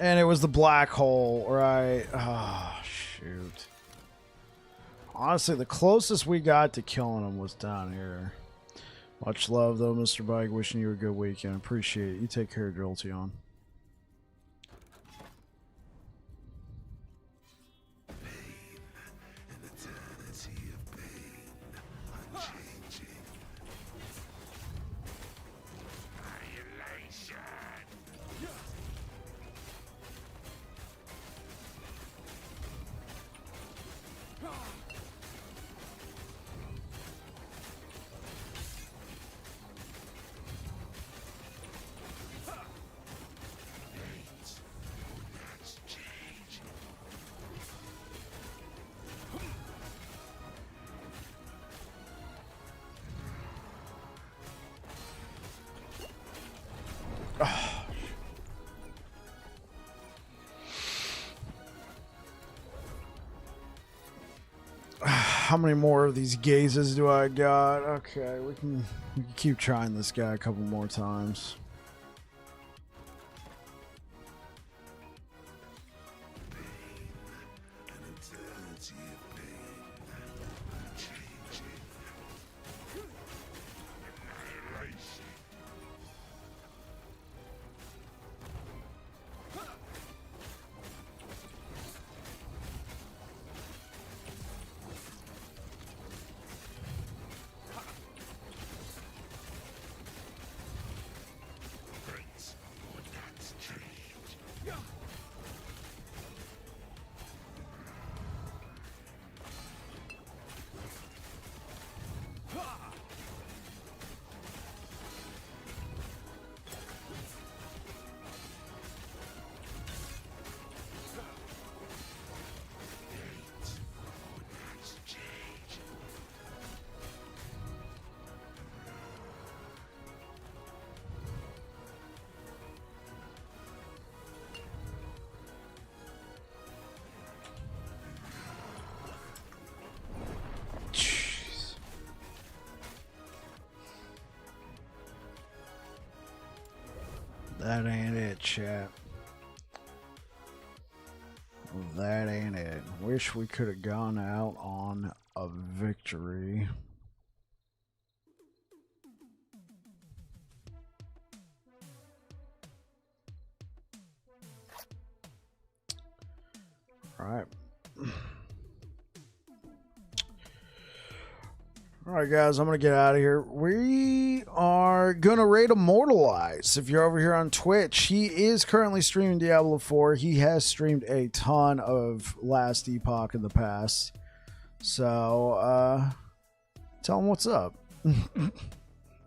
And it was the black hole, right? Oh, shoot. Honestly, the closest we got to killing him was down here. Much love, though, Mr. Bike. Wishing you a good weekend. Appreciate it. You take care, Jolteon. How many more of these gazes do I got? Okay, we can keep trying this guy a couple more times. That ain't it, chat. That ain't it. Wish we could have gone out on a victory. All right. Alright guys, I'm going to get out of here. We are going to raid Immortalize. If you're over here on Twitch, he is currently streaming Diablo 4. He has streamed a ton of Last Epoch in the past. So, tell him what's up.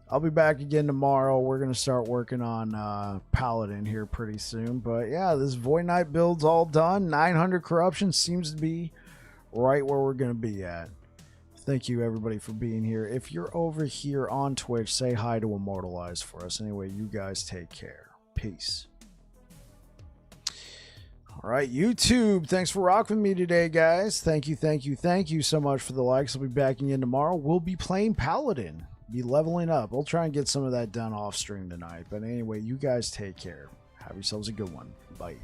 I'll be back again tomorrow. We're going to start working on Paladin here pretty soon. But yeah, this Void Knight build's all done. 900 corruption seems to be right where we're going to be at. Thank you, everybody, for being here. If you're over here on Twitch, say hi to Immortalize for us. Anyway, you guys take care. Peace. All right, YouTube, thanks for rocking with me today, guys. Thank you so much for the likes. I'll be back again tomorrow. We'll be playing Paladin. Be leveling up. We'll try and get some of that done off stream tonight. But anyway, you guys take care. Have yourselves a good one. Bye.